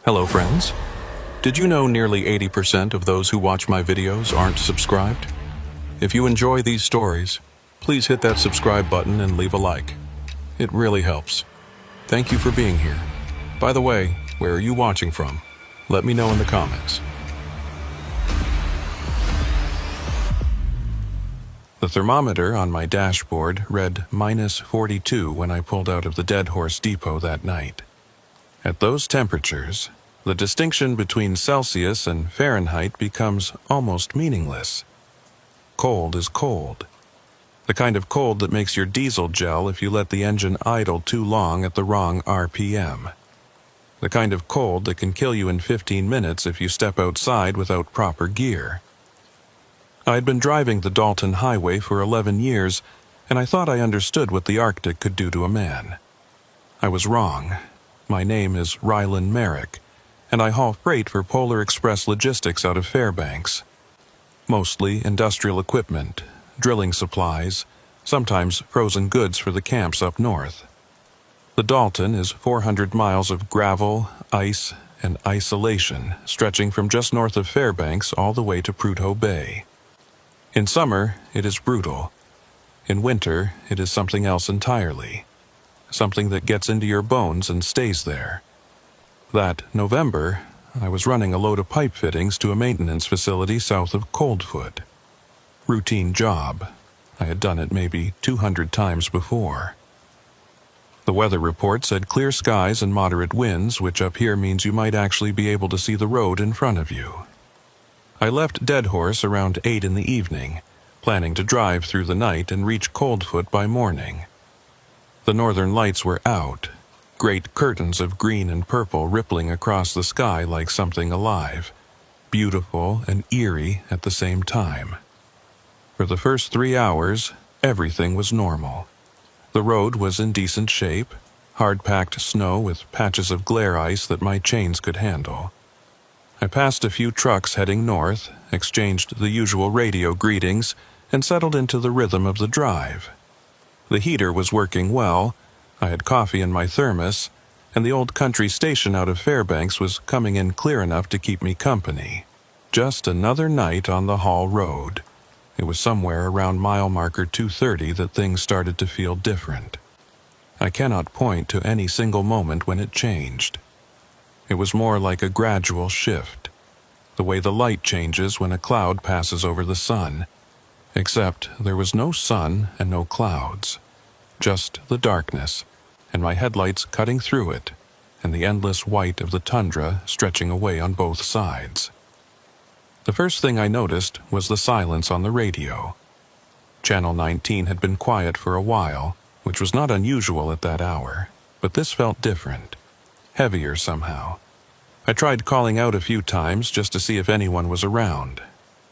Hello friends. Did you know nearly 80% of those who watch my videos aren't subscribed? If you enjoy these stories, please hit that subscribe button and leave a like. It really helps. Thank you for being here. By the way, where are you watching from? Let me know in the comments. The thermometer on my dashboard read -42 when I pulled out of the Dead Horse Depot that night. At those temperatures, the distinction between Celsius and Fahrenheit becomes almost meaningless. Cold is cold. The kind of cold that makes your diesel gel if you let the engine idle too long at the wrong RPM. The kind of cold that can kill you in 15 minutes if you step outside without proper gear. I'd been driving the Dalton Highway for 11 years, and I thought I understood what the Arctic could do to a man. I was wrong. My name is Rylan Merrick, and I haul freight for Polar Express Logistics out of Fairbanks. Mostly industrial equipment, drilling supplies, sometimes frozen goods for the camps up north. The Dalton is 400 miles of gravel, ice, and isolation, stretching from just north of Fairbanks all the way to Prudhoe Bay. In summer, it is brutal. In winter, it is something else entirely. Something that gets into your bones and stays there. That November, I was running a load of pipe fittings to a maintenance facility south of Coldfoot. Routine job. I had done it maybe 200 times before. The weather report said clear skies and moderate winds, which up here means you might actually be able to see the road in front of you. I left Dead Horse around 8 in the evening, planning to drive through the night and reach Coldfoot by morning. The northern lights were out, great curtains of green and purple rippling across the sky like something alive, beautiful and eerie at the same time. For the first 3 hours, everything was normal. The road was in decent shape, hard-packed snow with patches of glare ice that my chains could handle. I passed a few trucks heading north, exchanged the usual radio greetings, and settled into the rhythm of the drive. The heater was working well, I had coffee in my thermos, and the old country station out of Fairbanks was coming in clear enough to keep me company. Just another night on the Hall Road. It was somewhere around mile marker 230 that things started to feel different. I cannot point to any single moment when it changed. It was more like a gradual shift, the way the light changes when a cloud passes over the sun, except there was no sun and no clouds, just the darkness, and my headlights cutting through it, and the endless white of the tundra stretching away on both sides. The first thing I noticed was the silence on the radio. Channel 19 had been quiet for a while, which was not unusual at that hour, but this felt different. Heavier somehow. I tried calling out a few times just to see if anyone was around.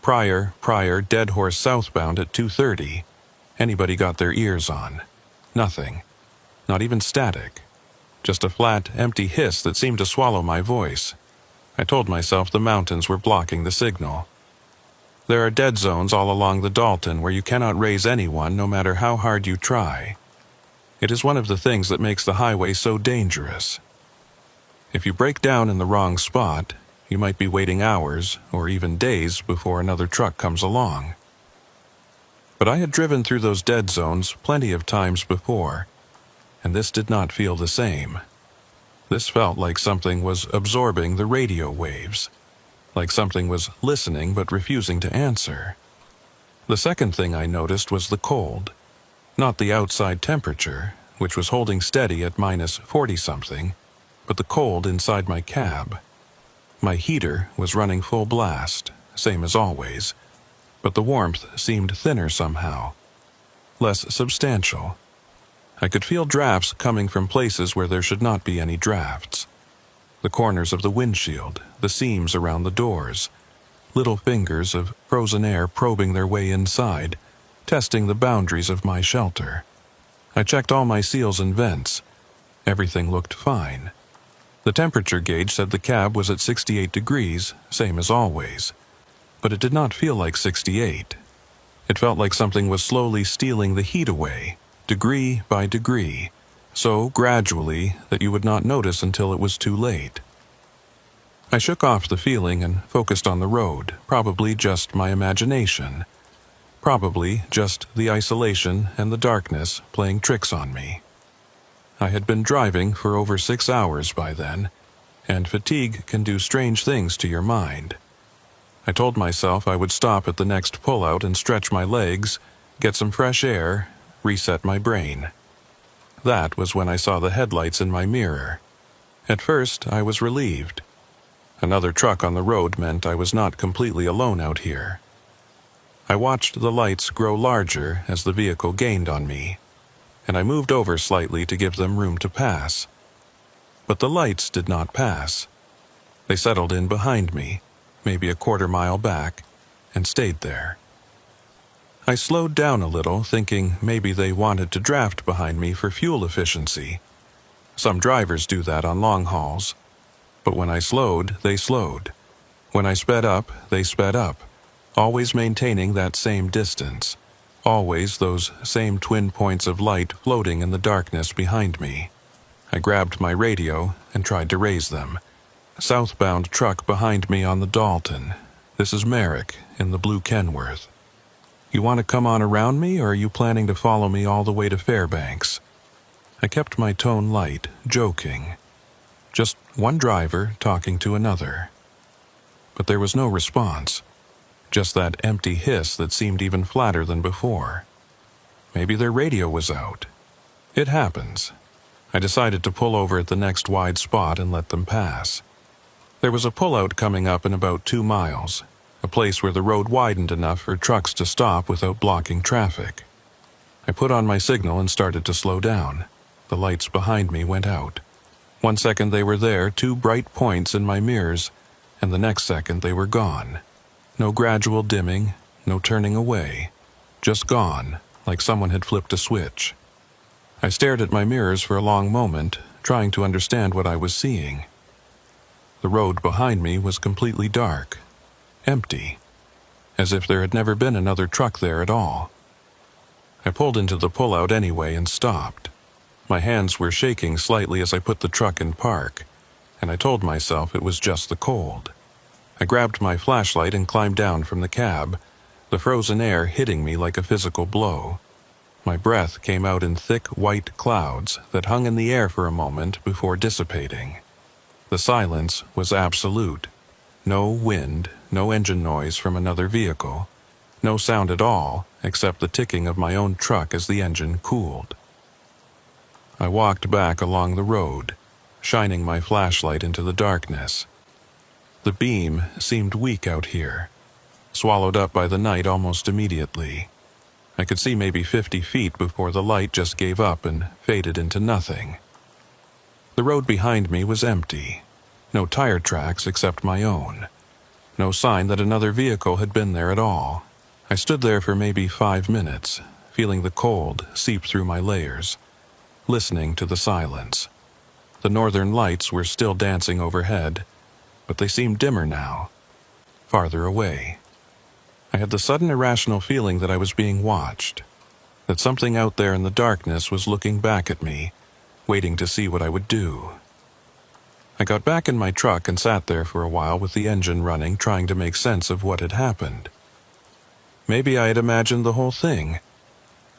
Prior, Dead Horse southbound at 2:30. Anybody got their ears on. Nothing. Not even static. Just a flat, empty hiss that seemed to swallow my voice. I told myself the mountains were blocking the signal. There are dead zones all along the Dalton where you cannot raise anyone no matter how hard you try. It is one of the things that makes the highway so dangerous. If you break down in the wrong spot, you might be waiting hours or even days before another truck comes along. But I had driven through those dead zones plenty of times before, and this did not feel the same. This felt like something was absorbing the radio waves, like something was listening but refusing to answer. The second thing I noticed was the cold, not the outside temperature, which was holding steady at -40-something, but the cold inside my cab. My heater was running full blast, same as always, but the warmth seemed thinner somehow, less substantial. I could feel drafts coming from places where there should not be any drafts. The corners of the windshield, the seams around the doors, little fingers of frozen air probing their way inside, testing the boundaries of my shelter. I checked all my seals and vents. Everything looked fine. The temperature gauge said the cab was at 68 degrees, same as always. But it did not feel like 68. It felt like something was slowly stealing the heat away, degree by degree, so gradually that you would not notice until it was too late. I shook off the feeling and focused on the road, probably just my imagination. Probably just the isolation and the darkness playing tricks on me. I had been driving for over 6 hours by then, and fatigue can do strange things to your mind. I told myself I would stop at the next pullout and stretch my legs, get some fresh air, reset my brain. That was when I saw the headlights in my mirror. At first, I was relieved. Another truck on the road meant I was not completely alone out here. I watched the lights grow larger as the vehicle gained on me, and I moved over slightly to give them room to pass. But the lights did not pass. They settled in behind me, maybe a quarter-mile back, and stayed there. I slowed down a little, thinking maybe they wanted to draft behind me for fuel efficiency. Some drivers do that on long hauls. But when I slowed, they slowed. When I sped up, they sped up, always maintaining that same distance, always those same twin points of light floating in the darkness behind me. I grabbed my radio and tried to raise them. Southbound truck behind me on the Dalton. This is Merrick in the blue Kenworth. You want to come on around me, or are you planning to follow me all the way to Fairbanks? I kept my tone light, joking. Just one driver talking to another. But there was no response. Just that empty hiss that seemed even flatter than before. Maybe their radio was out. It happens. I decided to pull over at the next wide spot and let them pass. There was a pullout coming up in about 2 miles, a place where the road widened enough for trucks to stop without blocking traffic. I put on my signal and started to slow down. The lights behind me went out. 1 second they were there, 2 bright points in my mirrors, and the next second they were gone. No gradual dimming, no turning away. Just gone, like someone had flipped a switch. I stared at my mirrors for a long moment, trying to understand what I was seeing. The road behind me was completely dark, empty, as if there had never been another truck there at all. I pulled into the pullout anyway and stopped. My hands were shaking slightly as I put the truck in park, and I told myself it was just the cold. I grabbed my flashlight and climbed down from the cab, the frozen air hitting me like a physical blow. My breath came out in thick white clouds that hung in the air for a moment before dissipating. The silence was absolute. No wind, no engine noise from another vehicle, no sound at all except the ticking of my own truck as the engine cooled. I walked back along the road, shining my flashlight into the darkness. The beam seemed weak out here, swallowed up by the night almost immediately. I could see maybe 50 feet before the light just gave up and faded into nothing. The road behind me was empty. No tire tracks except my own. No sign that another vehicle had been there at all. I stood there for maybe 5 minutes, feeling the cold seep through my layers, listening to the silence. The northern lights were still dancing overhead, but they seemed dimmer now, farther away. I had the sudden irrational feeling that I was being watched, that something out there in the darkness was looking back at me, waiting to see what I would do. I got back in my truck and sat there for a while with the engine running, trying to make sense of what had happened. Maybe I had imagined the whole thing.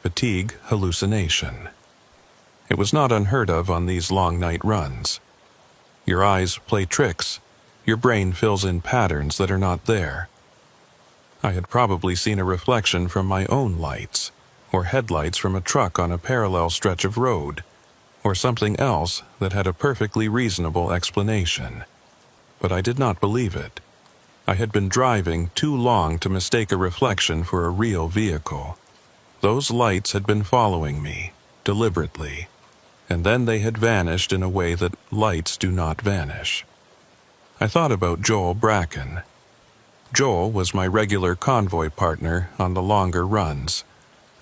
Fatigue hallucination. It was not unheard of on these long night runs. Your eyes play tricks. Your brain fills in patterns that are not there. I had probably seen a reflection from my own lights, or headlights from a truck on a parallel stretch of road, or something else that had a perfectly reasonable explanation. But I did not believe it. I had been driving too long to mistake a reflection for a real vehicle. Those lights had been following me, deliberately, and then they had vanished in a way that lights do not vanish. I thought about Joel Bracken. Joel was my regular convoy partner on the longer runs,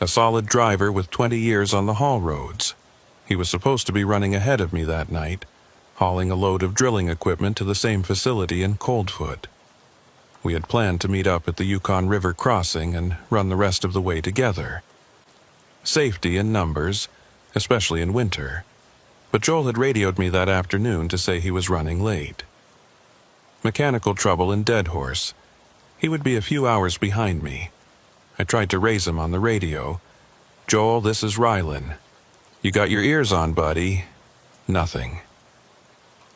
a solid driver with 20 years on the haul roads. He was supposed to be running ahead of me that night, hauling a load of drilling equipment to the same facility in Coldfoot. We had planned to meet up at the Yukon River crossing and run the rest of the way together. Safety in numbers, especially in winter. But Joel had radioed me that afternoon to say he was running late. Mechanical trouble in Dead Horse. He would be a few hours behind me. I tried to raise him on the radio. "Joel, this is Rylan. You got your ears on, buddy?" Nothing.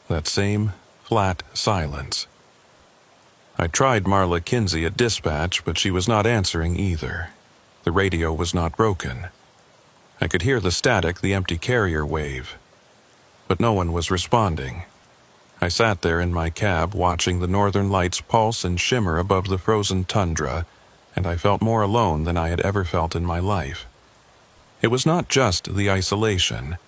That same flat silence. I tried Marla Kinsey at dispatch, but she was not answering either. The radio was not broken. I could hear the static the empty carrier wave. But no one was responding. I sat there in my cab watching the northern lights pulse and shimmer above the frozen tundra, and I felt more alone than I had ever felt in my life. It was not just the isolation.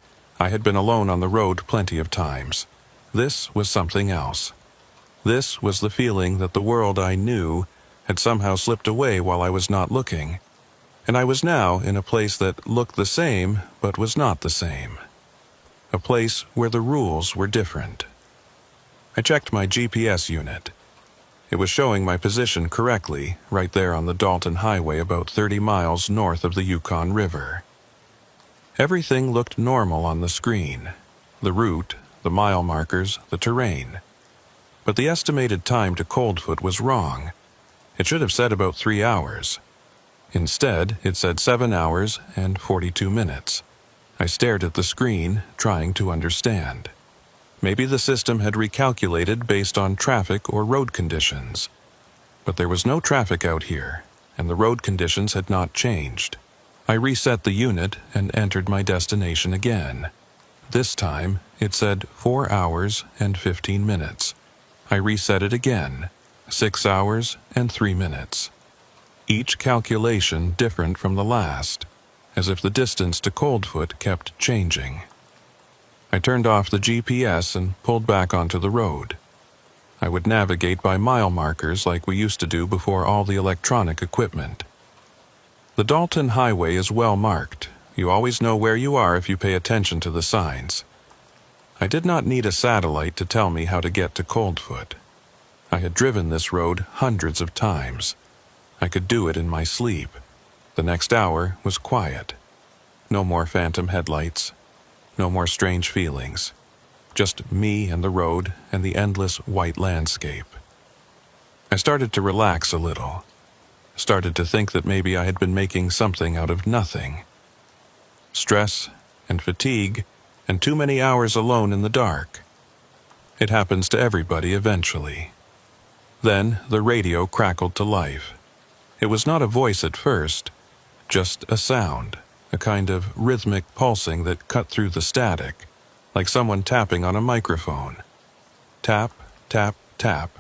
I had been alone on the road plenty of times. This was something else. This was the feeling that the world I knew had somehow slipped away while I was not looking, and I was now in a place that looked the same but was not the same. A place where the rules were different. I checked my GPS unit. It was showing my position correctly, right there on the Dalton Highway about 30 miles north of the Yukon River. Everything looked normal on the screen. The route, the mile markers, the terrain. But the estimated time to Coldfoot was wrong. It should have said about 3 hours. Instead, it said 7 hours and 42 minutes. I stared at the screen, trying to understand. Maybe the system had recalculated based on traffic or road conditions. But there was no traffic out here, and the road conditions had not changed. I reset the unit and entered my destination again. This time, it said 4 hours and 15 minutes. I reset it again, 6 hours and 3 minutes. Each calculation different from the last, as if the distance to Coldfoot kept changing. I turned off the GPS and pulled back onto the road. I would navigate by mile markers like we used to do before all the electronic equipment. The Dalton Highway is well marked. You always know where you are if you pay attention to the signs. I did not need a satellite to tell me how to get to Coldfoot. I had driven this road hundreds of times. I could do it in my sleep. The next hour was quiet. No more phantom headlights. No more strange feelings. Just me and the road and the endless white landscape. I started to relax a little. Started to think that maybe I had been making something out of nothing. Stress and fatigue and too many hours alone in the dark. It happens to everybody eventually. Then the radio crackled to life. It was not a voice at first, just a sound, a kind of rhythmic pulsing that cut through the static, like someone tapping on a microphone. Tap, tap, tap.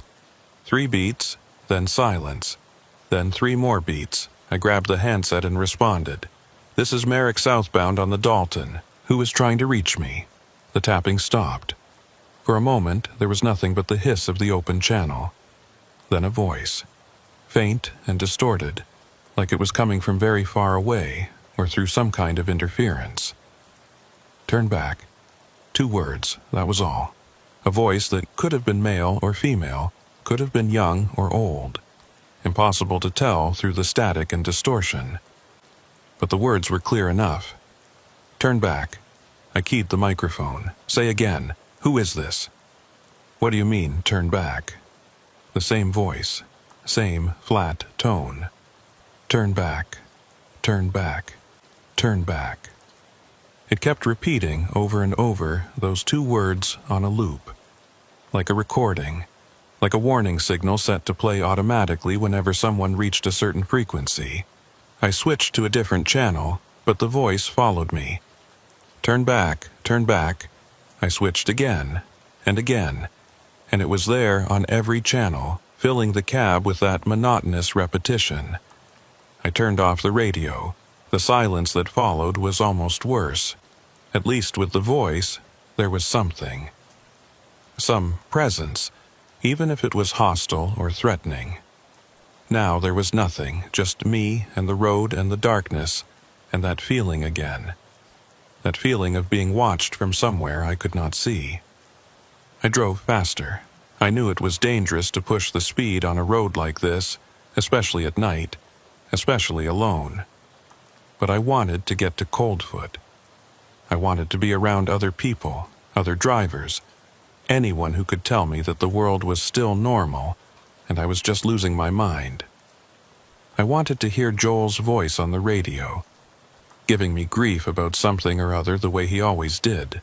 3 beats, then silence. Then 3 more beats. I grabbed the handset and responded. "This is Merrick southbound on the Dalton. Who is trying to reach me?" The tapping stopped. For a moment, there was nothing but the hiss of the open channel. Then a voice. Faint and distorted, like it was coming from very far away or through some kind of interference. "Turn back." 2 words, that was all. A voice that could have been male or female, could have been young or old. Impossible to tell through the static and distortion. But the words were clear enough. "Turn back." I keyed the microphone. "Say again, who is this?" "What do you mean, turn back?" The same voice, same flat tone. "Turn back, turn back, turn back." It kept repeating over and over those 2 words on a loop. Like a recording, like a warning signal set to play automatically whenever someone reached a certain frequency. I switched to a different channel, but the voice followed me. "Turn back, turn back." I switched again, and it was there on every channel, filling the cab with that monotonous repetition. I turned off the radio. The silence that followed was almost worse. At least with the voice, there was something. Some presence, even if it was hostile or threatening. Now there was nothing, just me and the road and the darkness, and that feeling again. That feeling of being watched from somewhere I could not see. I drove faster. I knew it was dangerous to push the speed on a road like this, especially at night, especially alone. But I wanted to get to Coldfoot. I wanted to be around other people, other drivers. anyone who could tell me that the world was still normal and I was just losing my mind. I wanted to hear Joel's voice on the radio, giving me grief about something or other the way he always did.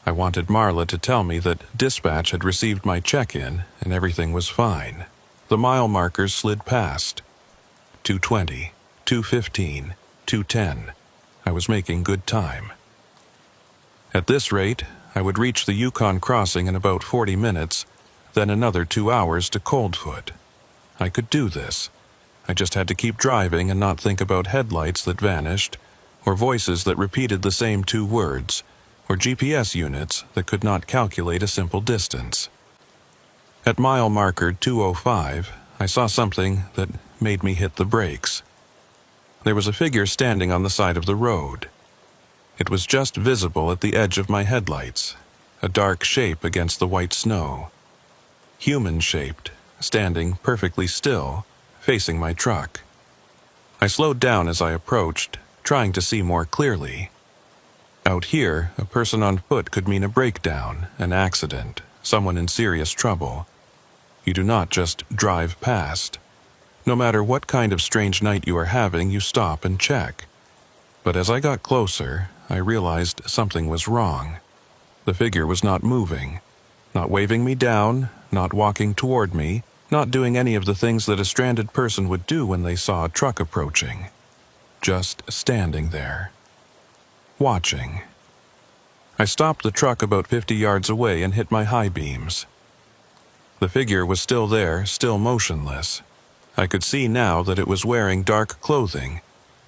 I wanted Marla to tell me that dispatch had received my check-in and everything was fine. The mile markers slid past. 2:20, 2:15, 2:10. I was making good time. At this rate, I would reach the Yukon crossing in about 40 minutes, then another 2 hours to Coldfoot. I could do this. I just had to keep driving and not think about headlights that vanished, or voices that repeated the same 2 words, or GPS units that could not calculate a simple distance. At mile marker 2:05, I saw something that made me hit the brakes. There was a figure standing on the side of the road. It was just visible at the edge of my headlights, a dark shape against the white snow. Human-shaped, standing perfectly still, facing my truck. I slowed down as I approached, trying to see more clearly. Out here, a person on foot could mean a breakdown, an accident, someone in serious trouble. You do not just drive past. No matter what kind of strange night you are having, you stop and check. But as I got closer, I realized something was wrong. The figure was not moving, not waving me down, not walking toward me, not doing any of the things that a stranded person would do when they saw a truck approaching. Just standing there. Watching. I stopped the truck about 50 yards away and hit my high beams. The figure was still there, still motionless. I could see now that it was wearing dark clothing,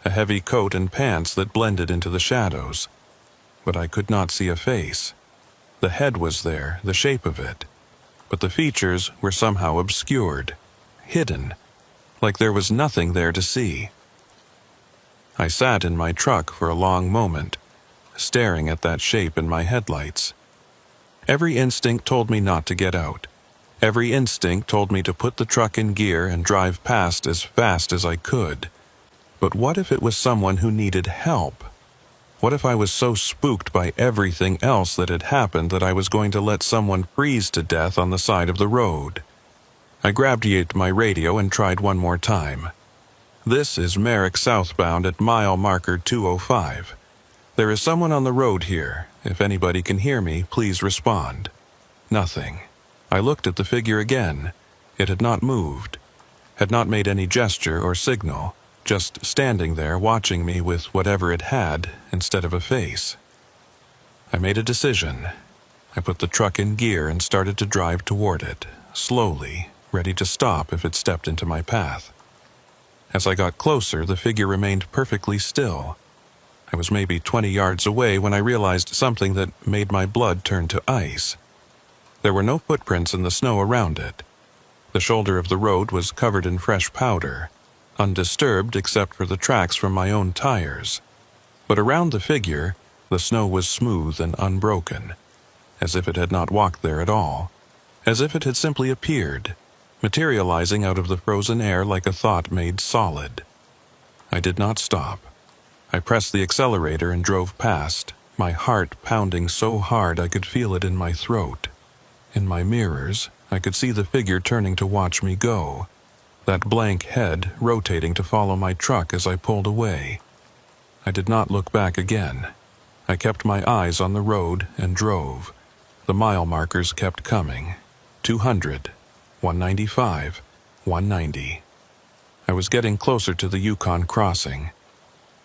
a heavy coat and pants that blended into the shadows. But I could not see a face. The head was there, the shape of it, but the features were somehow obscured, hidden, like there was nothing there to see. I sat in my truck for a long moment, staring at that shape in my headlights. Every instinct told me not to get out. Every instinct told me to put the truck in gear and drive past as fast as I could. But what if it was someone who needed help? What if I was so spooked by everything else that had happened that I was going to let someone freeze to death on the side of the road? I grabbed my radio and tried one more time. This is Merrick southbound at mile marker 2:05. There is someone on the road here. If anybody can hear me, please respond. Nothing. I looked at the figure again. It had not moved, had not made any gesture or signal, just standing there watching me with whatever it had instead of a face. I made a decision. I put the truck in gear and started to drive toward it, slowly, ready to stop if it stepped into my path. As I got closer, the figure remained perfectly still. I was maybe 20 yards away when I realized something that made my blood turn to ice. There were no footprints in the snow around it. The shoulder of the road was covered in fresh powder, undisturbed except for the tracks from my own tires. But around the figure, the snow was smooth and unbroken, as if it had not walked there at all, as if it had simply appeared, materializing out of the frozen air like a thought made solid. I did not stop. I pressed the accelerator and drove past, my heart pounding so hard I could feel it in my throat. In my mirrors, I could see the figure turning to watch me go, that blank head rotating to follow my truck as I pulled away. I did not look back again. I kept my eyes on the road and drove. The mile markers kept coming. 200, 195, 190. I was getting closer to the Yukon crossing,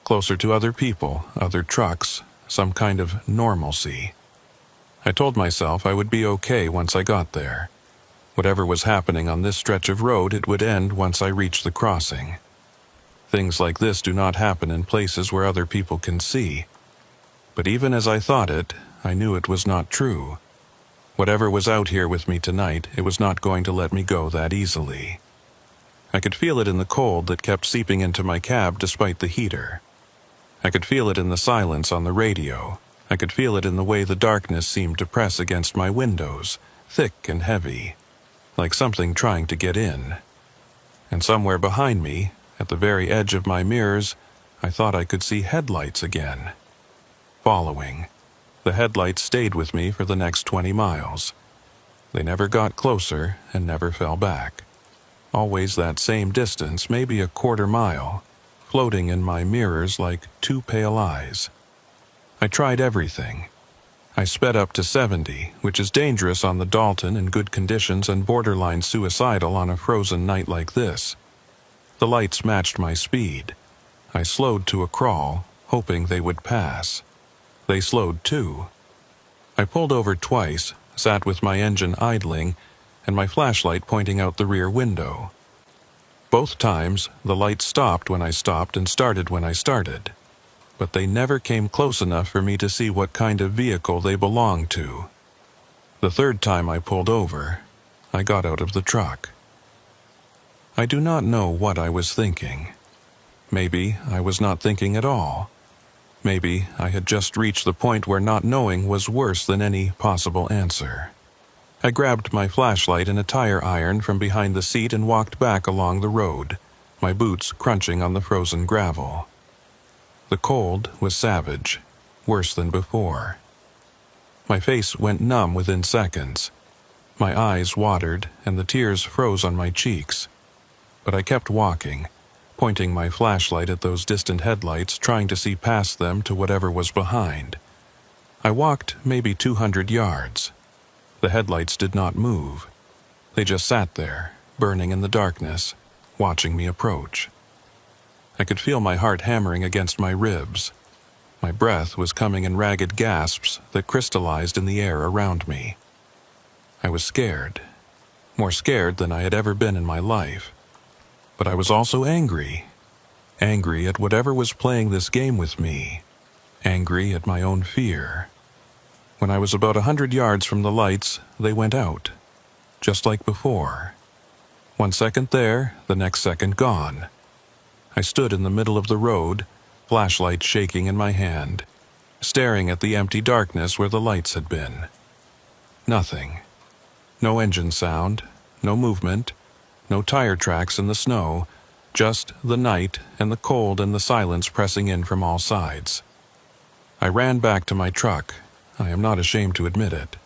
closer to other people, other trucks, some kind of normalcy. I told myself I would be okay once I got there. Whatever was happening on this stretch of road, it would end once I reached the crossing. Things like this do not happen in places where other people can see. But even as I thought it, I knew it was not true. Whatever was out here with me tonight, it was not going to let me go that easily. I could feel it in the cold that kept seeping into my cab despite the heater. I could feel it in the silence on the radio. I could feel it in the way the darkness seemed to press against my windows, thick and heavy, like something trying to get in. And somewhere behind me, at the very edge of my mirrors, I thought I could see headlights again. Following. The headlights stayed with me for the next 20 miles. They never got closer and never fell back. Always that same distance, maybe a quarter mile, floating in my mirrors like two pale eyes. I tried everything. I sped up to 70, which is dangerous on the Dalton in good conditions and borderline suicidal on a frozen night like this. The lights matched my speed. I slowed to a crawl, hoping they would pass. They slowed too. I pulled over twice, sat with my engine idling, and my flashlight pointing out the rear window. Both times, the lights stopped when I stopped and started when I started. But they never came close enough for me to see what kind of vehicle they belonged to. The third time I pulled over, I got out of the truck. I do not know what I was thinking. Maybe I was not thinking at all. Maybe I had just reached the point where not knowing was worse than any possible answer. I grabbed my flashlight and a tire iron from behind the seat and walked back along the road, my boots crunching on the frozen gravel. The cold was savage, worse than before. My face went numb within seconds. My eyes watered and the tears froze on my cheeks. But I kept walking, pointing my flashlight at those distant headlights, trying to see past them to whatever was behind. I walked maybe 200 yards. The headlights did not move. They just sat there, burning in the darkness, watching me approach. I could feel my heart hammering against my ribs. My breath was coming in ragged gasps that crystallized in the air around me. I was scared, more scared than I had ever been in my life. But I was also angry. Angry at whatever was playing this game with me. Angry at my own fear. When I was about 100 yards from the lights, they went out, just like before. 1 second there, the next second gone. I stood in the middle of the road, flashlight shaking in my hand, staring at the empty darkness where the lights had been. Nothing. No engine sound, no movement, no tire tracks in the snow, just the night and the cold and the silence pressing in from all sides. I ran back to my truck. I am not ashamed to admit it.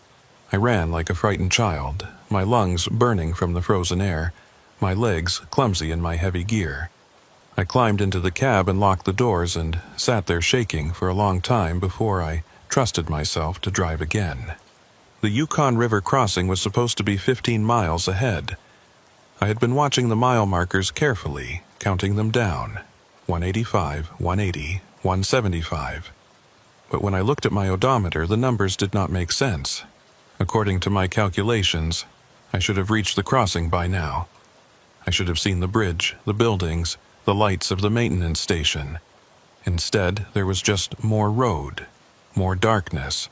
I ran like a frightened child, my lungs burning from the frozen air, my legs clumsy in my heavy gear. I climbed into the cab and locked the doors and sat there shaking for a long time before I trusted myself to drive again. The Yukon River crossing was supposed to be 15 miles ahead. I had been watching the mile markers carefully, counting them down. 185, 180, 175. But when I looked at my odometer, the numbers did not make sense. According to my calculations, I should have reached the crossing by now. I should have seen the bridge, the buildings, the lights of the maintenance station. Instead, there was just more road, more darkness,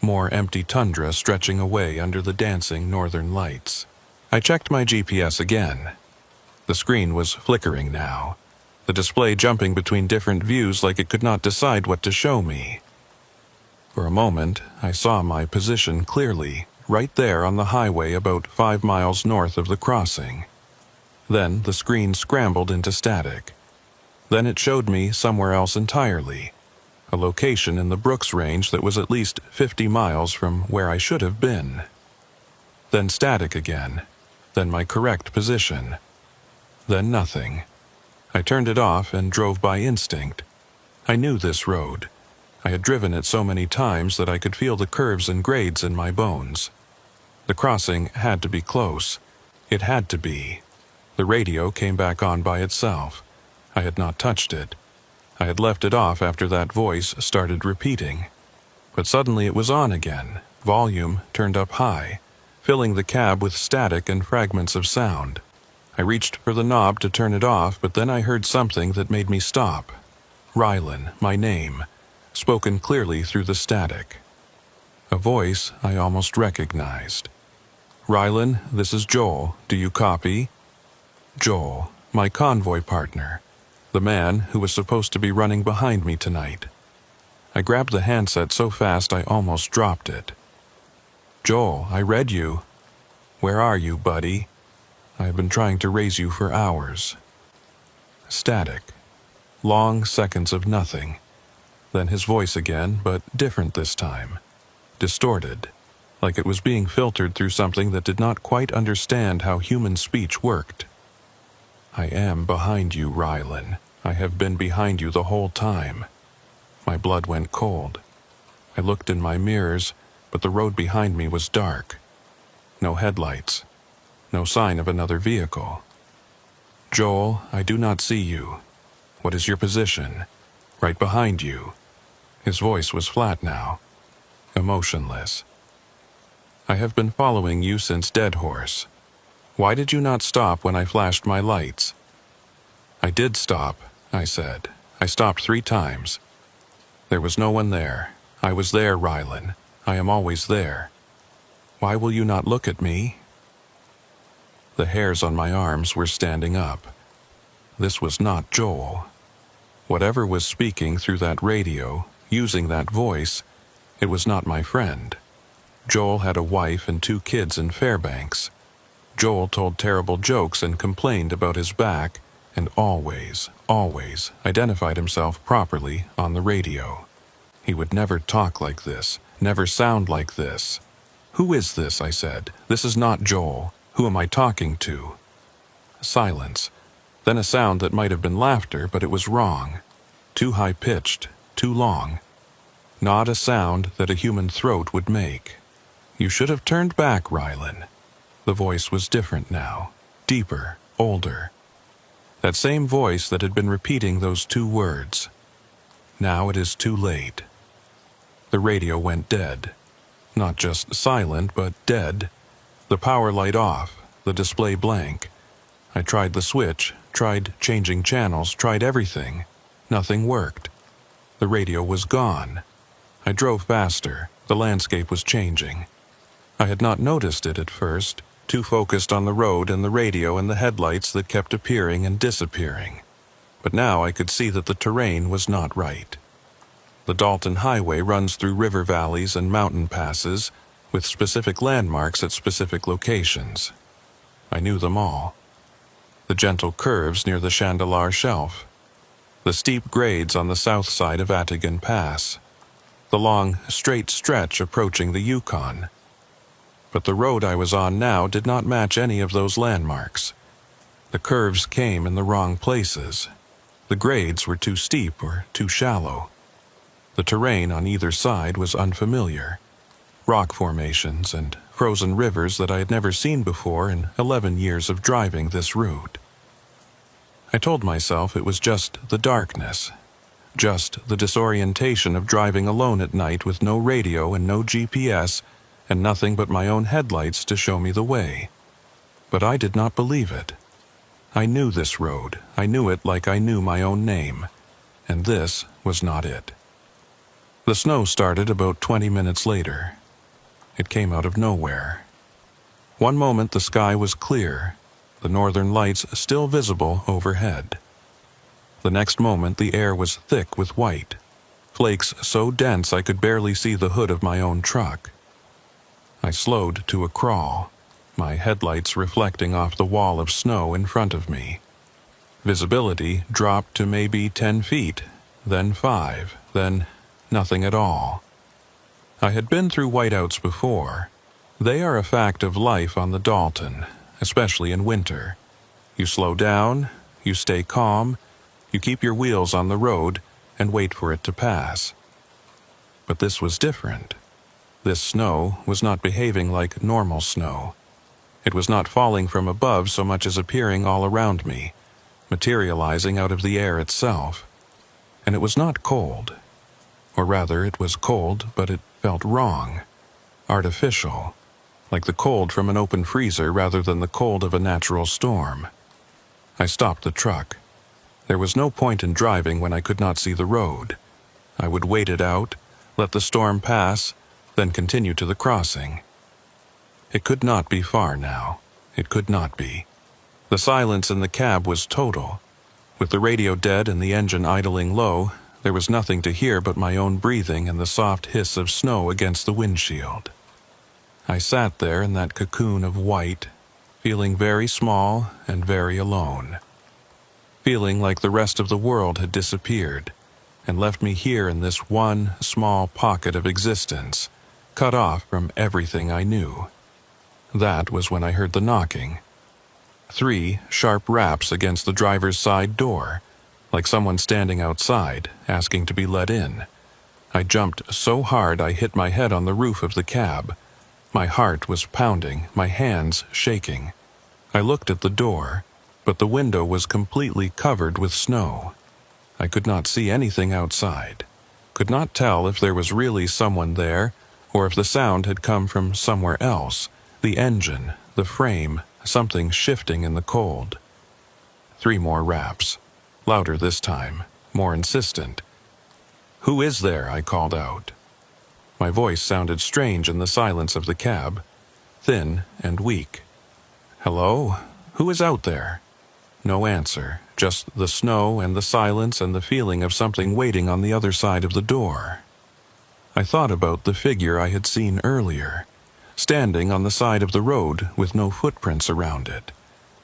more empty tundra stretching away under the dancing northern lights. I checked my GPS again. The screen was flickering now, the display jumping between different views like it could not decide what to show me. For a moment, I saw my position clearly, right there on the highway about 5 miles north of the crossing. Then the screen scrambled into static. Then it showed me somewhere else entirely, a location in the Brooks Range that was at least 50 miles from where I should have been. Then static again, then my correct position. Then nothing. I turned it off and drove by instinct. I knew this road. I had driven it so many times that I could feel the curves and grades in my bones. The crossing had to be close. It had to be. The radio came back on by itself. I had not touched it. I had left it off after that voice started repeating. But suddenly it was on again, volume turned up high, filling the cab with static and fragments of sound. I reached for the knob to turn it off, but then I heard something that made me stop. Rylan, my name, spoken clearly through the static. A voice I almost recognized. Rylan, this is Joel. Do you copy? Joel, my convoy partner, the man who was supposed to be running behind me tonight. I grabbed the handset so fast I almost dropped it. Joel, I read you. Where are you, buddy? I have been trying to raise you for hours. Static. Long seconds of nothing. then his voice again, but different this time. Distorted, like it was being filtered through something that did not quite understand how human speech worked. "I am behind you, Rylan. I have been behind you the whole time." My blood went cold. I looked in my mirrors, but the road behind me was dark. No headlights. No sign of another vehicle. "Joel, I do not see you. What is your position?" "Right behind you." His voice was flat now, emotionless. "I have been following you since Dead Horse. Why did you not stop when I flashed my lights?" "I did stop," I said. "I stopped 3 times. There was no one there. I was there, Rylan. I am always there. Why will you not look at me?" The hairs on my arms were standing up. This was not Joel. Whatever was speaking through that radio, using that voice, it was not my friend. Joel had a wife and 2 kids in Fairbanks. Joel told terrible jokes and complained about his back, and always identified himself properly on the radio. He would never talk like this, never sound like this. "Who is this?" I said. "This is not Joel. Who am I talking to?" Silence. Then a sound that might have been laughter, but it was wrong. Too high-pitched, too long. Not a sound that a human throat would make. "You should have turned back, Rylan." The voice was different now, deeper, older. That same voice that had been repeating those 2 words. "Now it is too late." The radio went dead. Not just silent, but dead. The power light off, the display blank. I tried the switch, tried changing channels, tried everything. Nothing worked. The radio was gone. I drove faster. The landscape was changing. I had not noticed it at first, too focused on the road and the radio and the headlights that kept appearing and disappearing. But now I could see that the terrain was not right. The Dalton Highway runs through river valleys and mountain passes, with specific landmarks at specific locations. I knew them all. The gentle curves near the Chandelar Shelf. The steep grades on the south side of Atigan Pass. The long, straight stretch approaching the Yukon. But the road I was on now did not match any of those landmarks. The curves came in the wrong places. The grades were too steep or too shallow. The terrain on either side was unfamiliar. Rock formations and frozen rivers that I had never seen before in 11 years of driving this route. I told myself it was just the darkness, just the disorientation of driving alone at night with no radio and no GPS and nothing but my own headlights to show me the way. But I did not believe it. I knew this road. I knew it like I knew my own name. And this was not it. The snow started about 20 minutes later. It came out of nowhere. One moment the sky was clear, the northern lights still visible overhead. The next moment the air was thick with white, flakes so dense I could barely see the hood of my own truck. I slowed to a crawl, my headlights reflecting off the wall of snow in front of me. Visibility dropped to maybe 10 feet, then 5, then nothing at all. I had been through whiteouts before. They are a fact of life on the Dalton, especially in winter. You slow down, you stay calm, you keep your wheels on the road and wait for it to pass. But this was different. This snow was not behaving like normal snow. It was not falling from above so much as appearing all around me, materializing out of the air itself. And it was not cold. Or rather, it was cold, but it felt wrong, artificial, like the cold from an open freezer rather than the cold of a natural storm. I stopped the truck. There was no point in driving when I could not see the road. I would wait it out, let the storm pass, then continue to the crossing. It could not be far now. It could not be. The silence in the cab was total. With the radio dead and the engine idling low, there was nothing to hear but my own breathing and the soft hiss of snow against the windshield. I sat there in that cocoon of white, feeling very small and very alone. Feeling like the rest of the world had disappeared, and left me here in this one small pocket of existence, cut off from everything I knew. That was when I heard the knocking. 3 sharp raps against the driver's side door, like someone standing outside, asking to be let in. I jumped so hard I hit my head on the roof of the cab. My heart was pounding, my hands shaking. I looked at the door, but the window was completely covered with snow. I could not see anything outside, could not tell if there was really someone there, or if the sound had come from somewhere else, the engine, the frame, something shifting in the cold. 3 more raps, louder this time, more insistent. "Who is there?" I called out. My voice sounded strange in the silence of the cab, thin and weak. "Hello? Who is out there?" No answer, just the snow and the silence and the feeling of something waiting on the other side of the door. I thought about the figure I had seen earlier, standing on the side of the road with no footprints around it,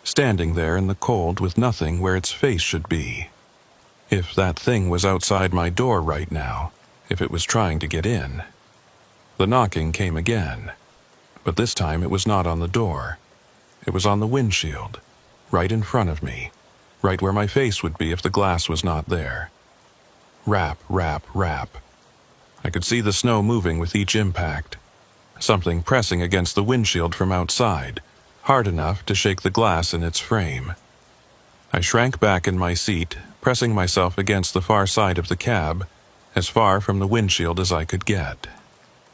standing there in the cold with nothing where its face should be. If that thing was outside my door right now, if it was trying to get in. The knocking came again, but this time it was not on the door. It was on the windshield, right in front of me, right where my face would be if the glass was not there. Rap, rap, rap. I could see the snow moving with each impact, something pressing against the windshield from outside, hard enough to shake the glass in its frame. I shrank back in my seat, pressing myself against the far side of the cab, as far from the windshield as I could get.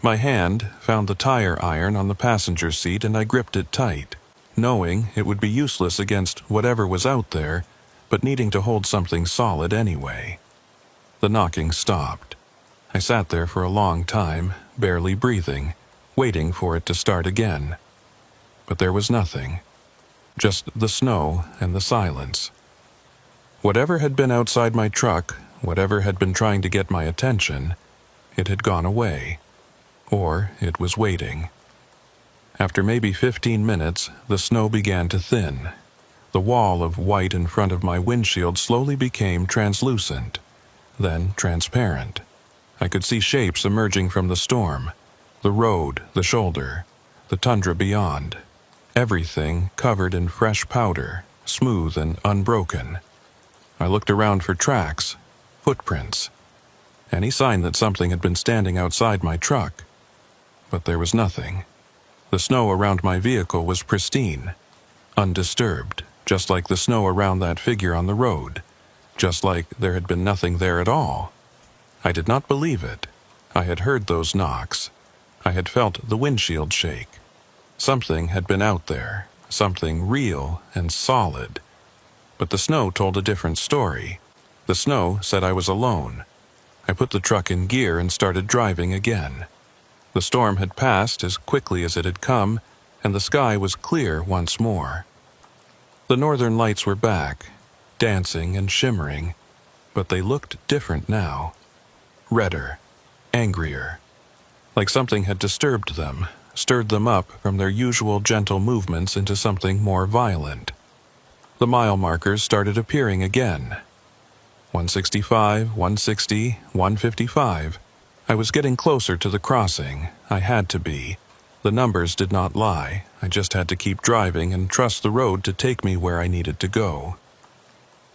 My hand found the tire iron on the passenger seat and I gripped it tight, knowing it would be useless against whatever was out there, but needing to hold something solid anyway. The knocking stopped. I sat there for a long time, barely breathing, waiting for it to start again. But there was nothing, just the snow and the silence. Whatever had been outside my truck, whatever had been trying to get my attention, it had gone away. Or it was waiting. After maybe 15 minutes, the snow began to thin. The wall of white in front of my windshield slowly became translucent, then transparent. I could see shapes emerging from the storm, the road, the shoulder, the tundra beyond. Everything covered in fresh powder, smooth and unbroken. I looked around for tracks, footprints, any sign that something had been standing outside my truck. But there was nothing. The snow around my vehicle was pristine, undisturbed, just like the snow around that figure on the road, just like there had been nothing there at all. I did not believe it. I had heard those knocks. I had felt the windshield shake. Something had been out there, something real and solid. But the snow told a different story. The snow said I was alone. I put the truck in gear and started driving again. The storm had passed as quickly as it had come, and the sky was clear once more. The northern lights were back, dancing and shimmering, but they looked different now. Redder, angrier, like something had disturbed them, stirred them up from their usual gentle movements into something more violent. The mile markers started appearing again. 165, 160, 155. I was getting closer to the crossing. I had to be. The numbers did not lie. I just had to keep driving and trust the road to take me where I needed to go.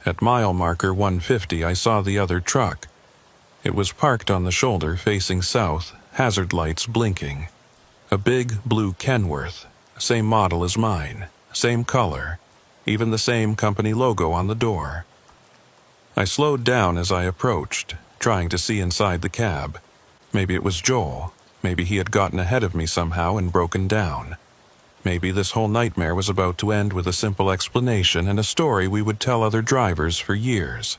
At mile marker 150, I saw the other truck. It was parked on the shoulder facing south, hazard lights blinking. A big blue Kenworth, same model as mine, same color, even the same company logo on the door. I slowed down as I approached, trying to see inside the cab. Maybe it was Joel. Maybe he had gotten ahead of me somehow and broken down. Maybe this whole nightmare was about to end with a simple explanation and a story we would tell other drivers for years.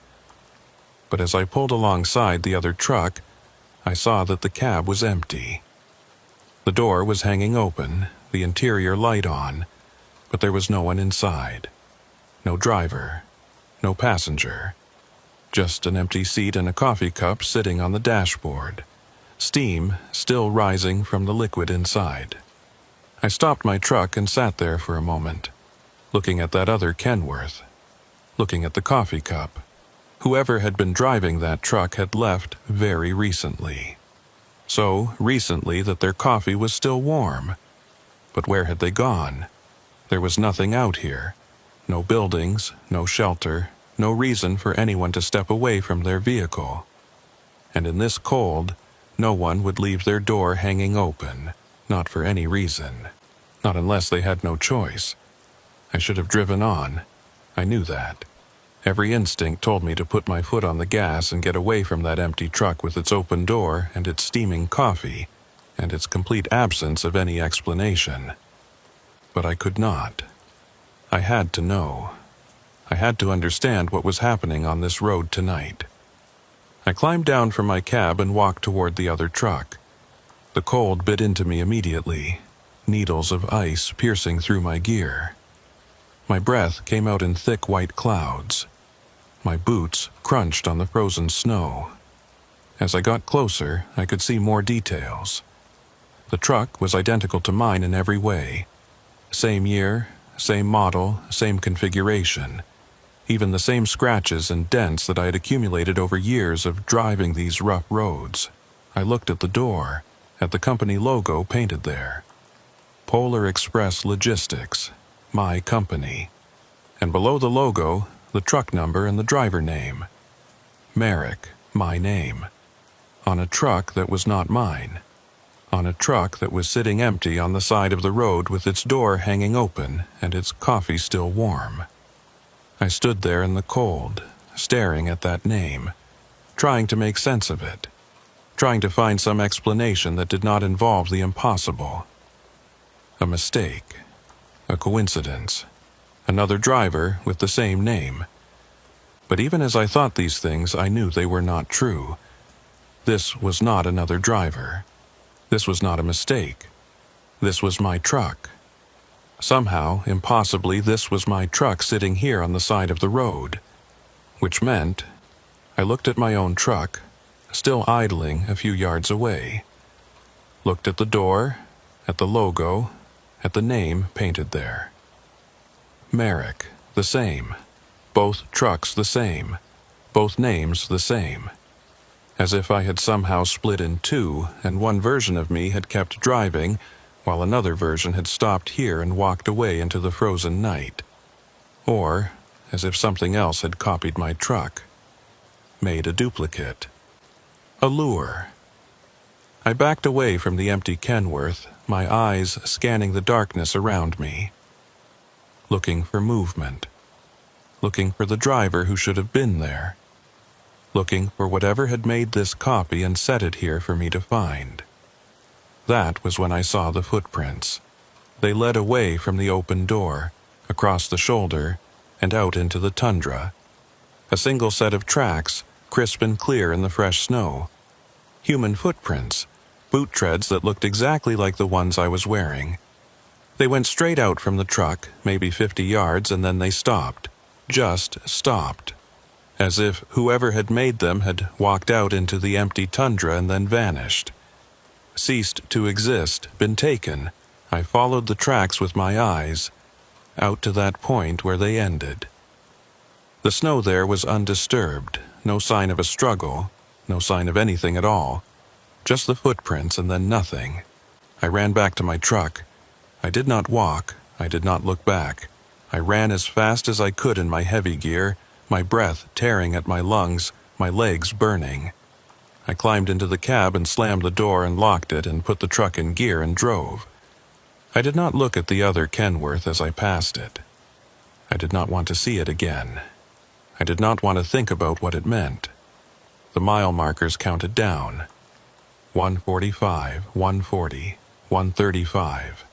But as I pulled alongside the other truck, I saw that the cab was empty. The door was hanging open, the interior light on, but there was no one inside. No driver, no passenger. Just an empty seat and a coffee cup sitting on the dashboard. Steam still rising from the liquid inside. I stopped my truck and sat there for a moment, looking at that other Kenworth, looking at the coffee cup. Whoever had been driving that truck had left very recently. So recently that their coffee was still warm. But where had they gone? There was nothing out here. No buildings, no shelter, no reason for anyone to step away from their vehicle. And in this cold, no one would leave their door hanging open, not for any reason. Not unless they had no choice. I should have driven on. I knew that. Every instinct told me to put my foot on the gas and get away from that empty truck with its open door and its steaming coffee, and its complete absence of any explanation. But I could not. I had to know. I had to understand what was happening on this road tonight. I climbed down from my cab and walked toward the other truck. The cold bit into me immediately, needles of ice piercing through my gear. My breath came out in thick white clouds. My boots crunched on the frozen snow. As I got closer, I could see more details. The truck was identical to mine in every way. Same year, same model, same configuration. Even the same scratches and dents that I had accumulated over years of driving these rough roads. I looked at the door, at the company logo painted there. Polar Express Logistics, my company. And below the logo, the truck number and the driver name. Merrick, my name. On a truck that was not mine. On a truck that was sitting empty on the side of the road with its door hanging open and its coffee still warm. I stood there in the cold, staring at that name, trying to make sense of it, trying to find some explanation that did not involve the impossible. A mistake, a coincidence, another driver with the same name. But even as I thought these things, I knew they were not true. This was not another driver. This was not a mistake. This was my truck. Somehow, impossibly, this was my truck sitting here on the side of the road. Which meant, I looked at my own truck, still idling a few yards away. Looked at the door, at the logo, at the name painted there. Merrick, the same. Both trucks the same. Both names the same. As if I had somehow split in two, and one version of me had kept driving, while another version had stopped here and walked away into the frozen night. Or, as if something else had copied my truck. Made a duplicate. A lure. I backed away from the empty Kenworth, my eyes scanning the darkness around me. Looking for movement. Looking for the driver who should have been there. Looking for whatever had made this copy and set it here for me to find. That was when I saw the footprints. They led away from the open door, across the shoulder, and out into the tundra. A single set of tracks, crisp and clear in the fresh snow. Human footprints, boot treads that looked exactly like the ones I was wearing. They went straight out from the truck, maybe 50 yards, and then they stopped. Just stopped. As if whoever had made them had walked out into the empty tundra and then vanished. Ceased to exist, been taken. I followed the tracks with my eyes, out to that point where they ended. The snow there was undisturbed, no sign of a struggle, no sign of anything at all. Just the footprints and then nothing. I ran back to my truck. I did not walk, I did not look back. I ran as fast as I could in my heavy gear, my breath tearing at my lungs, my legs burning. I climbed into the cab and slammed the door and locked it and put the truck in gear and drove. I did not look at the other Kenworth as I passed it. I did not want to see it again. I did not want to think about what it meant. The mile markers counted down. 145, 140, 135.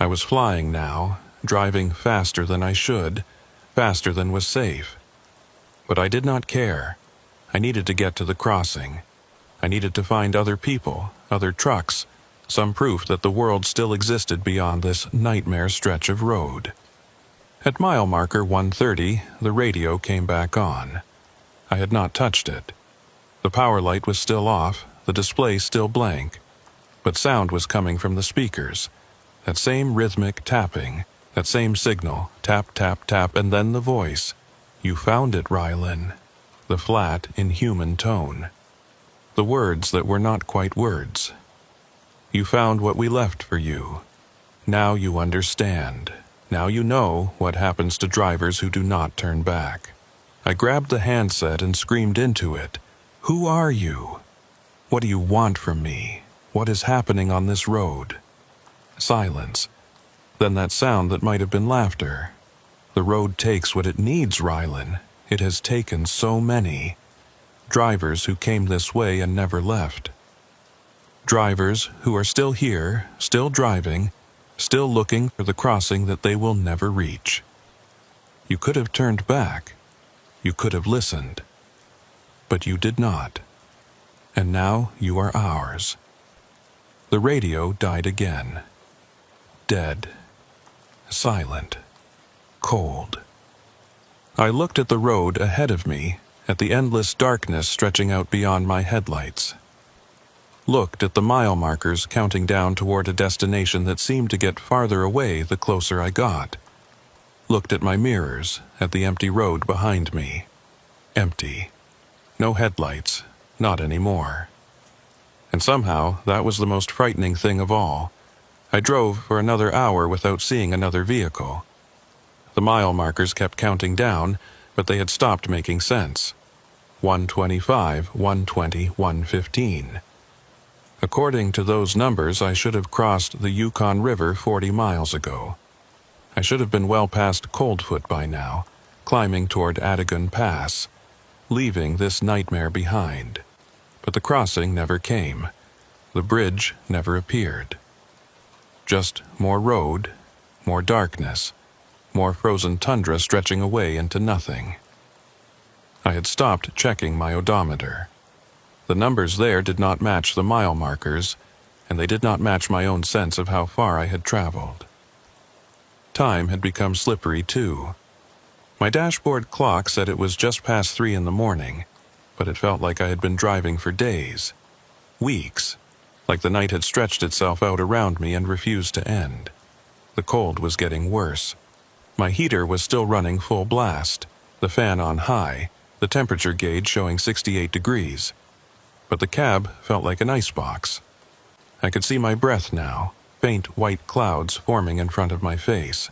I was flying now, driving faster than I should, faster than was safe. But I did not care. I needed to get to the crossing. I needed to find other people, other trucks, some proof that the world still existed beyond this nightmare stretch of road. At mile marker 130, the radio came back on. I had not touched it. The power light was still off, the display still blank. But sound was coming from the speakers. That same rhythmic tapping, that same signal, tap, tap, tap, and then the voice. You found it, Rylan. the flat, inhuman tone, the words that were not quite words. You found what we left for you. Now you understand. Now you know what happens to drivers who do not turn back. I grabbed the handset and screamed into it. Who are you? What do you want from me? What is happening on this road? Silence. Then that sound that might have been laughter. The road takes what it needs, Rylan. It has taken so many. Drivers who came this way and never left. Drivers who are still here, still driving, still looking for the crossing that they will never reach. You could have turned back. You could have listened. But you did not. And now you are ours. The radio died again. Dead. Silent. Cold. I looked at the road ahead of me, at the endless darkness stretching out beyond my headlights. Looked at the mile markers counting down toward a destination that seemed to get farther away the closer I got. Looked at my mirrors, at the empty road behind me. Empty. No headlights. Not anymore. And somehow, that was the most frightening thing of all. I drove for another hour without seeing another vehicle. The mile markers kept counting down, but they had stopped making sense. 125, 120, 115. According to those numbers, I should have crossed the Yukon River 40 miles ago. I should have been well past Coldfoot by now, climbing toward Adigun Pass, leaving this nightmare behind. But the crossing never came. The bridge never appeared. Just more road, more darkness, more frozen tundra stretching away into nothing. I had stopped checking my odometer. The numbers there did not match the mile markers, and they did not match my own sense of how far I had traveled. Time had become slippery, too. My dashboard clock said it was just past 3 in the morning, but it felt like I had been driving for days, weeks, like the night had stretched itself out around me and refused to end. The cold was getting worse. My heater was still running full blast, the fan on high, the temperature gauge showing 68 degrees. But the cab felt like an icebox. I could see my breath now, faint white clouds forming in front of my face.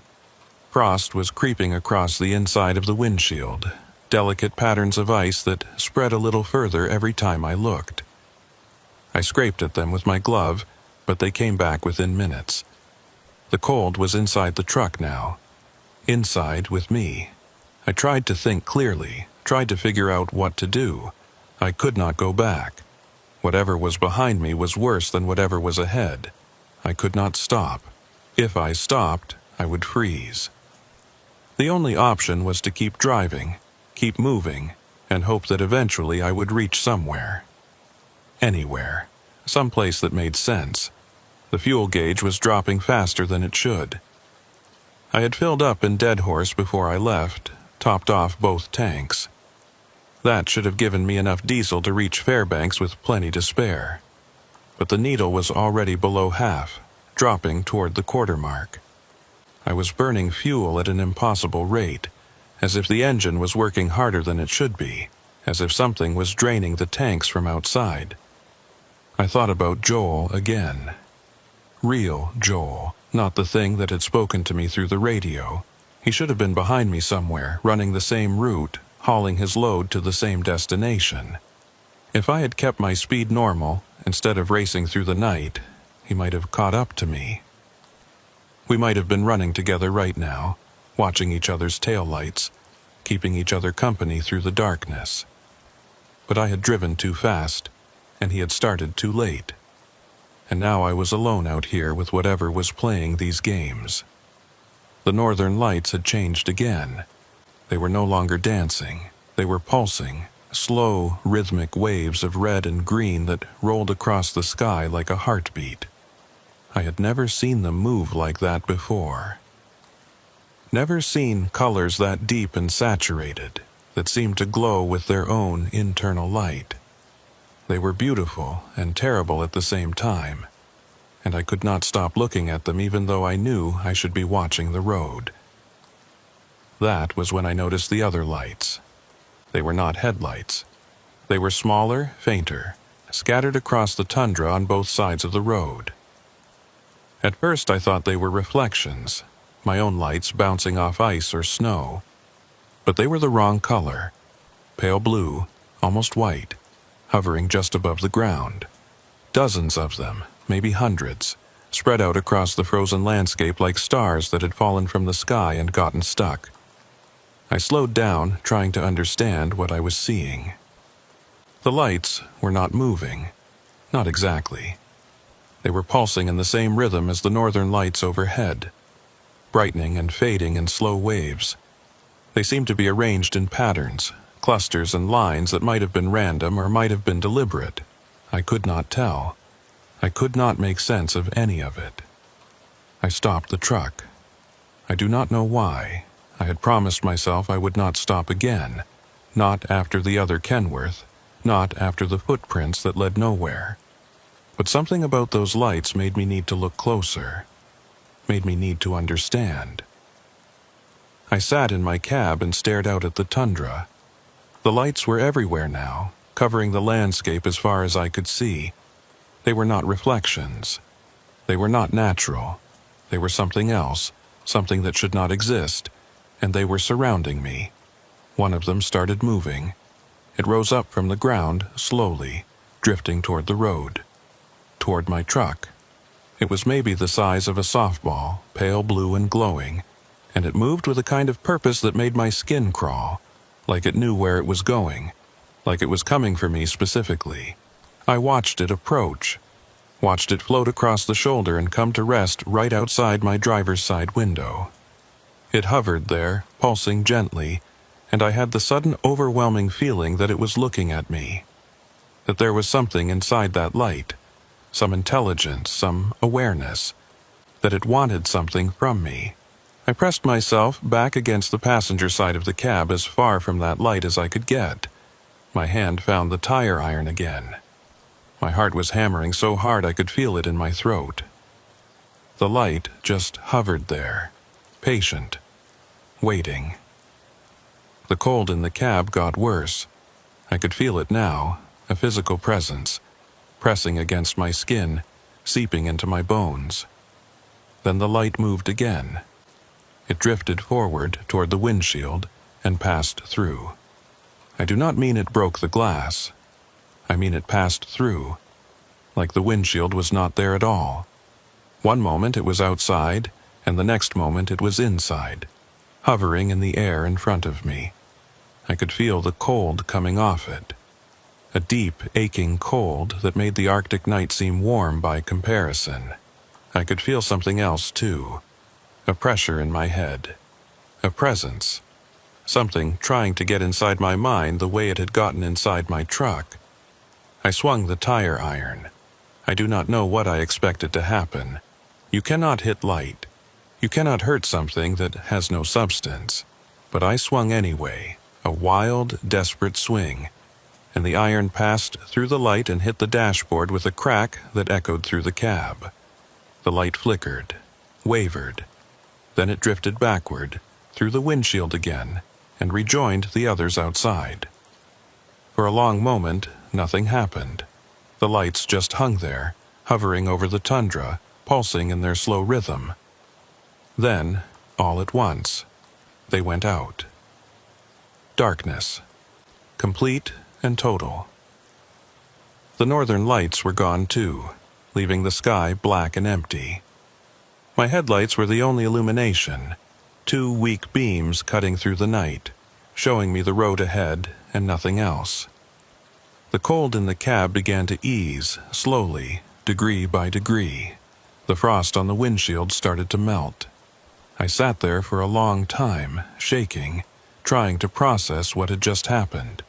Frost was creeping across the inside of the windshield, delicate patterns of ice that spread a little further every time I looked. I scraped at them with my glove, but they came back within minutes. The cold was inside the truck now. Inside with me. I tried to think clearly, tried to figure out what to do. I could not go back. Whatever was behind me was worse than whatever was ahead. I could not stop. If I stopped, I would freeze. The only option was to keep driving, keep moving, and hope that eventually I would reach somewhere. Anywhere. Someplace that made sense. The fuel gauge was dropping faster than it should. I had filled up in Dead Horse before I left, topped off both tanks. That should have given me enough diesel to reach Fairbanks with plenty to spare. But the needle was already below half, dropping toward the quarter mark. I was burning fuel at an impossible rate, as if the engine was working harder than it should be, as if something was draining the tanks from outside. I thought about Joel again. Real Joel, not the thing that had spoken to me through the radio. He should have been behind me somewhere, running the same route, hauling his load to the same destination. If I had kept my speed normal, instead of racing through the night, he might have caught up to me. We might have been running together right now, watching each other's taillights, keeping each other company through the darkness. But I had driven too fast, and he had started too late. And now I was alone out here with whatever was playing these games. The northern lights had changed again. They were no longer dancing. They were pulsing, slow, rhythmic waves of red and green that rolled across the sky like a heartbeat. I had never seen them move like that before. Never seen colors that deep and saturated, that seemed to glow with their own internal light. They were beautiful and terrible at the same time, and I could not stop looking at them even though I knew I should be watching the road. That was when I noticed the other lights. They were not headlights. They were smaller, fainter, scattered across the tundra on both sides of the road. At first I thought they were reflections, my own lights bouncing off ice or snow. But they were the wrong color, pale blue, almost white, hovering just above the ground. Dozens of them, maybe hundreds, spread out across the frozen landscape like stars that had fallen from the sky and gotten stuck. I slowed down, trying to understand what I was seeing. The lights were not moving. Not exactly. They were pulsing in the same rhythm as the northern lights overhead, brightening and fading in slow waves. They seemed to be arranged in patterns, clusters and lines that might have been random or might have been deliberate. I could not tell. I could not make sense of any of it. I stopped the truck. I do not know why. I had promised myself I would not stop again. Not after the other Kenworth. Not after the footprints that led nowhere. But something about those lights made me need to look closer. Made me need to understand. I sat in my cab and stared out at the tundra. The lights were everywhere now, covering the landscape as far as I could see. They were not reflections. They were not natural. They were something else, something that should not exist, and they were surrounding me. One of them started moving. It rose up from the ground, slowly, drifting toward the road. Toward my truck. It was maybe the size of a softball, pale blue and glowing, and it moved with a kind of purpose that made my skin crawl, like it knew where it was going, like it was coming for me specifically. I watched it approach, watched it float across the shoulder and come to rest right outside my driver's side window. It hovered there, pulsing gently, and I had the sudden overwhelming feeling that it was looking at me, that there was something inside that light, some intelligence, some awareness, that it wanted something from me. I pressed myself back against the passenger side of the cab as far from that light as I could get. My hand found the tire iron again. My heart was hammering so hard I could feel it in my throat. The light just hovered there, patient, waiting. The cold in the cab got worse. I could feel it now, a physical presence, pressing against my skin, seeping into my bones. Then the light moved again. It drifted forward toward the windshield and passed through. I do not mean it broke the glass. I mean it passed through, like the windshield was not there at all. One moment it was outside, and the next moment it was inside, hovering in the air in front of me. I could feel the cold coming off it. A deep, aching cold that made the Arctic night seem warm by comparison. I could feel something else, too. A pressure in my head. A presence. Something trying to get inside my mind the way it had gotten inside my truck. I swung the tire iron. I do not know what I expected to happen. You cannot hit light. You cannot hurt something that has no substance. But I swung anyway, a wild, desperate swing, and the iron passed through the light and hit the dashboard with a crack that echoed through the cab. The light flickered, wavered. Then it drifted backward, through the windshield again, and rejoined the others outside. For a long moment, nothing happened. The lights just hung there, hovering over the tundra, pulsing in their slow rhythm. Then, all at once, they went out. Darkness. Complete and total. The northern lights were gone too, leaving the sky black and empty. My headlights were the only illumination, 2 weak beams cutting through the night, showing me the road ahead and nothing else. The cold in the cab began to ease, slowly, degree by degree. The frost on the windshield started to melt. I sat there for a long time, shaking, trying to process what had just happened.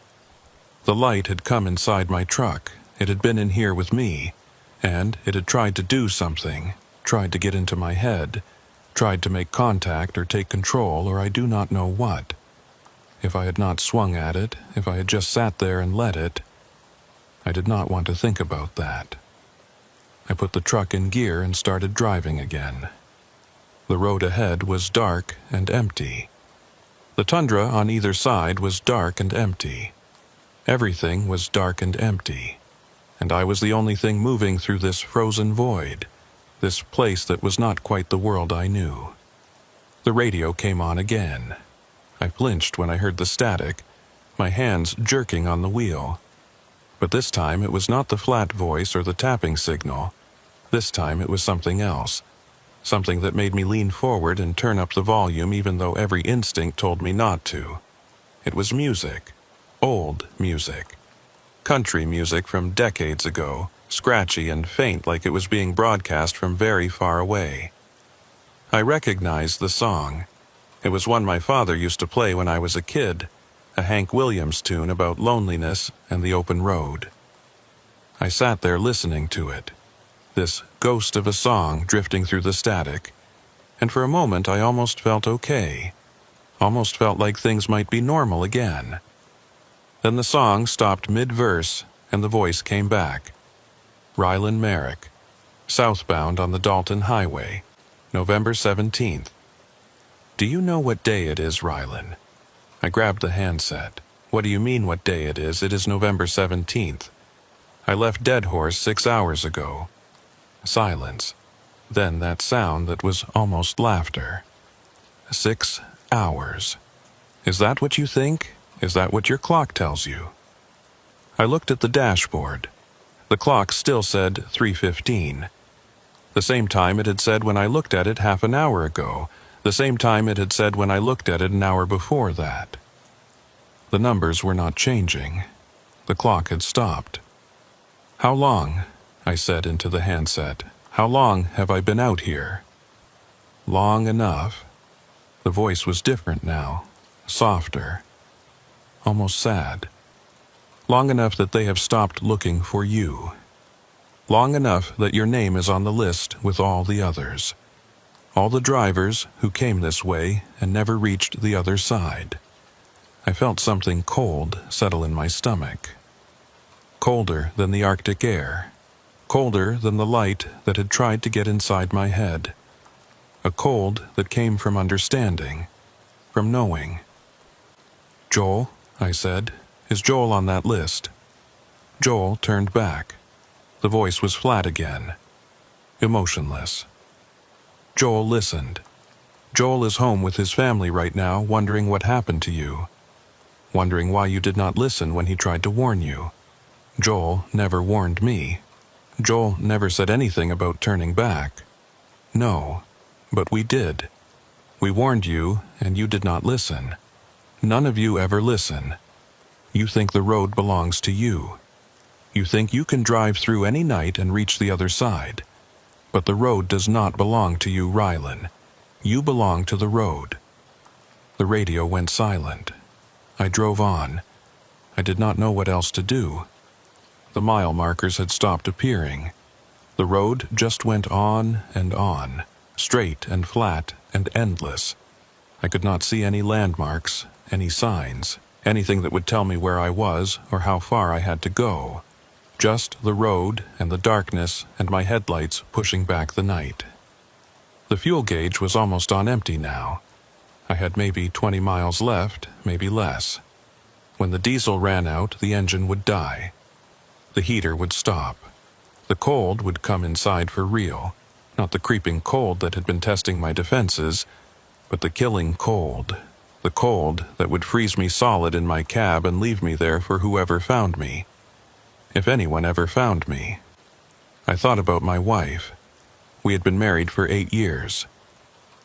The light had come inside my truck. It had been in here with me, and it had tried to do something, tried to get into my head, tried to make contact or take control or I do not know what. If I had not swung at it, if I had just sat there and let it, I did not want to think about that. I put the truck in gear and started driving again. The road ahead was dark and empty. The tundra on either side was dark and empty. Everything was dark and empty, and I was the only thing moving through this frozen void, this place that was not quite the world I knew. The radio came on again. I flinched when I heard the static, my hands jerking on the wheel. But this time it was not the flat voice or the tapping signal. This time it was something else, something that made me lean forward and turn up the volume even though every instinct told me not to. It was music, old music, country music from decades ago, scratchy and faint like it was being broadcast from very far away. I recognized the song. It was one my father used to play when I was a kid, a Hank Williams tune about loneliness and the open road. I sat there listening to it, this ghost of a song drifting through the static, and for a moment I almost felt okay, almost felt like things might be normal again. Then the song stopped mid-verse and the voice came back. Rylan Merrick, southbound on the Dalton Highway, November 17th. Do you know what day it is, Rylan? I grabbed the handset. What do you mean what day it is? It is November 17th. I left Dead Horse 6 hours ago. Silence. Then that sound that was almost laughter. 6 hours. Is that what you think? Is that what your clock tells you? I looked at the dashboard. The clock still said 3:15. The same time it had said when I looked at it half an hour ago. The same time it had said when I looked at it an hour before that. The numbers were not changing. The clock had stopped. How long? I said into the handset. How long have I been out here? Long enough. The voice was different now, softer, almost sad. Long enough that they have stopped looking for you. Long enough that your name is on the list with all the others. All the drivers who came this way and never reached the other side. I felt something cold settle in my stomach. Colder than the Arctic air. Colder than the light that had tried to get inside my head. A cold that came from understanding, from knowing. Joel, I said, is Joel on that list? Joel turned back. The voice was flat again, emotionless. Joel listened. Joel is home with his family right now, wondering what happened to you. Wondering why you did not listen when he tried to warn you. Joel never warned me. Joel never said anything about turning back. No, but we did. We warned you, and you did not listen. None of you ever listen. You think the road belongs to you. You think you can drive through any night and reach the other side. But the road does not belong to you, Rylan. You belong to the road. The radio went silent. I drove on. I did not know what else to do. The mile markers had stopped appearing. The road just went on, straight and flat and endless. I could not see any landmarks, any signs, anything that would tell me where I was or how far I had to go. Just the road and the darkness and my headlights pushing back the night. The fuel gauge was almost on empty now. I had maybe 20 miles left, maybe less. When the diesel ran out, the engine would die. The heater would stop. The cold would come inside for real. Not the creeping cold that had been testing my defenses, but the killing cold. The cold that would freeze me solid in my cab and leave me there for whoever found me. If anyone ever found me. I thought about my wife. We had been married for 8 years.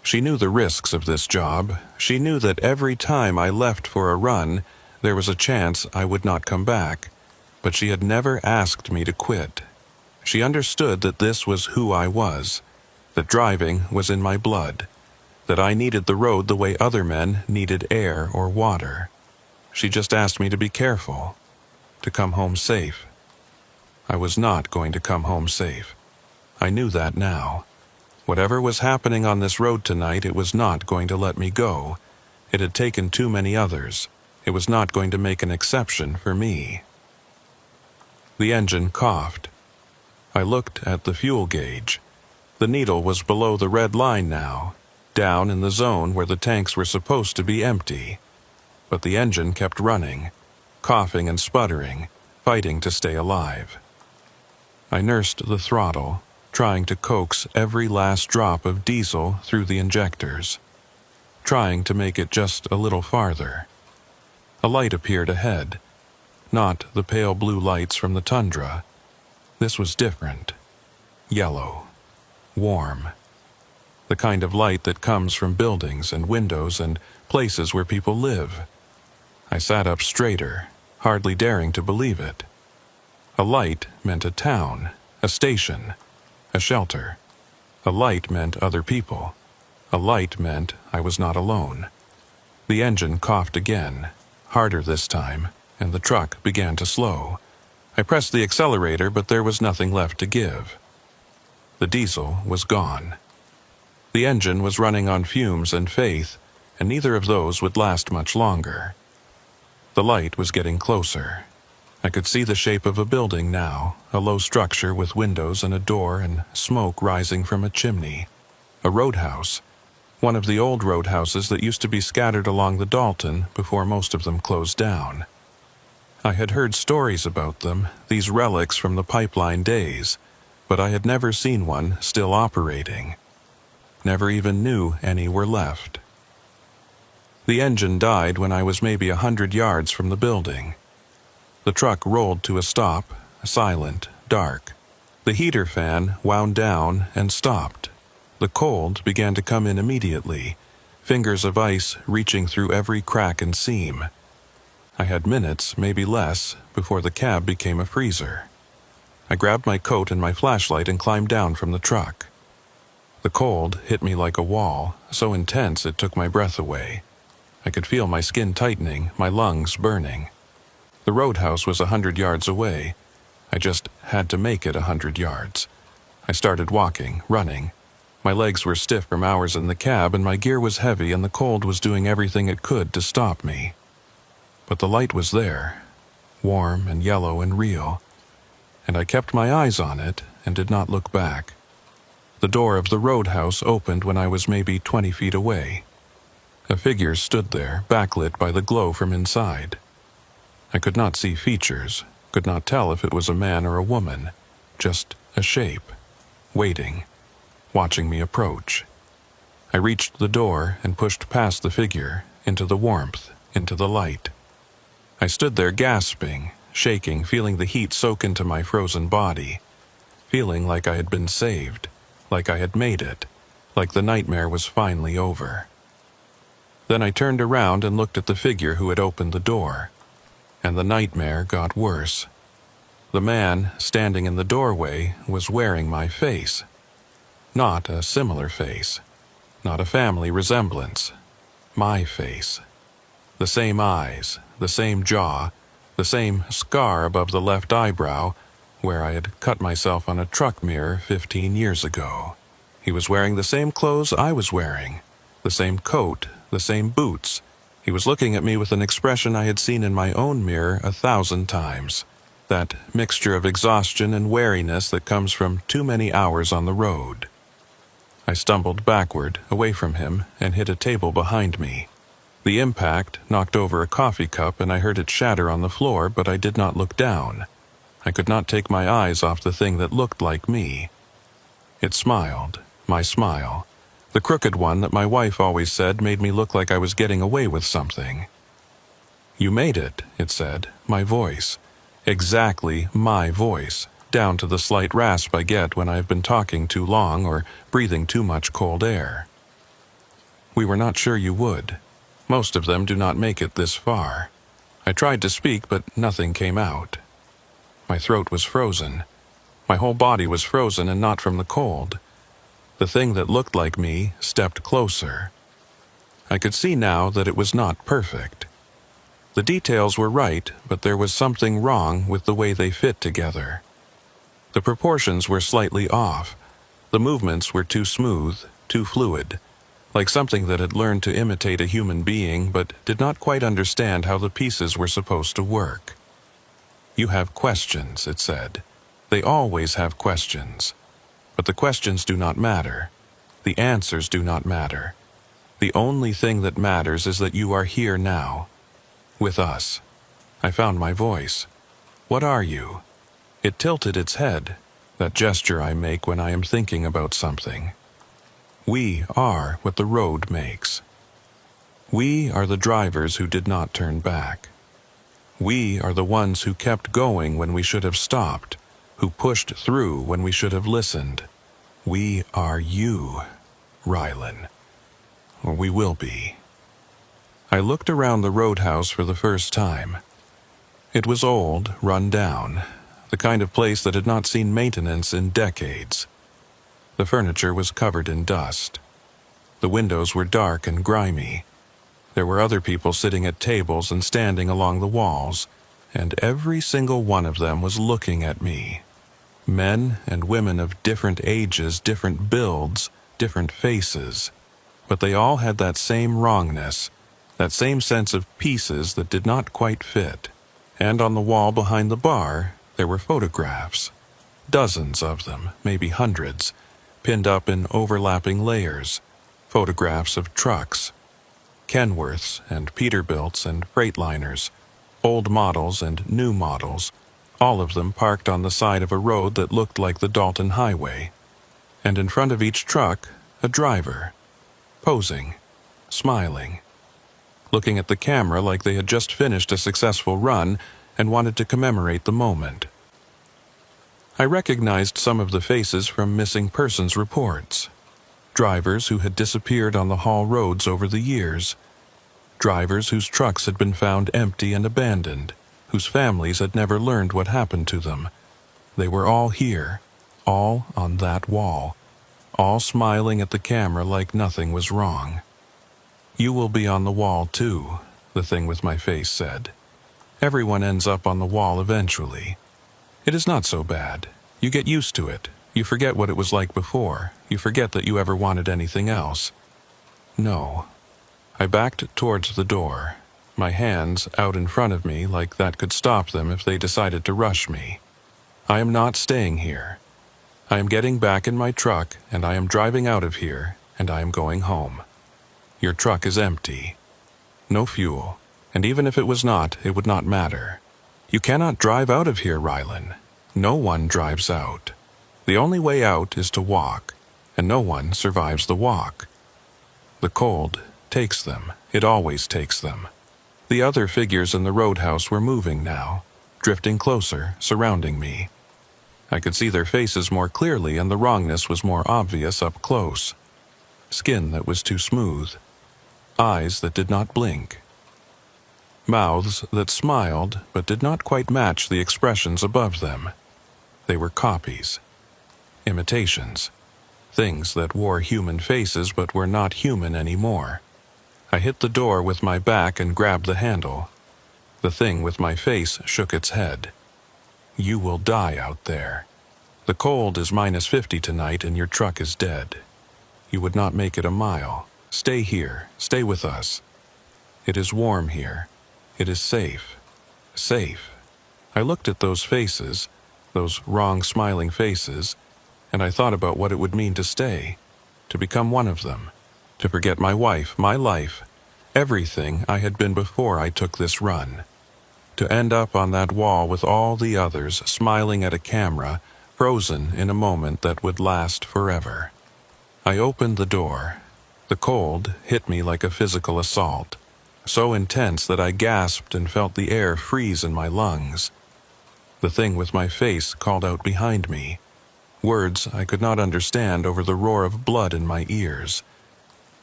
She knew the risks of this job. She knew that every time I left for a run, there was a chance I would not come back. But she had never asked me to quit. She understood that this was who I was, that driving was in my blood, that I needed the road the way other men needed air or water. She just asked me to be careful, to come home safe. I was not going to come home safe. I knew that now. Whatever was happening on this road tonight, it was not going to let me go. It had taken too many others. It was not going to make an exception for me. The engine coughed. I looked at the fuel gauge. The needle was below the red line now. down in the zone where the tanks were supposed to be empty. But the engine kept running, coughing and sputtering, fighting to stay alive. I nursed the throttle, trying to coax every last drop of diesel through the injectors, trying to make it just a little farther. A light appeared ahead, not the pale blue lights from the tundra. This was different. Yellow. Warm. The kind of light that comes from buildings and windows and places where people live. I sat up straighter, hardly daring to believe it. A light meant a town, a station, a shelter. A light meant other people. A light meant I was not alone. The engine coughed again, harder this time, and the truck began to slow. I pressed the accelerator, but there was nothing left to give. The diesel was gone. The engine was running on fumes and faith, and neither of those would last much longer. The light was getting closer. I could see the shape of a building now, a low structure with windows and a door and smoke rising from a chimney. A roadhouse. One of the old roadhouses that used to be scattered along the Dalton before most of them closed down. I had heard stories about them, these relics from the pipeline days, but I had never seen one still operating. Never even knew any were left. The engine died when I was maybe 100 yards from the building. The truck rolled to a stop, silent, dark. The heater fan wound down and stopped. The cold began to come in immediately, fingers of ice reaching through every crack and seam. I had minutes, maybe less, before the cab became a freezer. I grabbed my coat and my flashlight and climbed down from the truck. The cold hit me like a wall, so intense it took my breath away. I could feel my skin tightening, my lungs burning. The roadhouse was 100 yards away. I just had to make it 100 yards. I started walking, running. My legs were stiff from hours in the cab, and my gear was heavy, and the cold was doing everything it could to stop me. But the light was there, warm and yellow and real, and I kept my eyes on it and did not look back. The door of the roadhouse opened when I was maybe 20 feet away. A figure stood there, backlit by the glow from inside. I could not see features, could not tell if it was a man or a woman, just a shape, waiting, watching me approach. I reached the door and pushed past the figure, into the warmth, into the light. I stood there gasping, shaking, feeling the heat soak into my frozen body, feeling like I had been saved, like I had made it, like the nightmare was finally over. Then I turned around and looked at the figure who had opened the door, and the nightmare got worse. The man standing in the doorway was wearing my face. Not a similar face, not a family resemblance. My face. The same eyes, the same jaw, the same scar above the left eyebrow, where I had cut myself on a truck mirror 15 years ago. He was wearing the same clothes I was wearing, the same coat, the same boots. He was looking at me with an expression I had seen in my own mirror 1,000 times. That mixture of exhaustion and weariness that comes from too many hours on the road. I stumbled backward, away from him, and hit a table behind me. The impact knocked over a coffee cup and I heard it shatter on the floor, but I did not look down. I could not take my eyes off the thing that looked like me. It smiled, my smile. The crooked one that my wife always said made me look like I was getting away with something. "You made it," it said, my voice. Exactly my voice, down to the slight rasp I get when I have been talking too long or breathing too much cold air. "We were not sure you would. Most of them do not make it this far." I tried to speak, but nothing came out. My throat was frozen. My whole body was frozen, and not from the cold. The thing that looked like me stepped closer. I could see now that it was not perfect. The details were right, but there was something wrong with the way they fit together. The proportions were slightly off. The movements were too smooth, too fluid, like something that had learned to imitate a human being but did not quite understand how the pieces were supposed to work. "You have questions," it said. "They always have questions. But the questions do not matter. The answers do not matter. The only thing that matters is that you are here now, with us. I found my voice. What are you? It tilted its head, that gesture I make when I am thinking about something. We are what the road makes. We are the drivers who did not turn back. We are the ones who kept going when we should have stopped, who pushed through when we should have listened. We are you, Rylan. Or we will be. I looked around the roadhouse for the first time. It was old, run down, the kind of place that had not seen maintenance in decades. The furniture was covered in dust. The windows were dark and grimy. There were other people sitting at tables and standing along the walls, and every single one of them was looking at me. Men and women of different ages, different builds, different faces. But they all had that same wrongness, that same sense of pieces that did not quite fit. And on the wall behind the bar, there were photographs. Dozens of them, maybe hundreds, pinned up in overlapping layers. Photographs of trucks. Kenworths and Peterbilts and Freightliners, old models and new models, all of them parked on the side of a road that looked like the Dalton Highway. And in front of each truck, a driver, posing, smiling, looking at the camera like they had just finished a successful run and wanted to commemorate the moment. I recognized some of the faces from missing persons reports. Drivers who had disappeared on the haul roads over the years. Drivers whose trucks had been found empty and abandoned, whose families had never learned what happened to them. They were all here, all on that wall, all smiling at the camera like nothing was wrong. You will be on the wall too, the thing with my face said. Everyone ends up on the wall eventually. It is not so bad. You get used to it. You forget what it was like before. You forget that you ever wanted anything else. No. I backed towards the door, my hands out in front of me like that could stop them if they decided to rush me. I am not staying here. I am getting back in my truck, and I am driving out of here, and I am going home. Your truck is empty. No fuel, and even if it was not, it would not matter. You cannot drive out of here, Rylan. No one drives out. The only way out is to walk, and no one survives the walk. The cold takes them. It always takes them. The other figures in the roadhouse were moving now, drifting closer, surrounding me. I could see their faces more clearly, and the wrongness was more obvious up close. Skin that was too smooth. Eyes that did not blink. Mouths that smiled but did not quite match the expressions above them. They were copies. Imitations. Things that wore human faces but were not human anymore. I hit the door with my back and grabbed the handle. The thing with my face shook its head. You will die out there. The cold is -50 tonight and your truck is dead. You would not make it a mile. Stay here. Stay with us. It is warm here. It is safe. Safe. I looked at those faces, those wrong smiling faces, and I thought about what it would mean to stay, to become one of them, to forget my wife, my life, everything I had been before I took this run, to end up on that wall with all the others smiling at a camera, frozen in a moment that would last forever. I opened the door. The cold hit me like a physical assault, so intense that I gasped and felt the air freeze in my lungs. The thing with my face called out behind me, words I could not understand over the roar of blood in my ears.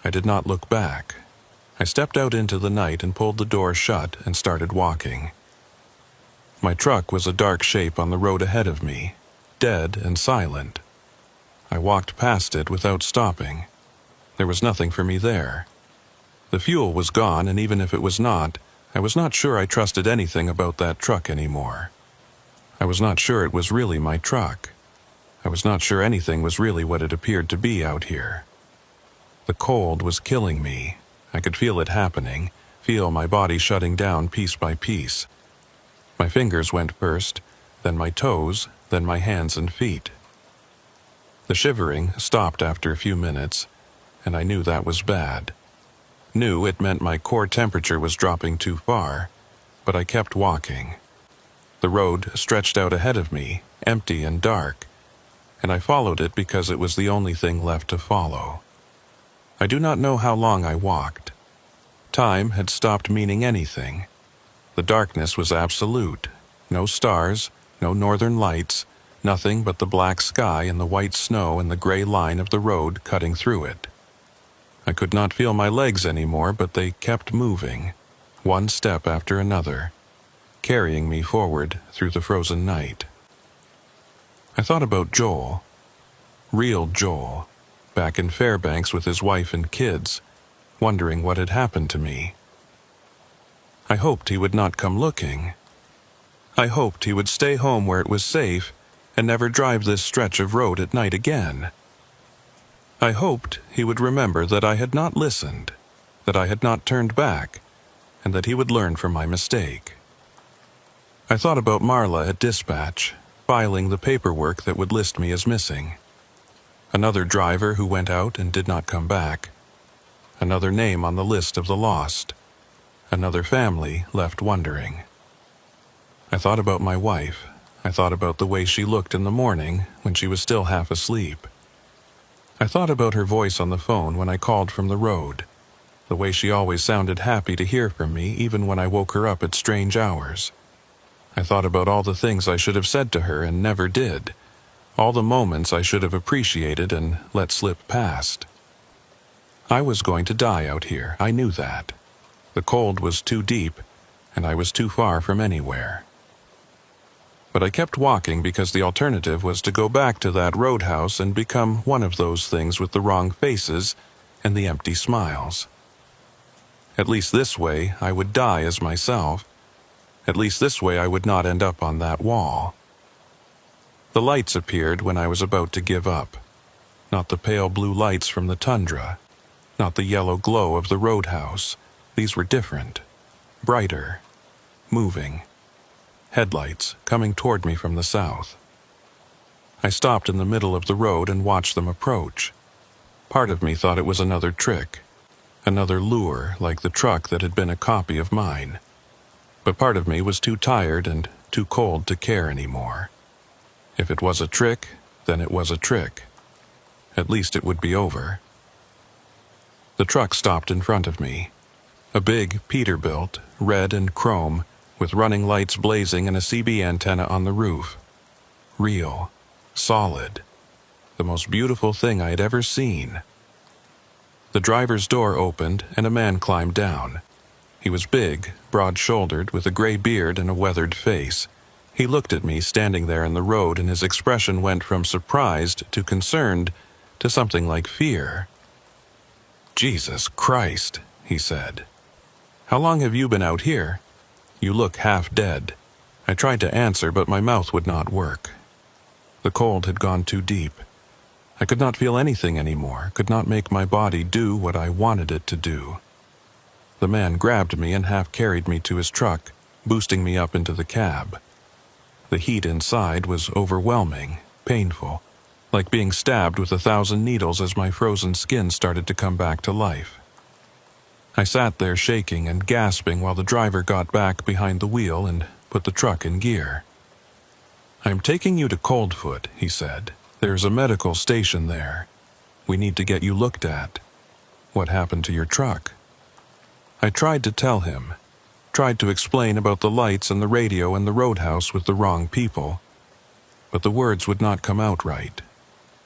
I did not look back. I stepped out into the night and pulled the door shut and started walking. My truck was a dark shape on the road ahead of me, dead and silent. I walked past it without stopping. There was nothing for me there. The fuel was gone, and even if it was not, I was not sure I trusted anything about that truck anymore. I was not sure it was really my truck. I was not sure anything was really what it appeared to be out here. The cold was killing me. I could feel it happening, feel my body shutting down piece by piece. My fingers went first, then my toes, then my hands and feet. The shivering stopped after a few minutes, and I knew that was bad. Knew it meant my core temperature was dropping too far, but I kept walking. The road stretched out ahead of me, empty and dark, and I followed it because it was the only thing left to follow. I do not know how long I walked. Time had stopped meaning anything. The darkness was absolute. No stars, no northern lights, nothing but the black sky and the white snow and the gray line of the road cutting through it. I could not feel my legs anymore, but they kept moving, one step after another, carrying me forward through the frozen night. I thought about Joel, real Joel, back in Fairbanks with his wife and kids, wondering what had happened to me. I hoped he would not come looking. I hoped he would stay home where it was safe and never drive this stretch of road at night again. I hoped he would remember that I had not listened, that I had not turned back, and that he would learn from my mistake. I thought about Marla at dispatch, filing the paperwork that would list me as missing. Another driver who went out and did not come back. Another name on the list of the lost. Another family left wondering. I thought about my wife. I thought about the way she looked in the morning when she was still half asleep. I thought about her voice on the phone when I called from the road, the way she always sounded happy to hear from me even when I woke her up at strange hours. I thought about all the things I should have said to her and never did, all the moments I should have appreciated and let slip past. I was going to die out here, I knew that. The cold was too deep, and I was too far from anywhere. But I kept walking because the alternative was to go back to that roadhouse and become one of those things with the wrong faces and the empty smiles. At least this way I would die as myself. At least this way I would not end up on that wall. The lights appeared when I was about to give up. Not the pale blue lights from the tundra. Not the yellow glow of the roadhouse. These were different. Brighter. Moving. Headlights coming toward me from the south. I stopped in the middle of the road and watched them approach. Part of me thought it was another trick, another lure like the truck that had been a copy of mine. But part of me was too tired and too cold to care anymore. If it was a trick, then it was a trick. At least it would be over. The truck stopped in front of me. A big Peterbilt, red and chrome, with running lights blazing and a CB antenna on the roof. Real. Solid. The most beautiful thing I had ever seen. The driver's door opened and a man climbed down. He was big, broad-shouldered, with a gray beard and a weathered face. He looked at me standing there in the road, and his expression went from surprised to concerned to something like fear. "Jesus Christ," he said. "How long have you been out here? You look half dead." I tried to answer, but my mouth would not work. The cold had gone too deep. I could not feel anything anymore, could not make my body do what I wanted it to do. The man grabbed me and half carried me to his truck, boosting me up into the cab. The heat inside was overwhelming, painful, like being stabbed with 1,000 needles as my frozen skin started to come back to life. I sat there shaking and gasping while the driver got back behind the wheel and put the truck in gear. "I'm taking you to Coldfoot," he said. "There's a medical station there. We need to get you looked at. What happened to your truck?" I tried to tell him, tried to explain about the lights and the radio and the roadhouse with the wrong people, but the words would not come out right.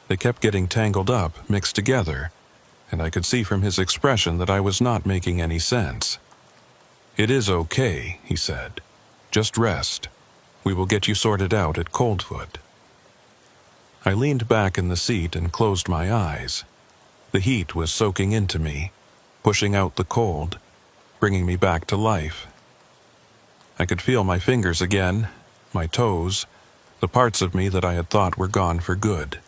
They kept getting tangled up, mixed together, and I could see from his expression that I was not making any sense. "It is okay," he said. "Just rest. We will get you sorted out at Coldfoot." I leaned back in the seat and closed my eyes. The heat was soaking into me, pushing out the cold, bringing me back to life. I could feel my fingers again, my toes, the parts of me that I had thought were gone for good.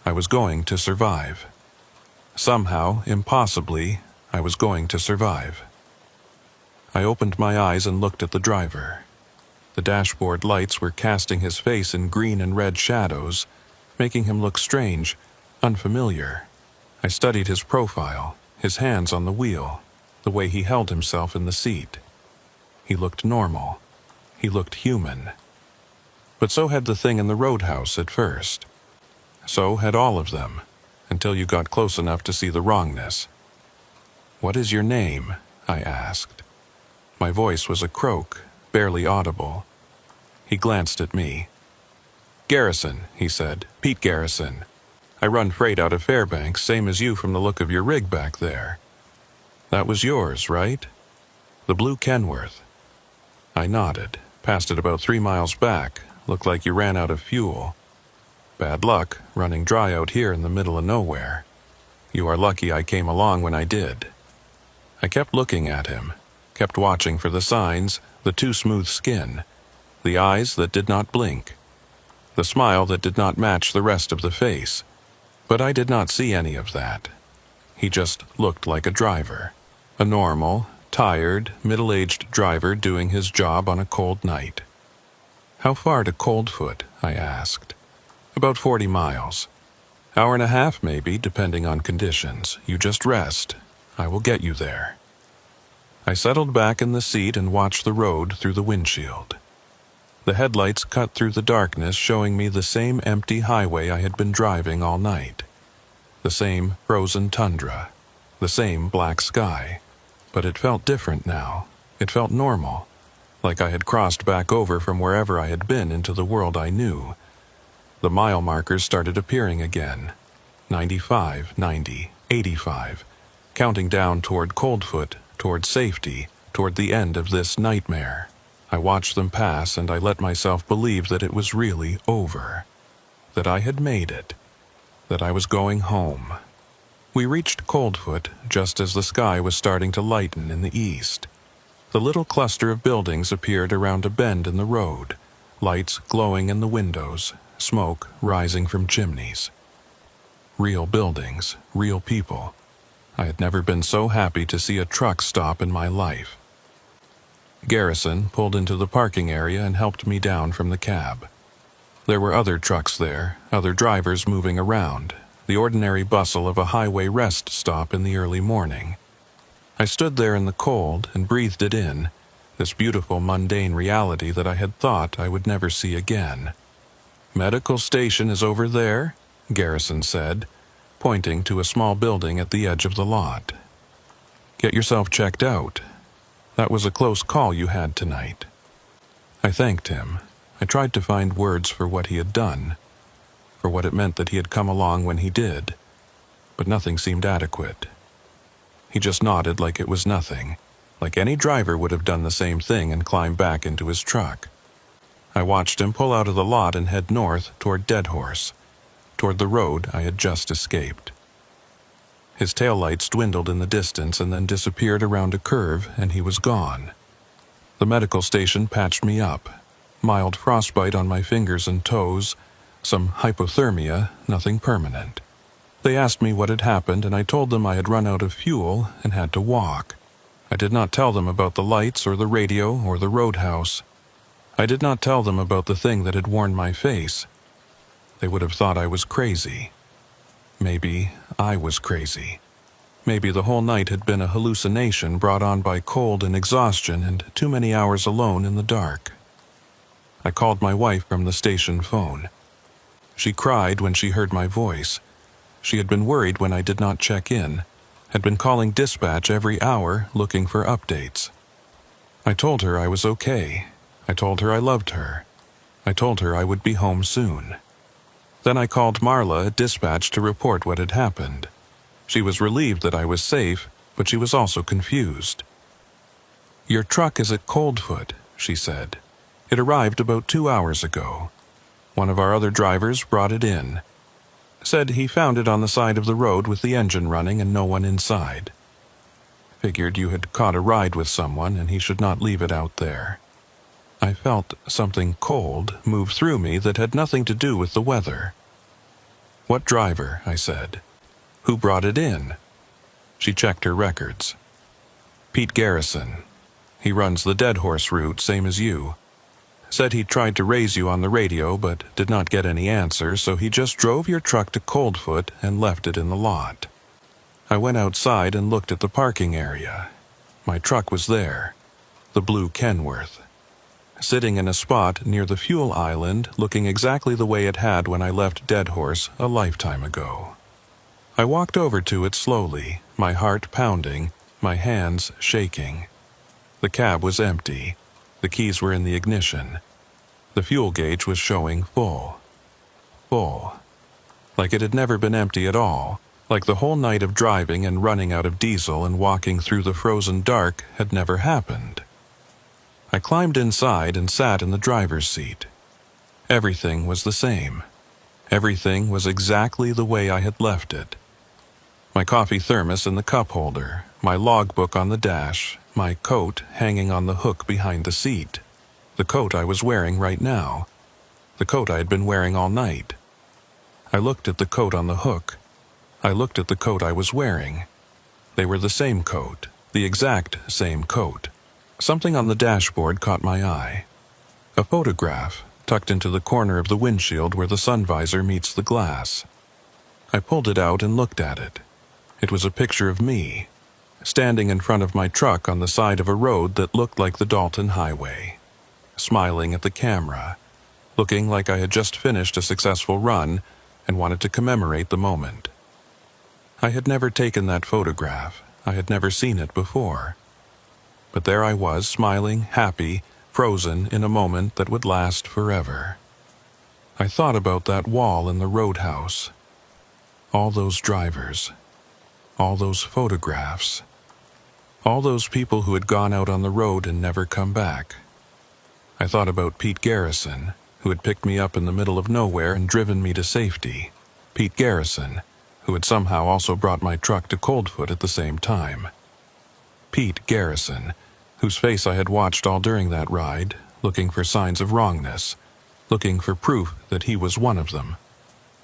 I was going to survive. Somehow, impossibly, I was going to survive. I opened my eyes and looked at the driver. The dashboard lights were casting his face in green and red shadows, making him look strange, unfamiliar. I studied his profile, his hands on the wheel, the way he held himself in the seat. He looked normal. He looked human. But so had the thing in the roadhouse at first. So had all of them, until you got close enough to see the wrongness. "What is your name?" I asked. My voice was a croak, barely audible. He glanced at me. "Garrison," he said. "Pete Garrison. I run freight out of Fairbanks, same as you from the look of your rig back there. That was yours, right? The blue Kenworth." I nodded. "Passed it about 3 miles back. Looked like you ran out of fuel. Bad luck, running dry out here in the middle of nowhere. You are lucky I came along when I did." I kept looking at him, kept watching for the signs, the too smooth skin, the eyes that did not blink, the smile that did not match the rest of the face. But I did not see any of that. He just looked like a driver, a normal, tired, middle-aged driver doing his job on a cold night. "How far to Coldfoot?" I asked. "About 40 miles. Hour and a half maybe, depending on conditions. You just rest. I will get you there." I settled back in the seat and watched the road through the windshield. The headlights cut through the darkness, showing me the same empty highway I had been driving all night. The same frozen tundra. The same black sky. But it felt different now. It felt normal. Like I had crossed back over from wherever I had been into the world I knew. The mile markers started appearing again. 95, 90, 85. Counting down toward Coldfoot, toward safety, toward the end of this nightmare. I watched them pass and I let myself believe that it was really over. That I had made it. That I was going home. We reached Coldfoot just as the sky was starting to lighten in the east. The little cluster of buildings appeared around a bend in the road, lights glowing in the windows, smoke rising from chimneys. Real buildings, real people. I had never been so happy to see a truck stop in my life. Garrison pulled into the parking area and helped me down from the cab. There were other trucks there, other drivers moving around, the ordinary bustle of a highway rest stop in the early morning. I stood there in the cold and breathed it in, this beautiful mundane reality that I had thought I would never see again. "Medical station is over there," Garrison said, pointing to a small building at the edge of the lot. "Get yourself checked out. That was a close call you had tonight." I thanked him. I tried to find words for what he had done, for what it meant that he had come along when he did, but nothing seemed adequate. He just nodded like it was nothing, like any driver would have done the same thing and climbed back into his truck. I watched him pull out of the lot and head north toward Dead Horse, toward the road I had just escaped. His taillights dwindled in the distance and then disappeared around a curve, and he was gone. The medical station patched me up. Mild frostbite on my fingers and toes, some hypothermia, nothing permanent. They asked me what had happened, and I told them I had run out of fuel and had to walk. I did not tell them about the lights or the radio or the roadhouse. I did not tell them about the thing that had worn my face. They would have thought I was crazy. Maybe I was crazy. Maybe the whole night had been a hallucination brought on by cold and exhaustion and too many hours alone in the dark. I called my wife from the station phone. She cried when she heard my voice. She had been worried when I did not check in, had been calling dispatch every hour looking for updates. I told her I was okay. I told her I loved her. I told her I would be home soon. Then I called Marla at dispatch to report what had happened. She was relieved that I was safe, but she was also confused. "Your truck is at Coldfoot," she said. "It arrived about 2 hours ago. One of our other drivers brought it in. Said he found it on the side of the road with the engine running and no one inside. Figured you had caught a ride with someone and he should not leave it out there." I felt something cold move through me that had nothing to do with the weather. "What driver?" I said. "Who brought it in?" She checked her records. "Pete Garrison. He runs the Dead Horse route, same as you. Said he tried to raise you on the radio but did not get any answer, so he just drove your truck to Coldfoot and left it in the lot." I went outside and looked at the parking area. My truck was there, the blue Kenworth, sitting in a spot near the fuel island looking exactly the way it had when I left Dead Horse a lifetime ago. I walked over to it slowly, my heart pounding, my hands shaking. The cab was empty. The keys were in the ignition. The fuel gauge was showing full. Full. Like it had never been empty at all. Like the whole night of driving and running out of diesel and walking through the frozen dark had never happened. I climbed inside and sat in the driver's seat. Everything was the same. Everything was exactly the way I had left it. My coffee thermos in the cup holder, my logbook on the dash, my coat hanging on the hook behind the seat. The coat I was wearing right now. The coat I had been wearing all night. I looked at the coat on the hook. I looked at the coat I was wearing. They were the same coat, the exact same coat. Something on the dashboard caught my eye. A photograph tucked into the corner of the windshield where the sun visor meets the glass. I pulled it out and looked at it. It was a picture of me, standing in front of my truck on the side of a road that looked like the Dalton Highway, smiling at the camera, looking like I had just finished a successful run and wanted to commemorate the moment. I had never taken that photograph. I had never seen it before. But there I was, smiling, happy, frozen in a moment that would last forever. I thought about that wall in the roadhouse. All those drivers. All those photographs. All those people who had gone out on the road and never come back. I thought about Pete Garrison, who had picked me up in the middle of nowhere and driven me to safety. Pete Garrison, who had somehow also brought my truck to Coldfoot at the same time. Pete Garrison, whose face I had watched all during that ride, looking for signs of wrongness, looking for proof that he was one of them.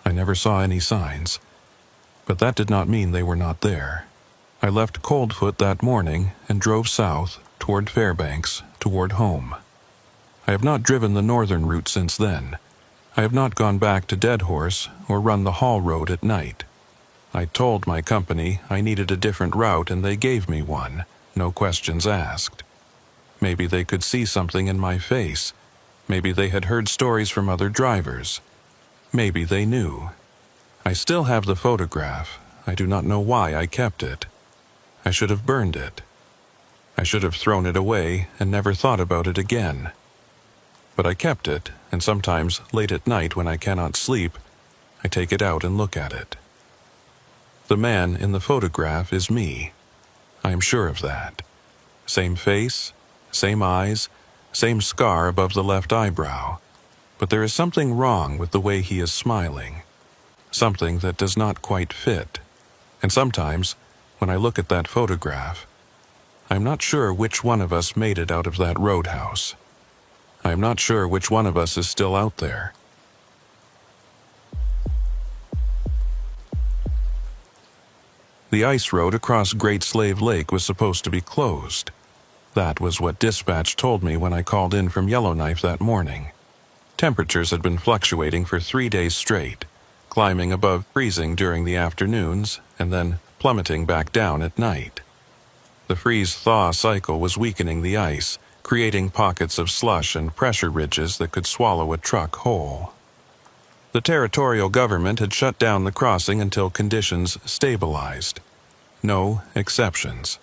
I never saw any signs, but that did not mean they were not there. I left Coldfoot that morning and drove south, toward Fairbanks, toward home. I have not driven the northern route since then. I have not gone back to Dead Horse or run the Hall Road at night. I told my company I needed a different route and they gave me one, no questions asked. Maybe they could see something in my face. Maybe they had heard stories from other drivers. Maybe they knew. I still have the photograph. I do not know why I kept it. I should have burned it. I should have thrown it away and never thought about it again. But I kept it, and sometimes, late at night when I cannot sleep, I take it out and look at it. The man in the photograph is me. I am sure of that. Same face, same eyes, same scar above the left eyebrow. But there is something wrong with the way he is smiling. Something that does not quite fit. And sometimes, when I look at that photograph, I am not sure which one of us made it out of that roadhouse. I am not sure which one of us is still out there. The ice road across Great Slave Lake was supposed to be closed. That was what dispatch told me when I called in from Yellowknife that morning. Temperatures had been fluctuating for 3 days straight, climbing above freezing during the afternoons and then plummeting back down at night. The freeze-thaw cycle was weakening the ice, creating pockets of slush and pressure ridges that could swallow a truck whole. The territorial government had shut down the crossing until conditions stabilized. No exceptions.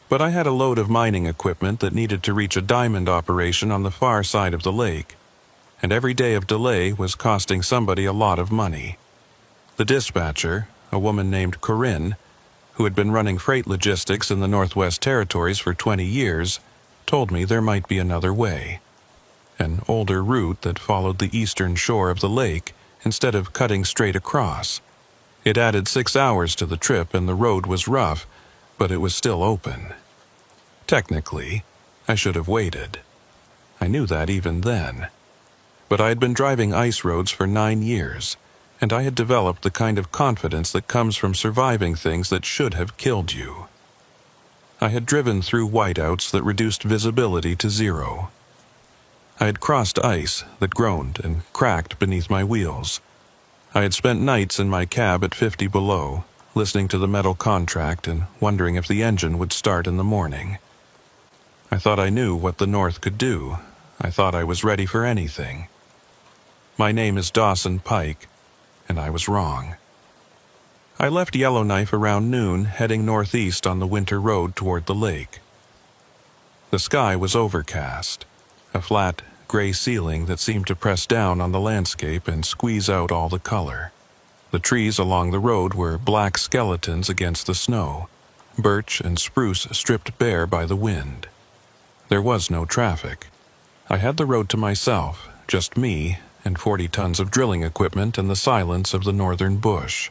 But I had a load of mining equipment that needed to reach a diamond operation on the far side of the lake, and every day of delay was costing somebody a lot of money. The dispatcher, a woman named Corinne, who had been running freight logistics in the Northwest Territories for 20 years, told me there might be another way. An older route that followed the eastern shore of the lake instead of cutting straight across. It added 6 hours to the trip and the road was rough, but it was still open. Technically, I should have waited. I knew that even then. But I had been driving ice roads for 9 years, and I had developed the kind of confidence that comes from surviving things that should have killed you. I had driven through whiteouts that reduced visibility to 0. I had crossed ice that groaned and cracked beneath my wheels. I had spent nights in my cab at 50 below, listening to the metal contract and wondering if the engine would start in the morning. I thought I knew what the North could do. I thought I was ready for anything. My name is Dawson Pike, and I was wrong. I left Yellowknife around noon, heading northeast on the winter road toward the lake. The sky was overcast, a flat, gray ceiling that seemed to press down on the landscape and squeeze out all the color. The trees along the road were black skeletons against the snow, birch and spruce stripped bare by the wind. There was no traffic. I had the road to myself, just me and 40 tons of drilling equipment and the silence of the northern bush.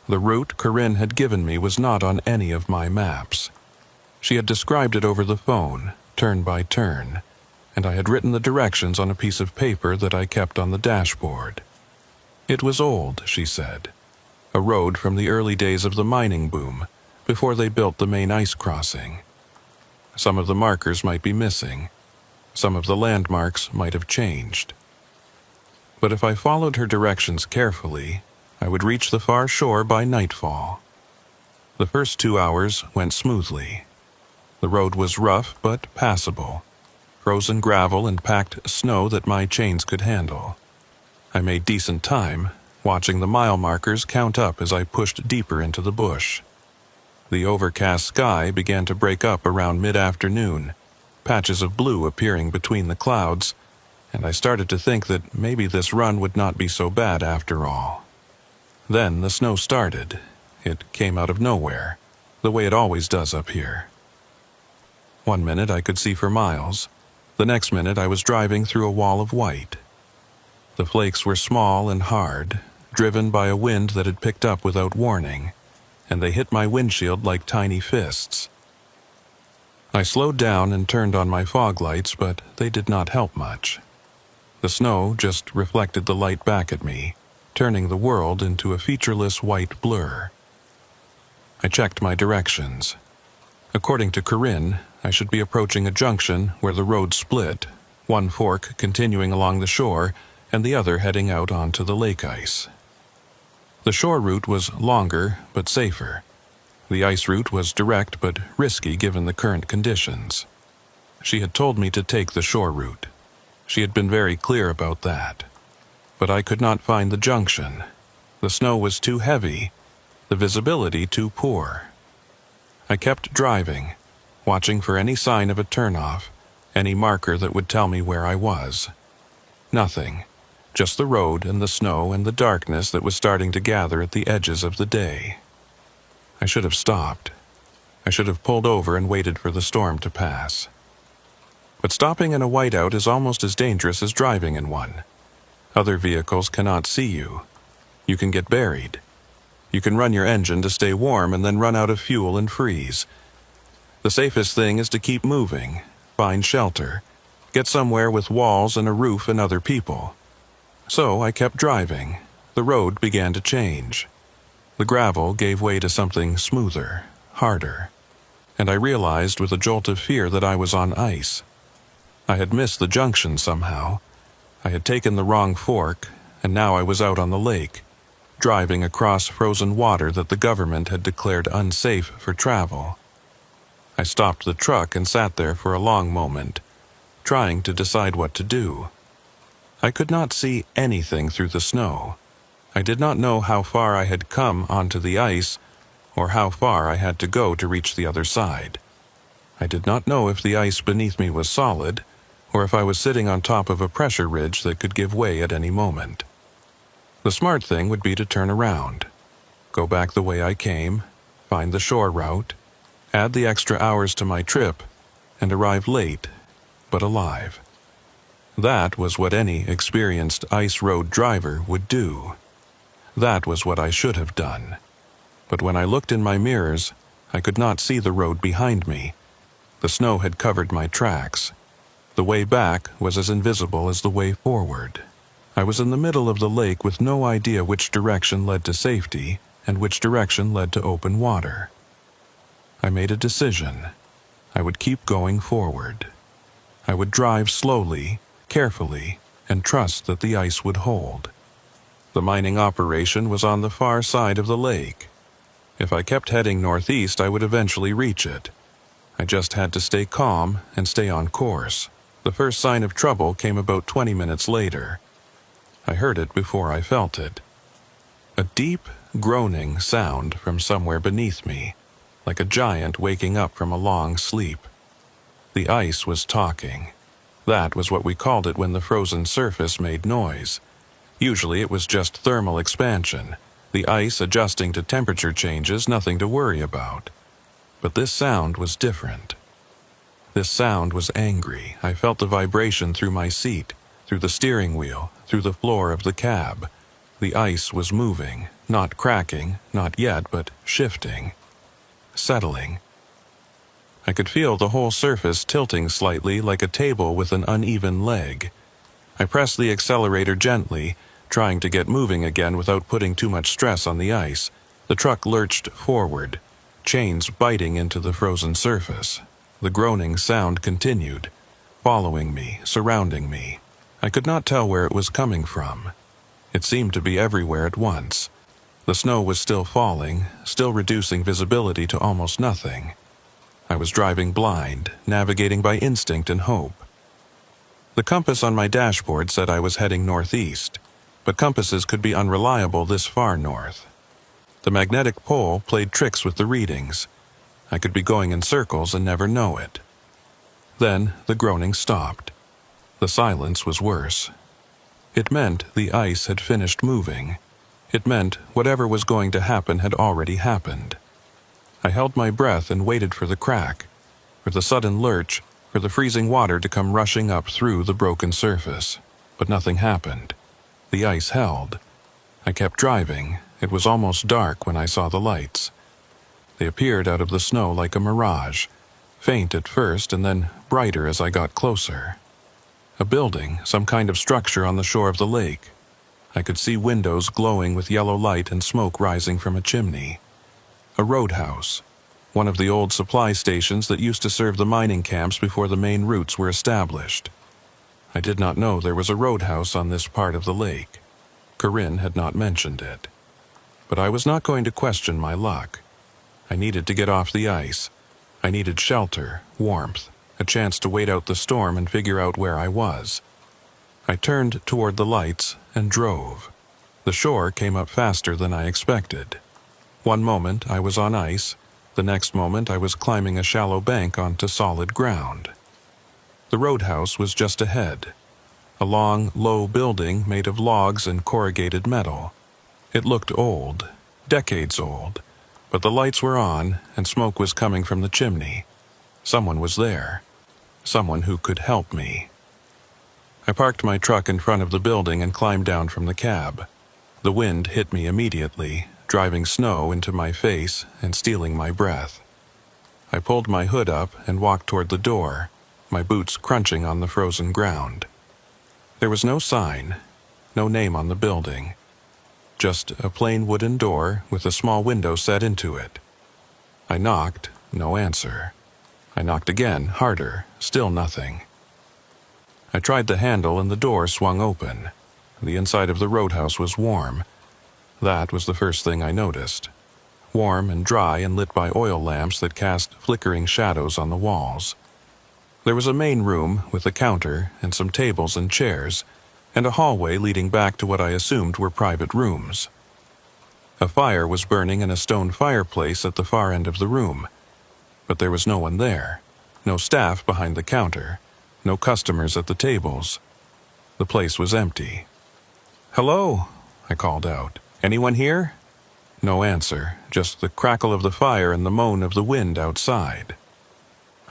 The route Corinne had given me was not on any of my maps. She had described it over the phone, turn by turn, and I had written the directions on a piece of paper that I kept on the dashboard. It was old, she said, a road from the early days of the mining boom, before they built the main ice crossing. Some of the markers might be missing. Some of the landmarks might have changed. But if I followed her directions carefully, I would reach the far shore by nightfall. The first 2 hours went smoothly. The road was rough but passable, frozen gravel and packed snow that my chains could handle. I made decent time, watching the mile markers count up as I pushed deeper into the bush. The overcast sky began to break up around mid-afternoon, patches of blue appearing between the clouds, and I started to think that maybe this run would not be so bad after all. Then the snow started. It came out of nowhere, the way it always does up here. One minute I could see for miles. The next minute I was driving through a wall of white. The flakes were small and hard, driven by a wind that had picked up without warning, and they hit my windshield like tiny fists. I slowed down and turned on my fog lights, but they did not help much. The snow just reflected the light back at me, turning the world into a featureless white blur. I checked my directions. According to Corinne, I should be approaching a junction where the road split, one fork continuing along the shore and the other heading out onto the lake ice. The shore route was longer but safer. The ice route was direct but risky given the current conditions. She had told me to take the shore route. She had been very clear about that. But I could not find the junction. The snow was too heavy, the visibility too poor. I kept driving, watching for any sign of a turnoff, any marker that would tell me where I was. Nothing, just the road and the snow and the darkness that was starting to gather at the edges of the day. I should have stopped. I should have pulled over and waited for the storm to pass. But stopping in a whiteout is almost as dangerous as driving in one. Other vehicles cannot see you. You can get buried. You can run your engine to stay warm and then run out of fuel and freeze. The safest thing is to keep moving, find shelter, get somewhere with walls and a roof and other people. So I kept driving. The road began to change. The gravel gave way to something smoother, harder, and I realized with a jolt of fear that I was on ice. I had missed the junction somehow. I had taken the wrong fork, and now I was out on the lake, driving across frozen water that the government had declared unsafe for travel. I stopped the truck and sat there for a long moment, trying to decide what to do. I could not see anything through the snow. I did not know how far I had come onto the ice, or how far I had to go to reach the other side. I did not know if the ice beneath me was solid, or if I was sitting on top of a pressure ridge that could give way at any moment. The smart thing would be to turn around, go back the way I came, find the shore route, add the extra hours to my trip, and arrive late, but alive. That was what any experienced ice road driver would do. That was what I should have done. But when I looked in my mirrors, I could not see the road behind me. The snow had covered my tracks. The way back was as invisible as the way forward. I was in the middle of the lake with no idea which direction led to safety and which direction led to open water. I made a decision. I would keep going forward. I would drive slowly, carefully, and trust that the ice would hold. The mining operation was on the far side of the lake. If I kept heading northeast, I would eventually reach it. I just had to stay calm and stay on course. The first sign of trouble came about 20 minutes later. I heard it before I felt it. A deep, groaning sound from somewhere beneath me, like a giant waking up from a long sleep. The ice was talking. That was what we called it when the frozen surface made noise. Usually it was just thermal expansion, the ice adjusting to temperature changes, nothing to worry about. But this sound was different. This sound was angry. I felt the vibration through my seat, through the steering wheel, through the floor of the cab. The ice was moving, not cracking, not yet, but shifting, settling. I could feel the whole surface tilting slightly like a table with an uneven leg. I pressed the accelerator gently, trying to get moving again without putting too much stress on the ice. The truck lurched forward, chains biting into the frozen surface. The groaning sound continued, following me, surrounding me. I could not tell where it was coming from. It seemed to be everywhere at once. The snow was still falling, still reducing visibility to almost nothing. I was driving blind, navigating by instinct and hope. The compass on my dashboard said I was heading northeast, but compasses could be unreliable this far north. The magnetic pole played tricks with the readings. I could be going in circles and never know it. Then the groaning stopped. The silence was worse. It meant the ice had finished moving. It meant whatever was going to happen had already happened. I held my breath and waited for the crack, for the sudden lurch, for the freezing water to come rushing up through the broken surface. But nothing happened. The ice held. I kept driving. It was almost dark when I saw the lights. They appeared out of the snow like a mirage, faint at first and then brighter as I got closer. A building, some kind of structure on the shore of the lake. I could see windows glowing with yellow light and smoke rising from a chimney. A roadhouse, one of the old supply stations that used to serve the mining camps before the main routes were established. I did not know there was a roadhouse on this part of the lake. Corinne had not mentioned it. But I was not going to question my luck. I needed to get off the ice. I needed shelter, warmth, a chance to wait out the storm and figure out where I was. I turned toward the lights and drove. The shore came up faster than I expected. One moment I was on ice, the next moment I was climbing a shallow bank onto solid ground. The roadhouse was just ahead. A long, low building made of logs and corrugated metal. It looked old, decades old, but the lights were on and smoke was coming from the chimney. Someone was there. Someone who could help me. I parked my truck in front of the building and climbed down from the cab. The wind hit me immediately, driving snow into my face and stealing my breath. I pulled my hood up and walked toward the door, my boots crunching on the frozen ground. There was no sign, no name on the building. Just a plain wooden door with a small window set into it. I knocked, no answer. I knocked again, harder, still nothing. I tried the handle and the door swung open. The inside of the roadhouse was warm. That was the first thing I noticed. Warm and dry and lit by oil lamps that cast flickering shadows on the walls. There was a main room with a counter and some tables and chairs, and a hallway leading back to what I assumed were private rooms. A fire was burning in a stone fireplace at the far end of the room, but there was no one there, no staff behind the counter, no customers at the tables. The place was empty. "Hello," I called out. "Anyone here?" No answer, just the crackle of the fire and the moan of the wind outside.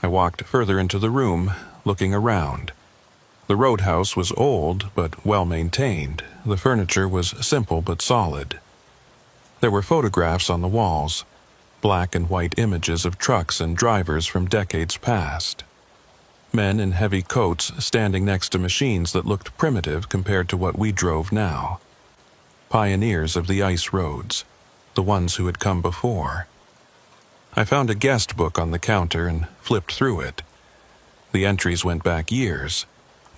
I walked further into the room, looking around. The roadhouse was old but well-maintained. The furniture was simple but solid. There were photographs on the walls, black and white images of trucks and drivers from decades past. Men in heavy coats standing next to machines that looked primitive compared to what we drove now. Pioneers of the ice roads, the ones who had come before. I found a guest book on the counter and flipped through it. The entries went back years.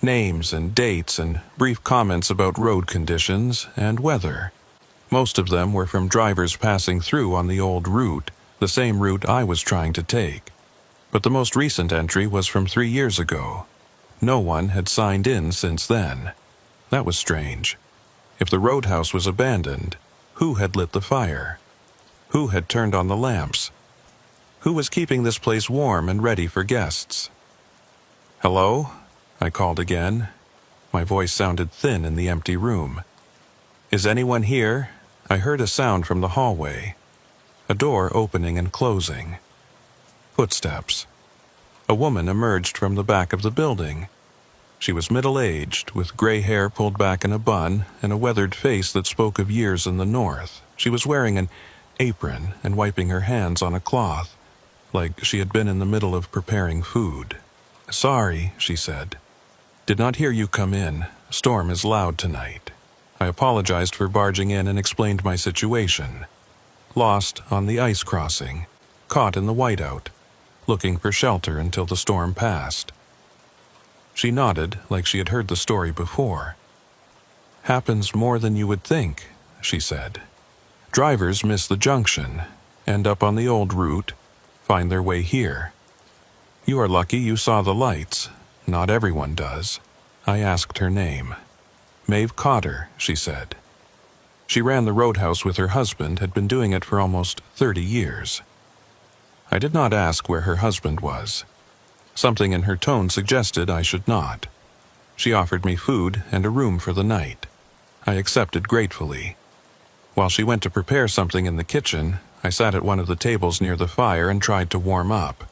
Names and dates and brief comments about road conditions and weather. Most of them were from drivers passing through on the old route, the same route I was trying to take. But the most recent entry was from 3 years ago. No one had signed in since then. That was strange. If the roadhouse was abandoned, who had lit the fire? Who had turned on the lamps? Who was keeping this place warm and ready for guests? "Hello?" I called again. My voice sounded thin in the empty room. "Is anyone here?" I heard a sound from the hallway. A door opening and closing. Footsteps. A woman emerged from the back of the building. She was middle-aged, with gray hair pulled back in a bun and a weathered face that spoke of years in the north. She was wearing an apron and wiping her hands on a cloth, like she had been in the middle of preparing food. "Sorry," she said. "Did not hear you come in. Storm is loud tonight." I apologized for barging in and explained my situation. Lost on the ice crossing, caught in the whiteout, looking for shelter until the storm passed. She nodded like she had heard the story before. "Happens more than you would think," she said. "Drivers miss the junction, end up on the old route, find their way here. You are lucky you saw the lights. Not everyone does." I asked her name. "Maeve Cotter," she said. She ran the roadhouse with her husband, had been doing it for almost 30 years. I did not ask where her husband was. Something in her tone suggested I should not. She offered me food and a room for the night. I accepted gratefully. While she went to prepare something in the kitchen, I sat at one of the tables near the fire and tried to warm up.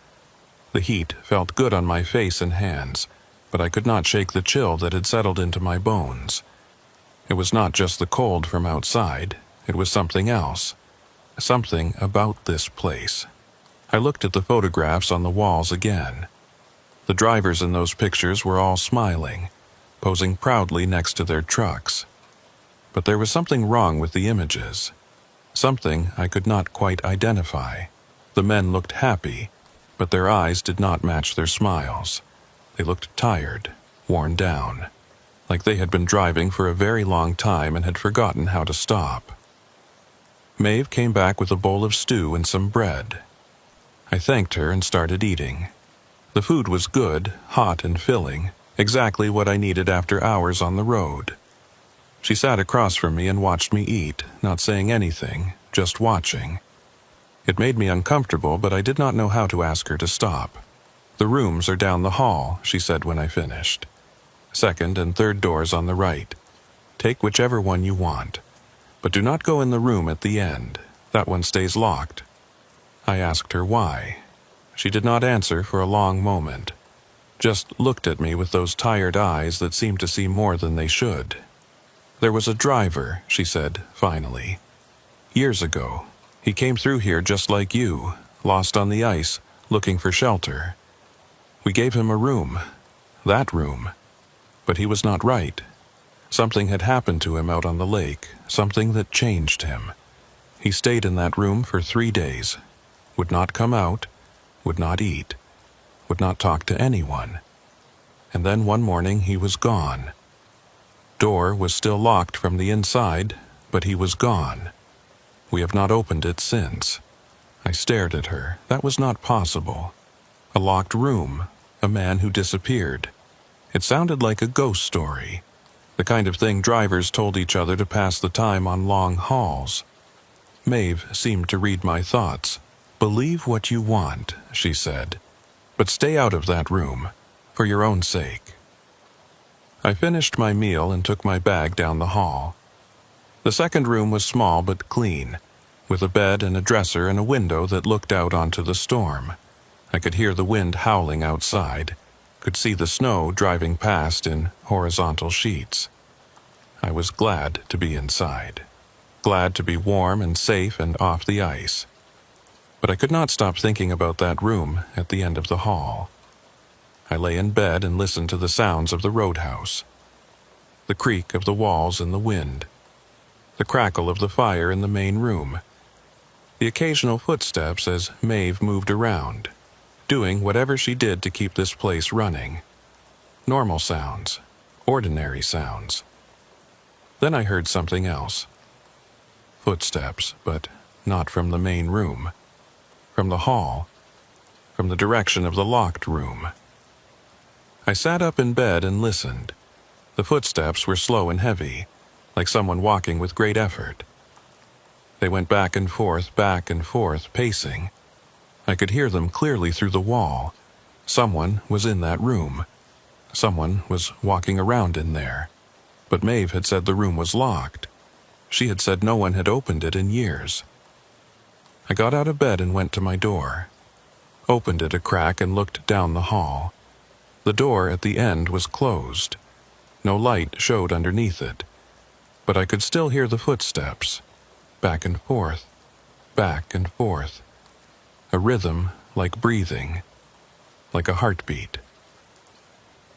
The heat felt good on my face and hands, but I could not shake the chill that had settled into my bones. It was not just the cold from outside, it was something else. Something about this place. I looked at the photographs on the walls again. The drivers in those pictures were all smiling, posing proudly next to their trucks. But there was something wrong with the images. Something I could not quite identify. The men looked happy, but their eyes did not match their smiles. They looked tired, worn down, like they had been driving for a very long time and had forgotten how to stop. Maeve came back with a bowl of stew and some bread. I thanked her and started eating. The food was good, hot and filling, exactly what I needed after hours on the road. She sat across from me and watched me eat, not saying anything, just watching. It made me uncomfortable, but I did not know how to ask her to stop. "The rooms are down the hall," she said when I finished. "Second and third doors on the right. Take whichever one you want. But do not go in the room at the end. That one stays locked." I asked her why. She did not answer for a long moment, just looked at me with those tired eyes that seemed to see more than they should. "There was a driver," she said, finally. "Years ago. He came through here just like you, lost on the ice, looking for shelter. We gave him a room. That room. But he was not right. Something had happened to him out on the lake, something that changed him. He stayed in that room for 3 days. Would not come out, would not eat, would not talk to anyone. And then one morning he was gone. Door was still locked from the inside, but he was gone. We have not opened it since." I stared at her. That was not possible. A locked room, a man who disappeared. It sounded like a ghost story, the kind of thing drivers told each other to pass the time on long hauls. Maeve seemed to read my thoughts. "Believe what you want," she said, "but stay out of that room, for your own sake." I finished my meal and took my bag down the hall. The second room was small but clean, with a bed and a dresser and a window that looked out onto the storm. I could hear the wind howling outside, could see the snow driving past in horizontal sheets. I was glad to be inside, glad to be warm and safe and off the ice. But I could not stop thinking about that room at the end of the hall. I lay in bed and listened to the sounds of the roadhouse, the creak of the walls in the wind, the crackle of the fire in the main room, the occasional footsteps as Maeve moved around, doing whatever she did to keep this place running. Normal sounds, ordinary sounds. Then I heard something else. Footsteps, but not from the main room. From the hall. From the direction of the locked room. I sat up in bed and listened. The footsteps were slow and heavy, like someone walking with great effort. They went back and forth, pacing. I could hear them clearly through the wall. Someone was in that room. Someone was walking around in there. But Maeve had said the room was locked. She had said no one had opened it in years. I got out of bed and went to my door. Opened it a crack and looked down the hall. The door at the end was closed. No light showed underneath it. But I could still hear the footsteps. Back and forth. Back and forth. A rhythm like breathing. Like a heartbeat.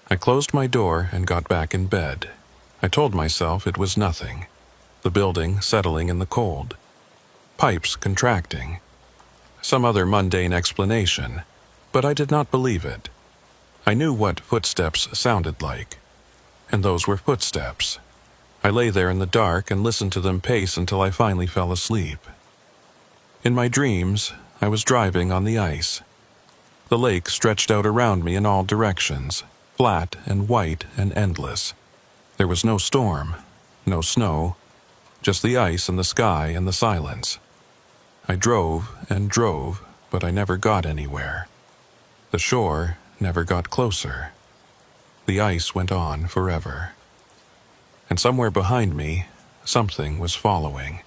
I closed my door and got back in bed. I told myself it was nothing. The building settling in the cold. Pipes contracting. Some other mundane explanation, but I did not believe it. I knew what footsteps sounded like. And those were footsteps. I lay there in the dark and listened to them pace until I finally fell asleep. In my dreams, I was driving on the ice. The lake stretched out around me in all directions, flat and white and endless. There was no storm, no snow, just the ice and the sky and the silence. I drove and drove, but I never got anywhere. The shore never got closer. The ice went on forever. And somewhere behind me, something was following.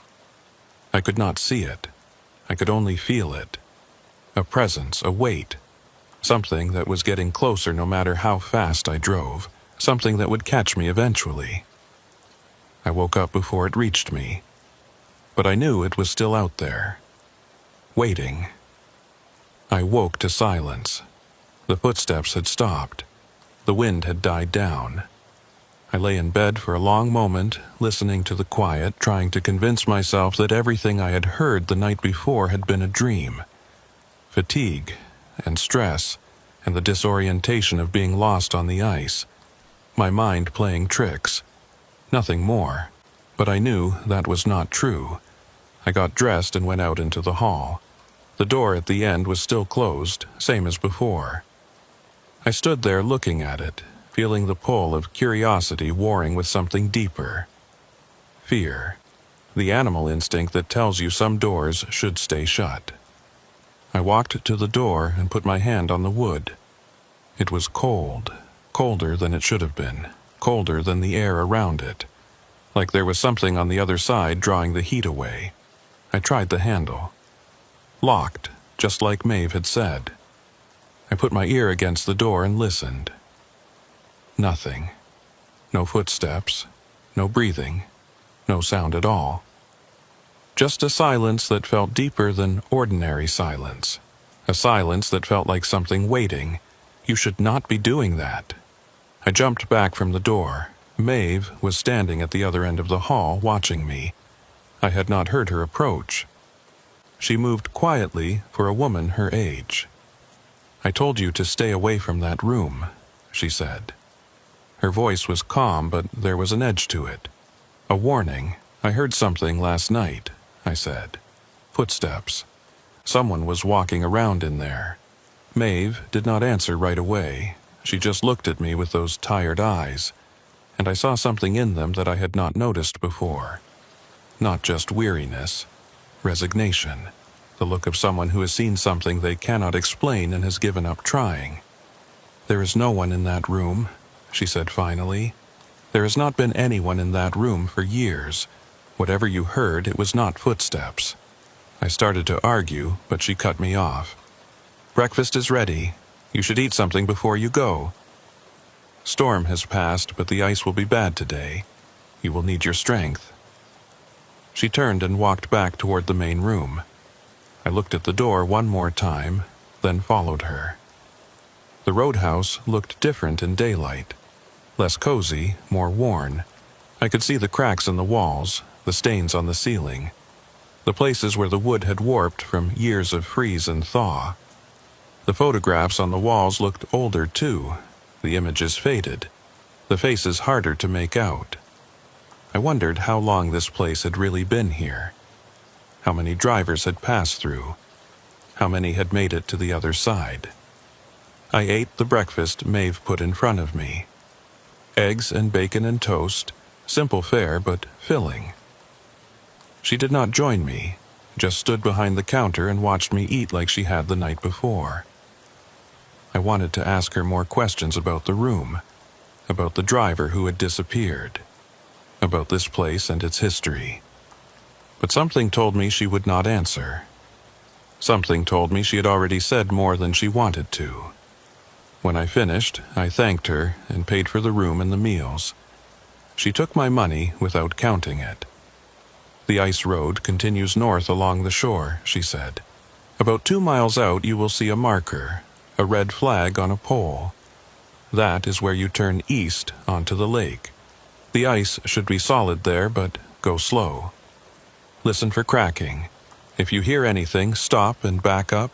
I could not see it. I could only feel it. A presence, a weight. Something that was getting closer no matter how fast I drove. Something that would catch me eventually. I woke up before it reached me. But I knew it was still out there. Waiting. I woke to silence. The footsteps had stopped. The wind had died down. I lay in bed for a long moment, listening to the quiet, trying to convince myself that everything I had heard the night before had been a dream. Fatigue and stress and the disorientation of being lost on the ice. My mind playing tricks. Nothing more. But I knew that was not true. I got dressed and went out into the hall. The door at the end was still closed, same as before. I stood there looking at it, feeling the pull of curiosity warring with something deeper. Fear. The animal instinct that tells you some doors should stay shut. I walked to the door and put my hand on the wood. It was cold, colder than it should have been, colder than the air around it, like there was something on the other side drawing the heat away. I tried the handle. Locked, just like Maeve had said. I put my ear against the door and listened. Nothing. No footsteps, no breathing, no sound at all. Just a silence that felt deeper than ordinary silence. A silence that felt like something waiting. You should not be doing that. I jumped back from the door. Maeve was standing at the other end of the hall watching me. I had not heard her approach. She moved quietly for a woman her age. "I told you to stay away from that room," she said. Her voice was calm, but there was an edge to it. "A warning. I heard something last night," I said. "Footsteps. Someone was walking around in there." Maeve did not answer right away. She just looked at me with those tired eyes, and I saw something in them that I had not noticed before. Not just weariness. Resignation. The look of someone who has seen something they cannot explain and has given up trying. "There is no one in that room," she said finally. "There has not been anyone in that room for years. Whatever you heard, it was not footsteps." I started to argue, but she cut me off. "Breakfast is ready. You should eat something before you go. Storm has passed, but the ice will be bad today. You will need your strength." She turned and walked back toward the main room. I looked at the door one more time, then followed her. The roadhouse looked different in daylight. Less cozy, more worn. I could see the cracks in the walls, the stains on the ceiling. The places where the wood had warped from years of freeze and thaw. The photographs on the walls looked older too. The images faded. The faces harder to make out. I wondered how long this place had really been here. how many drivers had passed through, how many had made it to the other side. I ate the breakfast Maeve put in front of me. Eggs and bacon and toast, simple fare but filling. She did not join me, just stood behind the counter and watched me eat like she had the night before. I wanted to ask her more questions about the room, about the driver who had disappeared, about this place and its history. But something told me she would not answer. Something told me she had already said more than she wanted to. When I finished, I thanked her and paid for the room and the meals. She took my money without counting it. "The ice road continues north along the shore," she said. "About 2 miles out you will see a marker, a red flag on a pole. That is where you turn east onto the lake. The ice should be solid there, but go slow. Listen for cracking. If you hear anything, stop and back up.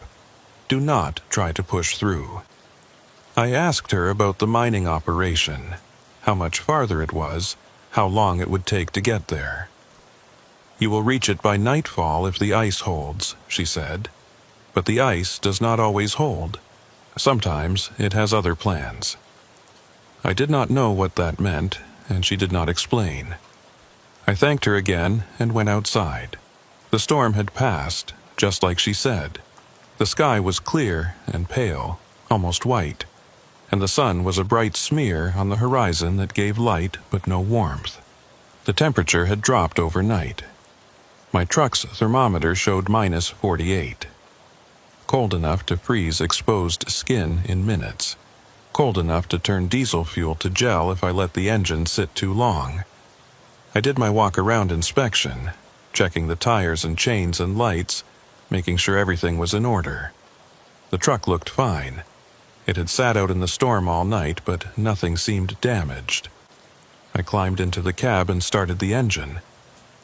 Do not try to push through." I asked her about the mining operation, how much farther it was, how long it would take to get there. "You will reach it by nightfall if the ice holds," she said. "But the ice does not always hold. Sometimes it has other plans." I did not know what that meant, and she did not explain. I thanked her again and went outside. The storm had passed, just like she said. The sky was clear and pale, almost white, and the sun was a bright smear on the horizon that gave light but no warmth. The temperature had dropped overnight. My truck's thermometer showed -48. Cold enough to freeze exposed skin in minutes. Cold enough to turn diesel fuel to gel if I let the engine sit too long. I did my walk-around inspection, checking the tires and chains and lights, making sure everything was in order. The truck looked fine. It had sat out in the storm all night, but nothing seemed damaged. I climbed into the cab and started the engine.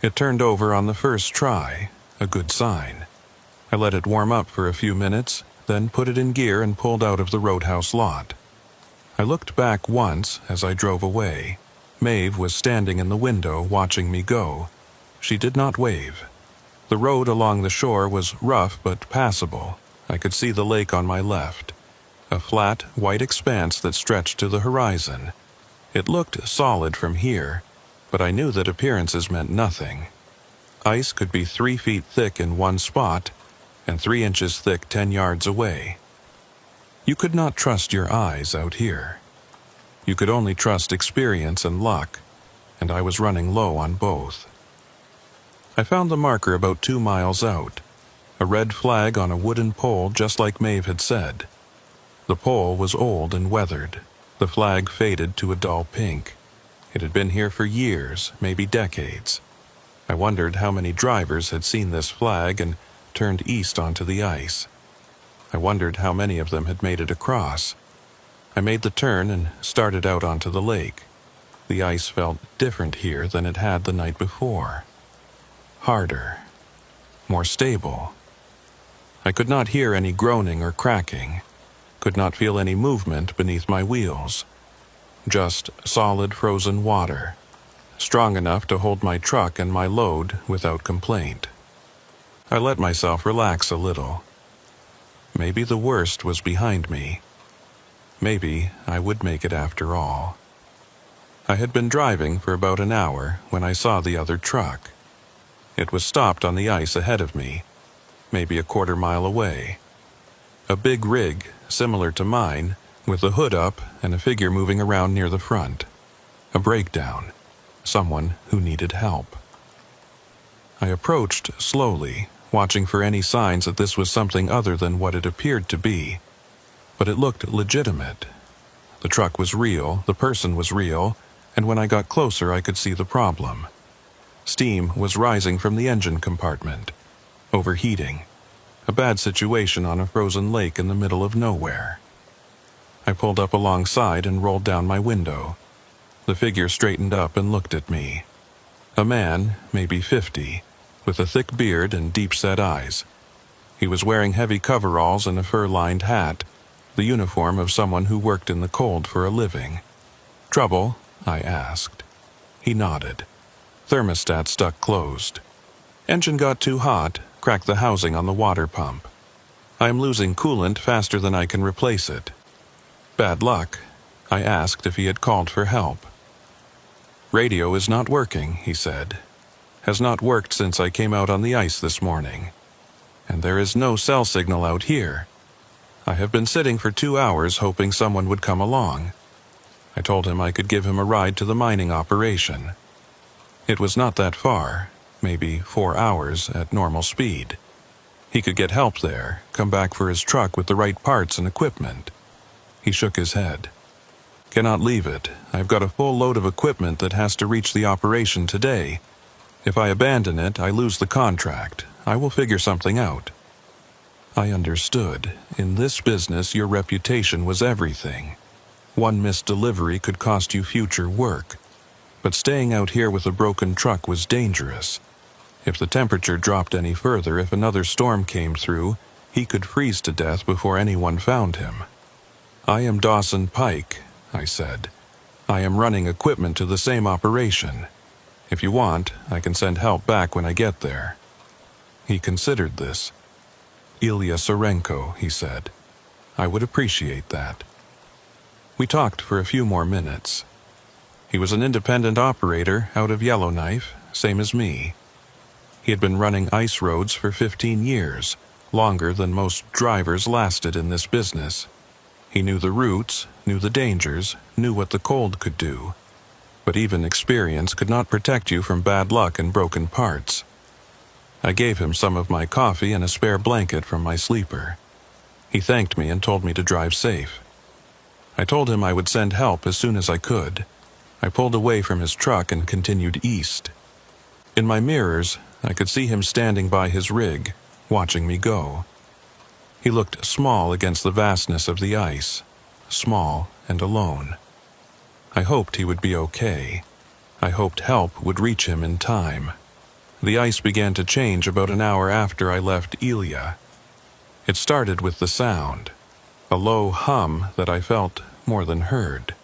It turned over on the first try, a good sign. I let it warm up for a few minutes, then put it in gear and pulled out of the roadhouse lot. I looked back once as I drove away. Maeve was standing in the window watching me go. She did not wave. The road along the shore was rough but passable. I could see the lake on my left, a flat, white expanse that stretched to the horizon. It looked solid from here, but I knew that appearances meant nothing. Ice could be 3 feet thick in one spot and 3 inches thick 10 yards away. You could not trust your eyes out here. You could only trust experience and luck, and I was running low on both. I found the marker about 2 miles out, a red flag on a wooden pole just like Maeve had said. The pole was old and weathered. The flag faded to a dull pink. It had been here for years, maybe decades. I wondered how many drivers had seen this flag and turned east onto the ice. I wondered how many of them had made it across. I made the turn and started out onto the lake. The ice felt different here than it had the night before. Harder. More stable. I could not hear any groaning or cracking. Could not feel any movement beneath my wheels. Just solid frozen water, strong enough to hold my truck and my load without complaint. I let myself relax a little. Maybe the worst was behind me. Maybe I would make it after all. I had been driving for about an hour when I saw the other truck. It was stopped on the ice ahead of me, maybe a quarter-mile away. A big rig, similar to mine, with the hood up and a figure moving around near the front. A breakdown. Someone who needed help. I approached slowly, watching for any signs that this was something other than what it appeared to be. But it looked legitimate. The truck was real, the person was real, and when I got closer I could see the problem. Steam was rising from the engine compartment. Overheating. A bad situation on a frozen lake in the middle of nowhere. I pulled up alongside and rolled down my window. The figure straightened up and looked at me. A man, maybe 50, with a thick beard and deep-set eyes. He was wearing heavy coveralls and a fur-lined hat, the uniform of someone who worked in the cold for a living. "Trouble?" I asked. He nodded. Thermostat stuck closed. Engine got too hot, cracked the housing on the water pump. I am losing coolant faster than I can replace it. Bad luck. I asked if he had called for help. Radio is not working, he said. Has not worked since I came out on the ice this morning. And there is no cell signal out here. I have been sitting for 2 hours hoping someone would come along. I told him I could give him a ride to the mining operation. It was not that far, maybe 4 hours at normal speed. He could get help there, come back for his truck with the right parts and equipment. He shook his head. Cannot leave it. I've got a full load of equipment that has to reach the operation today. If I abandon it, I lose the contract. I will figure something out. I understood. In this business, your reputation was everything. One missed delivery could cost you future work. But staying out here with a broken truck was dangerous. If the temperature dropped any further, if another storm came through, he could freeze to death before anyone found him. I am Dawson Pike, I said. I am running equipment to the same operation. If you want, I can send help back when I get there. He considered this. Ilya Sorenko, he said. I would appreciate that. We talked for a few more minutes. He was an independent operator out of Yellowknife, same as me. He had been running ice roads for 15 years, longer than most drivers lasted in this business. He knew the routes, knew the dangers, knew what the cold could do. But even experience could not protect you from bad luck and broken parts. I gave him some of my coffee and a spare blanket from my sleeper. He thanked me and told me to drive safe. I told him I would send help as soon as I could. I pulled away from his truck and continued east. In my mirrors, I could see him standing by his rig, watching me go. He looked small against the vastness of the ice, small and alone. I hoped he would be okay. I hoped help would reach him in time. The ice began to change about an hour after I left Ilya. It started with the sound, a low hum that I felt more than heard,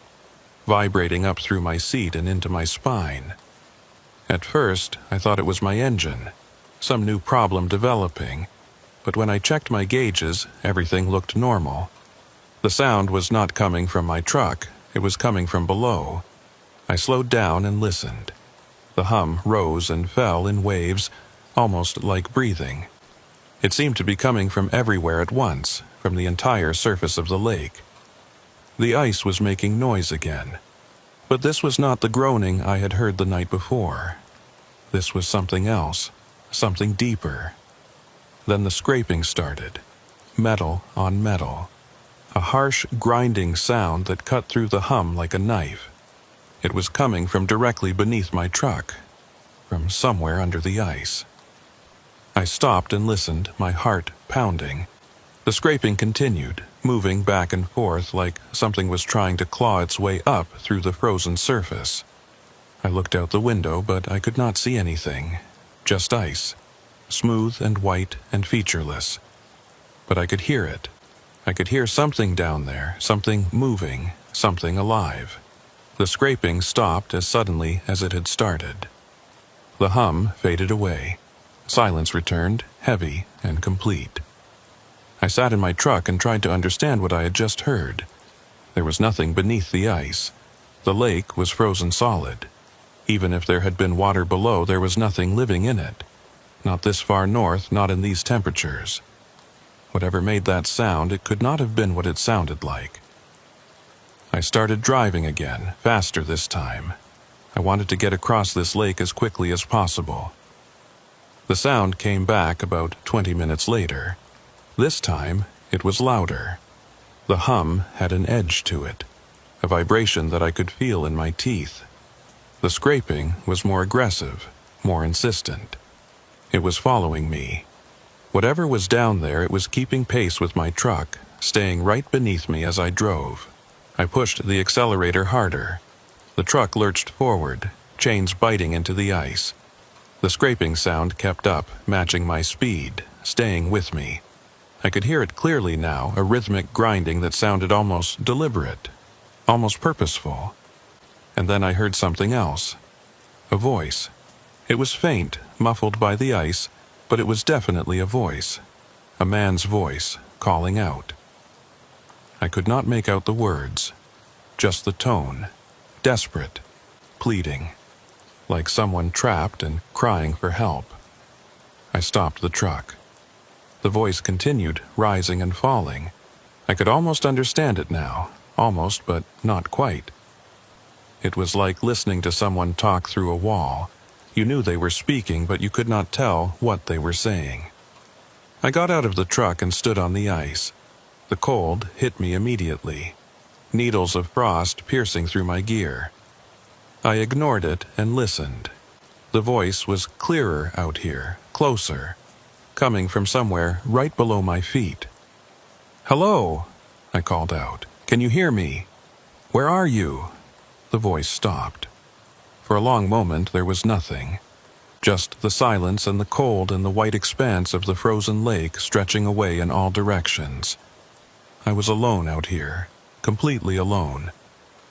vibrating up through my seat and into my spine. At first, I thought it was my engine, some new problem developing, but when I checked my gauges, everything looked normal. The sound was not coming from my truck, it was coming from below. I slowed down and listened. The hum rose and fell in waves, almost like breathing. It seemed to be coming from everywhere at once, from the entire surface of the lake. The ice was making noise again. But this was not the groaning I had heard the night before. This was something else, something deeper. Then the scraping started, metal on metal. A harsh, grinding sound that cut through the hum like a knife. It was coming from directly beneath my truck, from somewhere under the ice. I stopped and listened, my heart pounding. The scraping continued, moving back and forth like something was trying to claw its way up through the frozen surface. I looked out the window, but I could not see anything, just ice, smooth and white and featureless. But I could hear it. I could hear something down there, something moving, something alive. The scraping stopped as suddenly as it had started. The hum faded away. Silence returned, heavy and complete. I sat in my truck and tried to understand what I had just heard. There was nothing beneath the ice. The lake was frozen solid. Even if there had been water below, there was nothing living in it. Not this far north, not in these temperatures. Whatever made that sound, it could not have been what it sounded like. I started driving again, faster this time. I wanted to get across this lake as quickly as possible. The sound came back about 20 minutes later. This time, it was louder. The hum had an edge to it, a vibration that I could feel in my teeth. The scraping was more aggressive, more insistent. It was following me. Whatever was down there, it was keeping pace with my truck, staying right beneath me as I drove. I pushed the accelerator harder. The truck lurched forward, chains biting into the ice. The scraping sound kept up, matching my speed, staying with me. I could hear it clearly now, a rhythmic grinding that sounded almost deliberate, almost purposeful. And then I heard something else. A voice. It was faint, muffled by the ice, but it was definitely a voice. A man's voice, calling out. I could not make out the words, just the tone, desperate, pleading, like someone trapped and crying for help. I stopped the truck. The voice continued, rising and falling. I could almost understand it now, almost, but not quite. It was like listening to someone talk through a wall. You knew they were speaking, but you could not tell what they were saying. I got out of the truck and stood on the ice. The cold hit me immediately, needles of frost piercing through my gear. I ignored it and listened. The voice was clearer out here, closer, coming from somewhere right below my feet. "Hello," I called out. "Can you hear me? Where are you?" The voice stopped. For a long moment there was nothing, just the silence and the cold and the white expanse of the frozen lake stretching away in all directions. I was alone out here, completely alone.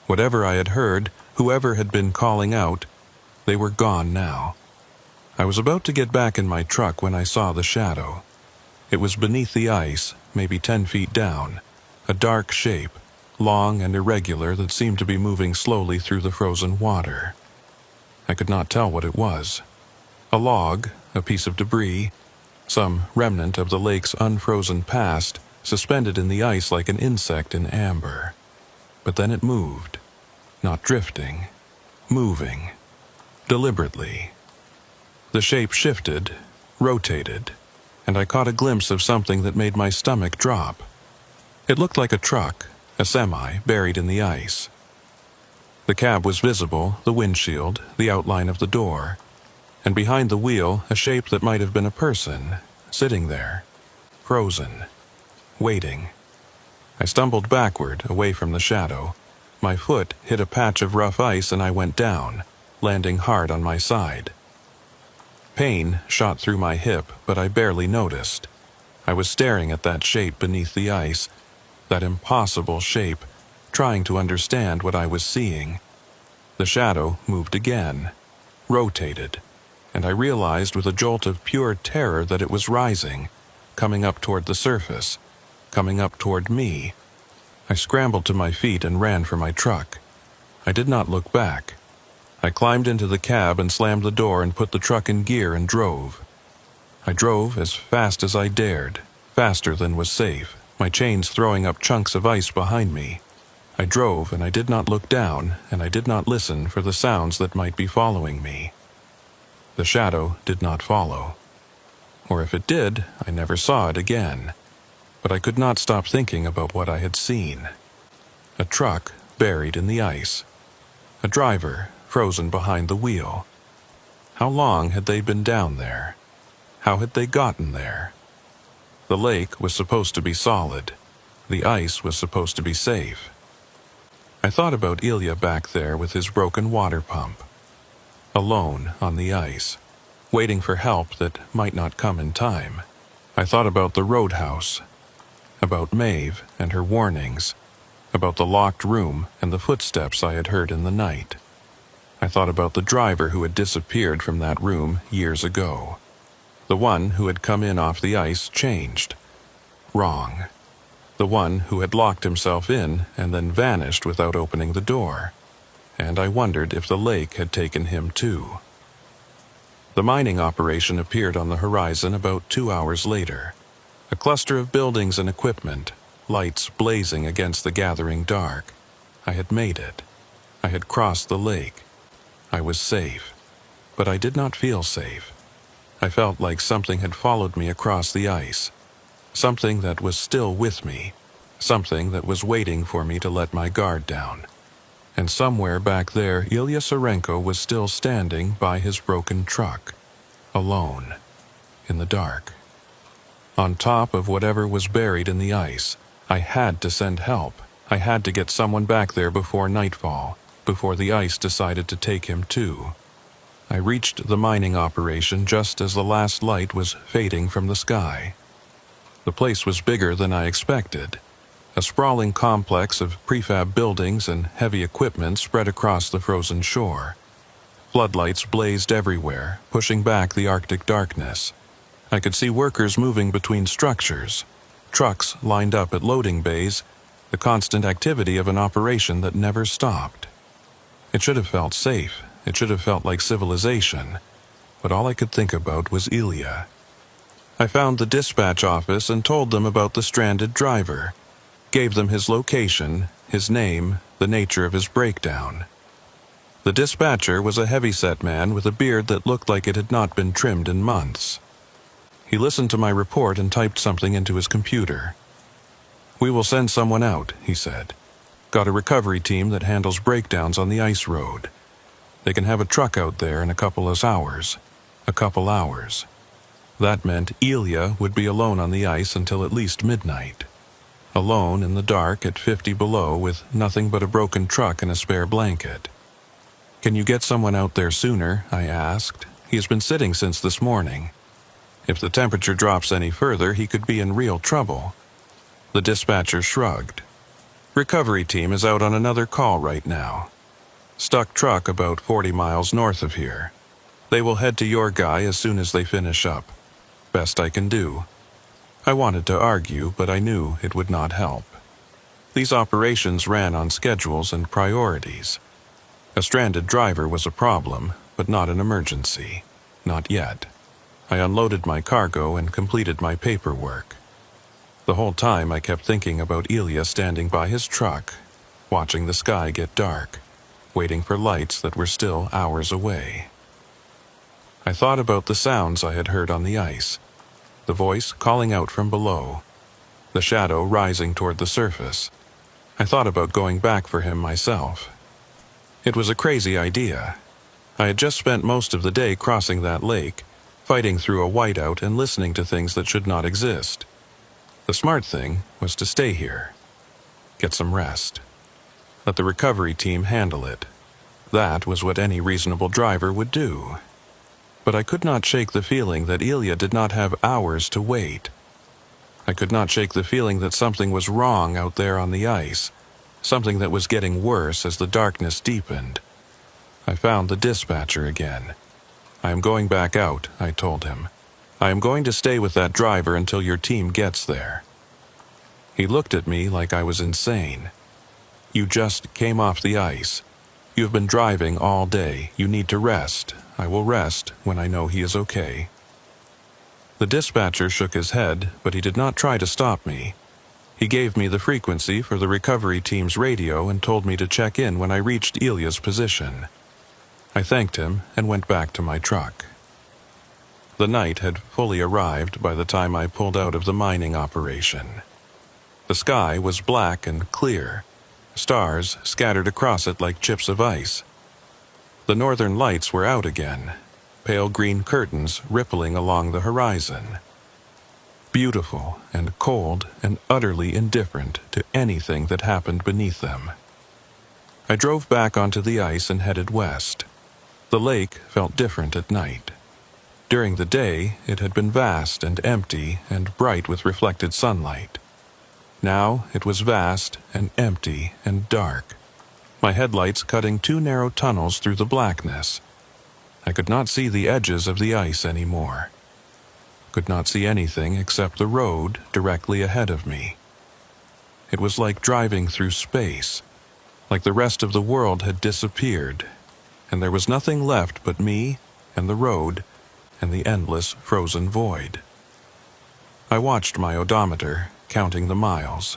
Whatever I had heard, whoever had been calling out, they were gone now. I was about to get back in my truck when I saw the shadow. It was beneath the ice, maybe 10 feet down, a dark shape, long and irregular that seemed to be moving slowly through the frozen water. I could not tell what it was. A log, a piece of debris, some remnant of the lake's unfrozen past, suspended in the ice like an insect in amber. But then it moved, not drifting, moving, deliberately. The shape shifted, rotated, and I caught a glimpse of something that made my stomach drop. It looked like a truck, a semi buried in the ice. The cab was visible, the windshield, the outline of the door, and behind the wheel a shape that might have been a person, sitting there, frozen, waiting. I stumbled backward, away from the shadow. My foot hit a patch of rough ice and I went down, landing hard on my side. Pain shot through my hip, but I barely noticed. I was staring at that shape beneath the ice, that impossible shape, trying to understand what I was seeing. The shadow moved again, rotated, and I realized with a jolt of pure terror that it was rising, coming up toward the surface, coming up toward me. I scrambled to my feet and ran for my truck. I did not look back. I climbed into the cab and slammed the door and put the truck in gear and drove. I drove as fast as I dared, faster than was safe, my chains throwing up chunks of ice behind me. I drove and I did not look down, and I did not listen for the sounds that might be following me. The shadow did not follow. Or if it did, I never saw it again. But I could not stop thinking about what I had seen. A truck buried in the ice. A driver frozen behind the wheel. How long had they been down there? How had they gotten there? The lake was supposed to be solid. The ice was supposed to be safe. I thought about Ilya back there with his broken water pump. Alone on the ice, waiting for help that might not come in time. I thought about the roadhouse, about Maeve and her warnings, about the locked room and the footsteps I had heard in the night. I thought about the driver who had disappeared from that room years ago. The one who had come in off the ice changed. Wrong. The one who had locked himself in and then vanished without opening the door. And I wondered if the lake had taken him too. The mining operation appeared on the horizon about 2 hours later. A cluster of buildings and equipment, lights blazing against the gathering dark. I had made it. I had crossed the lake. I was safe. But I did not feel safe. I felt like something had followed me across the ice. Something that was still with me. Something that was waiting for me to let my guard down. And somewhere back there, Ilya Sarenko was still standing by his broken truck. Alone. In the dark. On top of whatever was buried in the ice. I had to send help. I had to get someone back there before nightfall, before the ice decided to take him too. I reached the mining operation just as the last light was fading from the sky. The place was bigger than I expected. A sprawling complex of prefab buildings and heavy equipment spread across the frozen shore. Floodlights blazed everywhere, pushing back the Arctic darkness. I could see workers moving between structures, trucks lined up at loading bays, the constant activity of an operation that never stopped. It should have felt safe. It should have felt like civilization. But all I could think about was Ilya. I found the dispatch office and told them about the stranded driver, gave them his location, his name, the nature of his breakdown. The dispatcher was a heavy-set man with a beard that looked like it had not been trimmed in months. He listened to my report and typed something into his computer. "We will send someone out," he said. "Got a recovery team that handles breakdowns on the ice road. They can have a truck out there in a couple of hours. A couple hours." That meant Ilya would be alone on the ice until at least midnight. Alone in the dark at 50 below with nothing but a broken truck and a spare blanket. "Can you get someone out there sooner?" I asked. "He has been sitting since this morning. If the temperature drops any further, he could be in real trouble." The dispatcher shrugged. "Recovery team is out on another call right now. Stuck truck about 40 miles north of here. They will head to your guy as soon as they finish up. Best I can do." I wanted to argue, but I knew it would not help. These operations ran on schedules and priorities. A stranded driver was a problem, but not an emergency. Not yet. I unloaded my cargo and completed my paperwork. The whole time I kept thinking about Ilya standing by his truck, watching the sky get dark, waiting for lights that were still hours away. I thought about the sounds I had heard on the ice, the voice calling out from below, the shadow rising toward the surface. I thought about going back for him myself. It was a crazy idea. I had just spent most of the day crossing that lake, fighting through a whiteout and listening to things that should not exist. The smart thing was to stay here, get some rest. Let the recovery team handle it. That was what any reasonable driver would do. But I could not shake the feeling that Ilya did not have hours to wait. I could not shake the feeling that something was wrong out there on the ice, something that was getting worse as the darkness deepened. I found the dispatcher again. "I am going back out," I told him. "I am going to stay with that driver until your team gets there." He looked at me like I was insane. "You just came off the ice. You have been driving all day. You need to rest. I will rest when I know he is okay." The dispatcher shook his head, but he did not try to stop me. He gave me the frequency for the recovery team's radio and told me to check in when I reached Ilya's position. I thanked him and went back to my truck. The night had fully arrived by the time I pulled out of the mining operation. The sky was black and clear, stars scattered across it like chips of ice. The northern lights were out again, pale green curtains rippling along the horizon. Beautiful and cold and utterly indifferent to anything that happened beneath them. I drove back onto the ice and headed west. The lake felt different at night. During the day, it had been vast and empty and bright with reflected sunlight. Now it was vast and empty and dark, my headlights cutting 2 narrow tunnels through the blackness. I could not see the edges of the ice anymore. Could not see anything except the road directly ahead of me. It was like driving through space, like the rest of the world had disappeared, and there was nothing left but me and the road and the endless frozen void. I watched my odometer, counting the miles.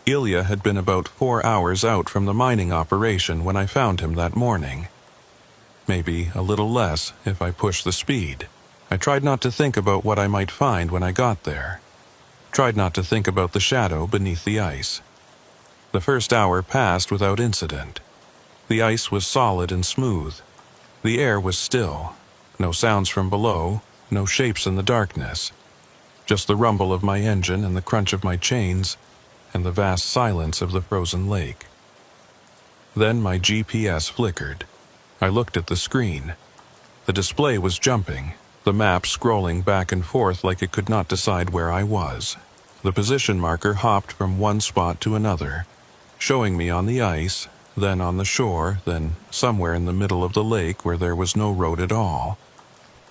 Ilya had been about 4 hours out from the mining operation when I found him that morning. Maybe a little less if I pushed the speed. I tried not to think about what I might find when I got there. Tried not to think about the shadow beneath the ice. The first hour passed without incident. The ice was solid and smooth. The air was still. No sounds from below, no shapes in the darkness. Just the rumble of my engine and the crunch of my chains, and the vast silence of the frozen lake. Then my GPS flickered. I looked at the screen. The display was jumping, the map scrolling back and forth like it could not decide where I was. The position marker hopped from one spot to another, showing me on the ice, then on the shore, then somewhere in the middle of the lake where there was no road at all.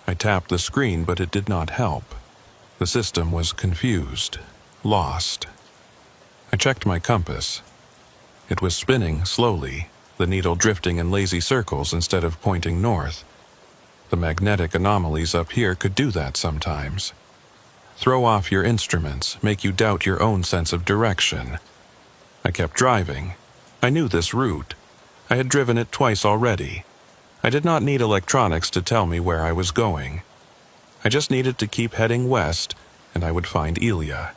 I tapped the screen, but it did not help. The system was confused, lost. I checked my compass. It was spinning slowly, the needle drifting in lazy circles instead of pointing north. The magnetic anomalies up here could do that sometimes. Throw off your instruments, make you doubt your own sense of direction. I kept driving. I knew this route. I had driven it twice already. I did not need electronics to tell me where I was going. I just needed to keep heading west, and I would find Elia.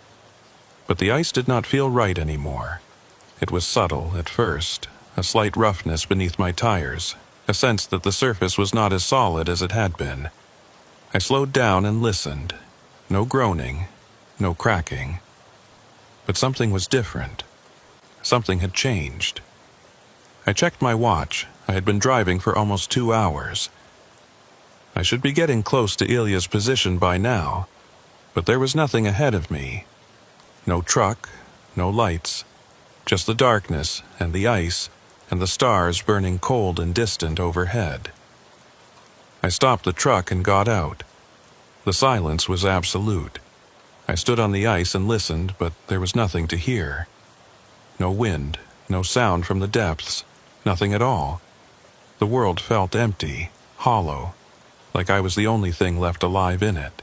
But the ice did not feel right anymore. It was subtle at first, a slight roughness beneath my tires, a sense that the surface was not as solid as it had been. I slowed down and listened. No groaning, no cracking. But something was different. Something had changed. I checked my watch. I had been driving for almost 2 hours. I should be getting close to Ilya's position by now, but there was nothing ahead of me. No truck, no lights, just the darkness and the ice and the stars burning cold and distant overhead. I stopped the truck and got out. The silence was absolute. I stood on the ice and listened, but there was nothing to hear. No wind, no sound from the depths, nothing at all. The world felt empty, hollow, like I was the only thing left alive in it.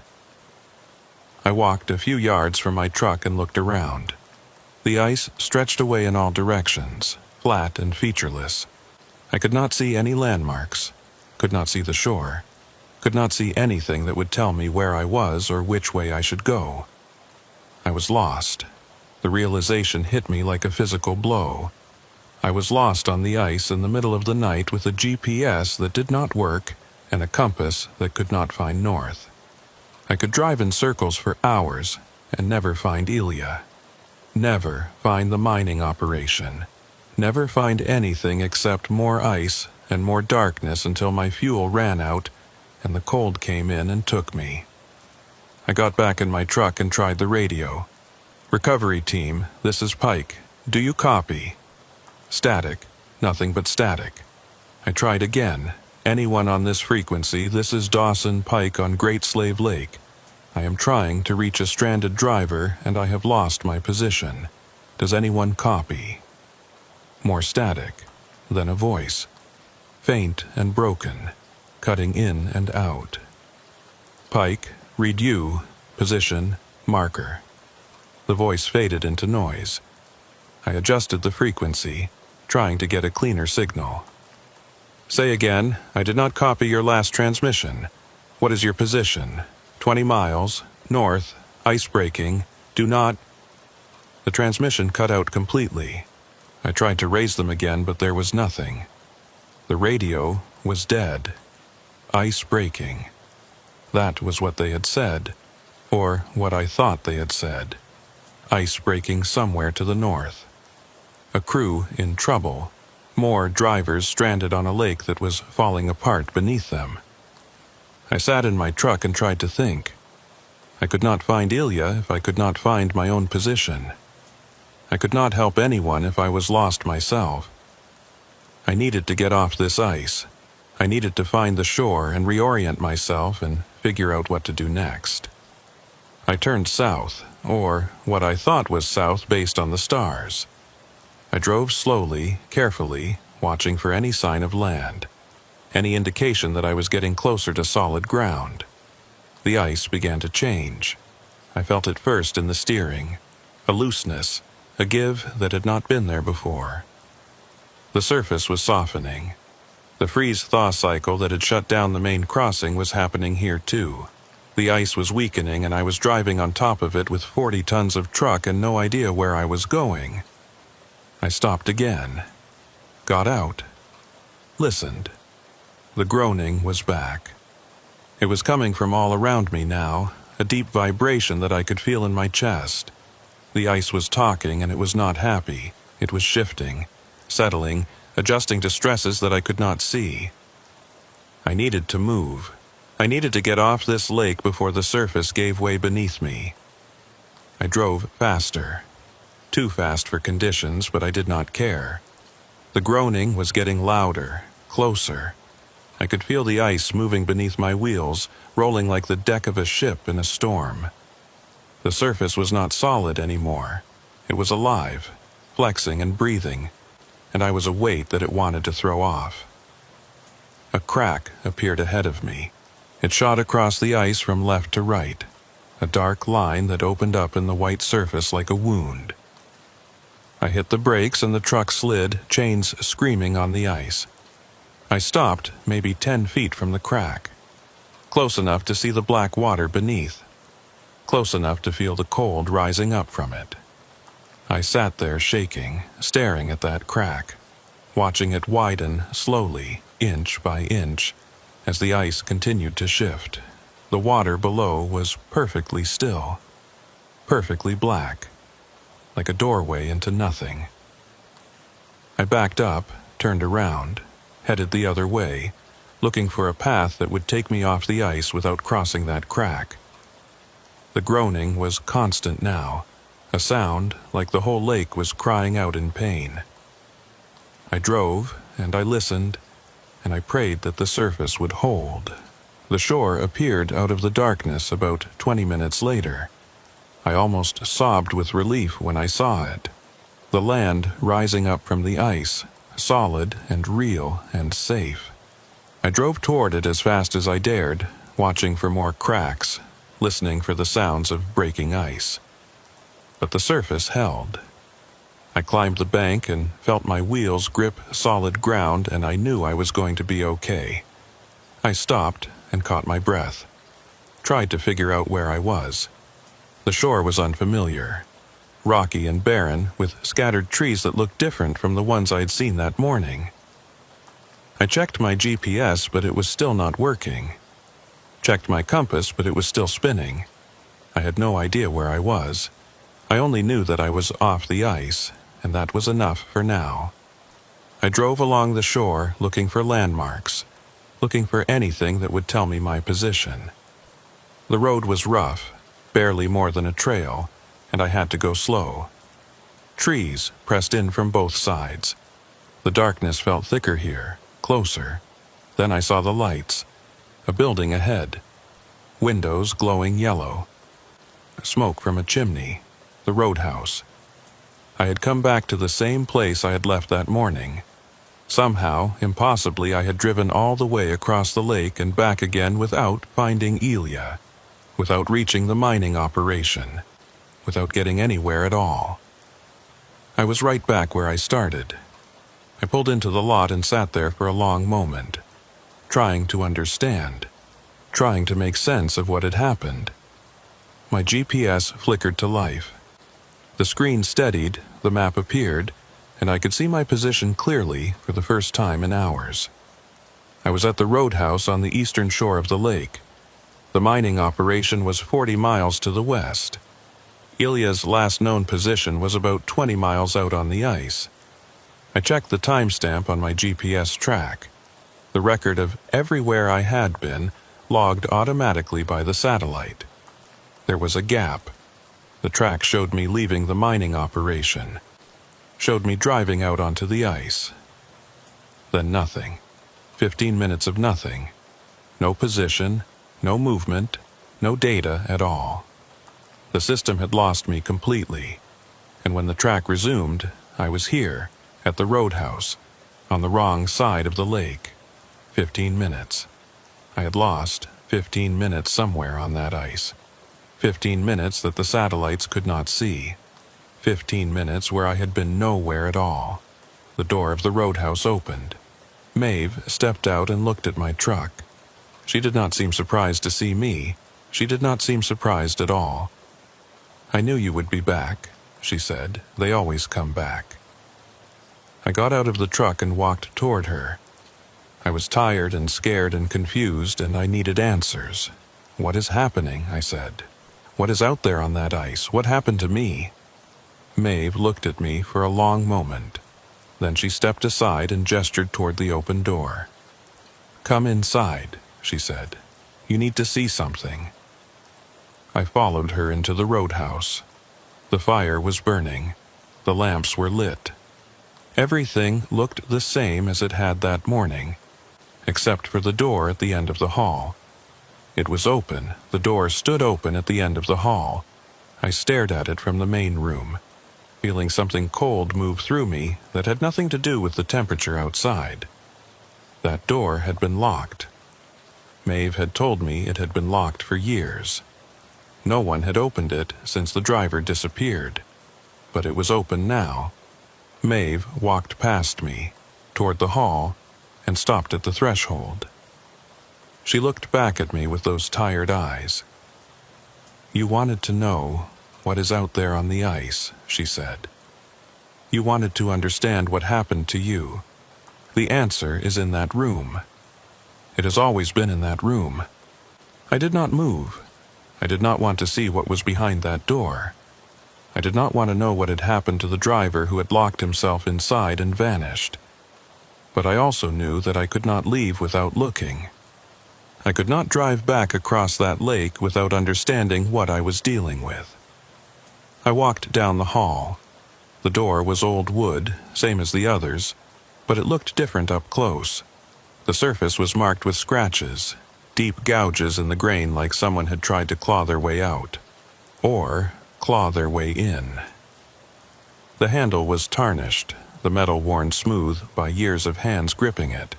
I walked a few yards from my truck and looked around. The ice stretched away in all directions, flat and featureless. I could not see any landmarks, could not see the shore, could not see anything that would tell me where I was or which way I should go. I was lost. The realization hit me like a physical blow. I was lost on the ice in the middle of the night with a GPS that did not work and a compass that could not find north. I could drive in circles for hours and never find Ilya. Never find the mining operation. Never find anything except more ice and more darkness until my fuel ran out and the cold came in and took me. I got back in my truck and tried the radio. "Recovery team, this is Pike. Do you copy?" Static. Nothing but static. I tried again. "Anyone on this frequency, this is Dawson Pike on Great Slave Lake. I am trying to reach a stranded driver and I have lost my position. Does anyone copy?" More static. Then a voice. Faint and broken, cutting in and out. "Pike, read you, position, marker." The voice faded into noise. I adjusted the frequency, trying to get a cleaner signal. "Say again, I did not copy your last transmission. What is your position? 20 miles, north, ice breaking, do not..." The transmission cut out completely. I tried to raise them again, but there was nothing. The radio was dead. Ice breaking. That was what they had said, or what I thought they had said. Ice breaking somewhere to the north. A crew in trouble. More drivers stranded on a lake that was falling apart beneath them. I sat in my truck and tried to think. I could not find Ilya if I could not find my own position. I could not help anyone if I was lost myself. I needed to get off this ice. I needed to find the shore and reorient myself and figure out what to do next. I turned south, or what I thought was south based on the stars. I drove slowly, carefully, watching for any sign of land, any indication that I was getting closer to solid ground. The ice began to change. I felt it first in the steering, a looseness, a give that had not been there before. The surface was softening. The freeze-thaw cycle that had shut down the main crossing was happening here too. The ice was weakening and I was driving on top of it with 40 tons of truck and no idea where I was going. I stopped again, got out, listened. The groaning was back. It was coming from all around me now, a deep vibration that I could feel in my chest. The ice was talking and it was not happy. It was shifting, settling, adjusting to stresses that I could not see. I needed to move. I needed to get off this lake before the surface gave way beneath me. I drove faster. Too fast for conditions, but I did not care. The groaning was getting louder, closer. I could feel the ice moving beneath my wheels, rolling like the deck of a ship in a storm. The surface was not solid anymore. It was alive, flexing and breathing, and I was a weight that it wanted to throw off. A crack appeared ahead of me. It shot across the ice from left to right, a dark line that opened up in the white surface like a wound. I hit the brakes and the truck slid, chains screaming on the ice. I stopped maybe 10 feet from the crack, close enough to see the black water beneath, close enough to feel the cold rising up from it. I sat there shaking, staring at that crack, watching it widen slowly, inch by inch, as the ice continued to shift. The water below was perfectly still, perfectly black, like a doorway into nothing. I backed up, turned around, headed the other way, looking for a path that would take me off the ice without crossing that crack. The groaning was constant now, a sound like the whole lake was crying out in pain. I drove, and I listened, and I prayed that the surface would hold. The shore appeared out of the darkness about 20 minutes later. I almost sobbed with relief when I saw it. The land rising up from the ice, solid and real and safe. I drove toward it as fast as I dared, watching for more cracks, listening for the sounds of breaking ice. But the surface held. I climbed the bank and felt my wheels grip solid ground, and I knew I was going to be okay. I stopped and caught my breath, tried to figure out where I was. The shore was unfamiliar, rocky and barren, with scattered trees that looked different from the ones I'd seen that morning. I checked my GPS, but it was still not working. Checked my compass, but it was still spinning. I had no idea where I was. I only knew that I was off the ice, and that was enough for now. I drove along the shore looking for landmarks, looking for anything that would tell me my position. The road was rough, barely more than a trail, and I had to go slow. Trees pressed in from both sides. The darkness felt thicker here, closer. Then I saw the lights, a building ahead, windows glowing yellow, smoke from a chimney, the roadhouse. I had come back to the same place I had left that morning. Somehow, impossibly, I had driven all the way across the lake and back again without finding Elia, without reaching the mining operation, without getting anywhere at all. I was right back where I started. I pulled into the lot and sat there for a long moment, trying to understand, trying to make sense of what had happened. My GPS flickered to life. The screen steadied, the map appeared, and I could see my position clearly for the first time in hours. I was at the roadhouse on the eastern shore of the lake. The mining operation was 40 miles to the west. Ilya's last known position was about 20 miles out on the ice. I checked the timestamp on my GPS track. The record of everywhere I had been logged automatically by the satellite. There was a gap. The track showed me leaving the mining operation, showed me driving out onto the ice. Then nothing. 15 minutes of nothing. No position, no movement, no data at all. The system had lost me completely, and when the track resumed, I was here, at the roadhouse, on the wrong side of the lake. 15 minutes. I had lost 15 minutes somewhere on that ice. 15 minutes that the satellites could not see. 15 minutes where I had been nowhere at all. The door of the roadhouse opened. Maeve stepped out and looked at my truck. She did not seem surprised to see me. She did not seem surprised at all. "I knew you would be back," she said. "They always come back." I got out of the truck and walked toward her. I was tired and scared and confused, and I needed answers. "What is happening?" I said. "What is out there on that ice? What happened to me?" Maeve looked at me for a long moment. Then she stepped aside and gestured toward the open door. "Come inside," she said. "You need to see something." I followed her into the roadhouse. The fire was burning. The lamps were lit. Everything looked the same as it had that morning, except for the door at the end of the hall. It was open. The door stood open at the end of the hall. I stared at it from the main room, feeling something cold move through me that had nothing to do with the temperature outside. That door had been locked. Maeve had told me it had been locked for years. No one had opened it since the driver disappeared, but it was open now. Maeve walked past me, toward the hall, and stopped at the threshold. She looked back at me with those tired eyes. "You wanted to know what is out there on the ice," she said. "You wanted to understand what happened to you. The answer is in that room. It has always been in that room." I did not move. I did not want to see what was behind that door. I did not want to know what had happened to the driver who had locked himself inside and vanished. But I also knew that I could not leave without looking. I could not drive back across that lake without understanding what I was dealing with. I walked down the hall. The door was old wood, same as the others, but it looked different up close. The surface was marked with scratches, deep gouges in the grain like someone had tried to claw their way out, or claw their way in. The handle was tarnished, the metal worn smooth by years of hands gripping it.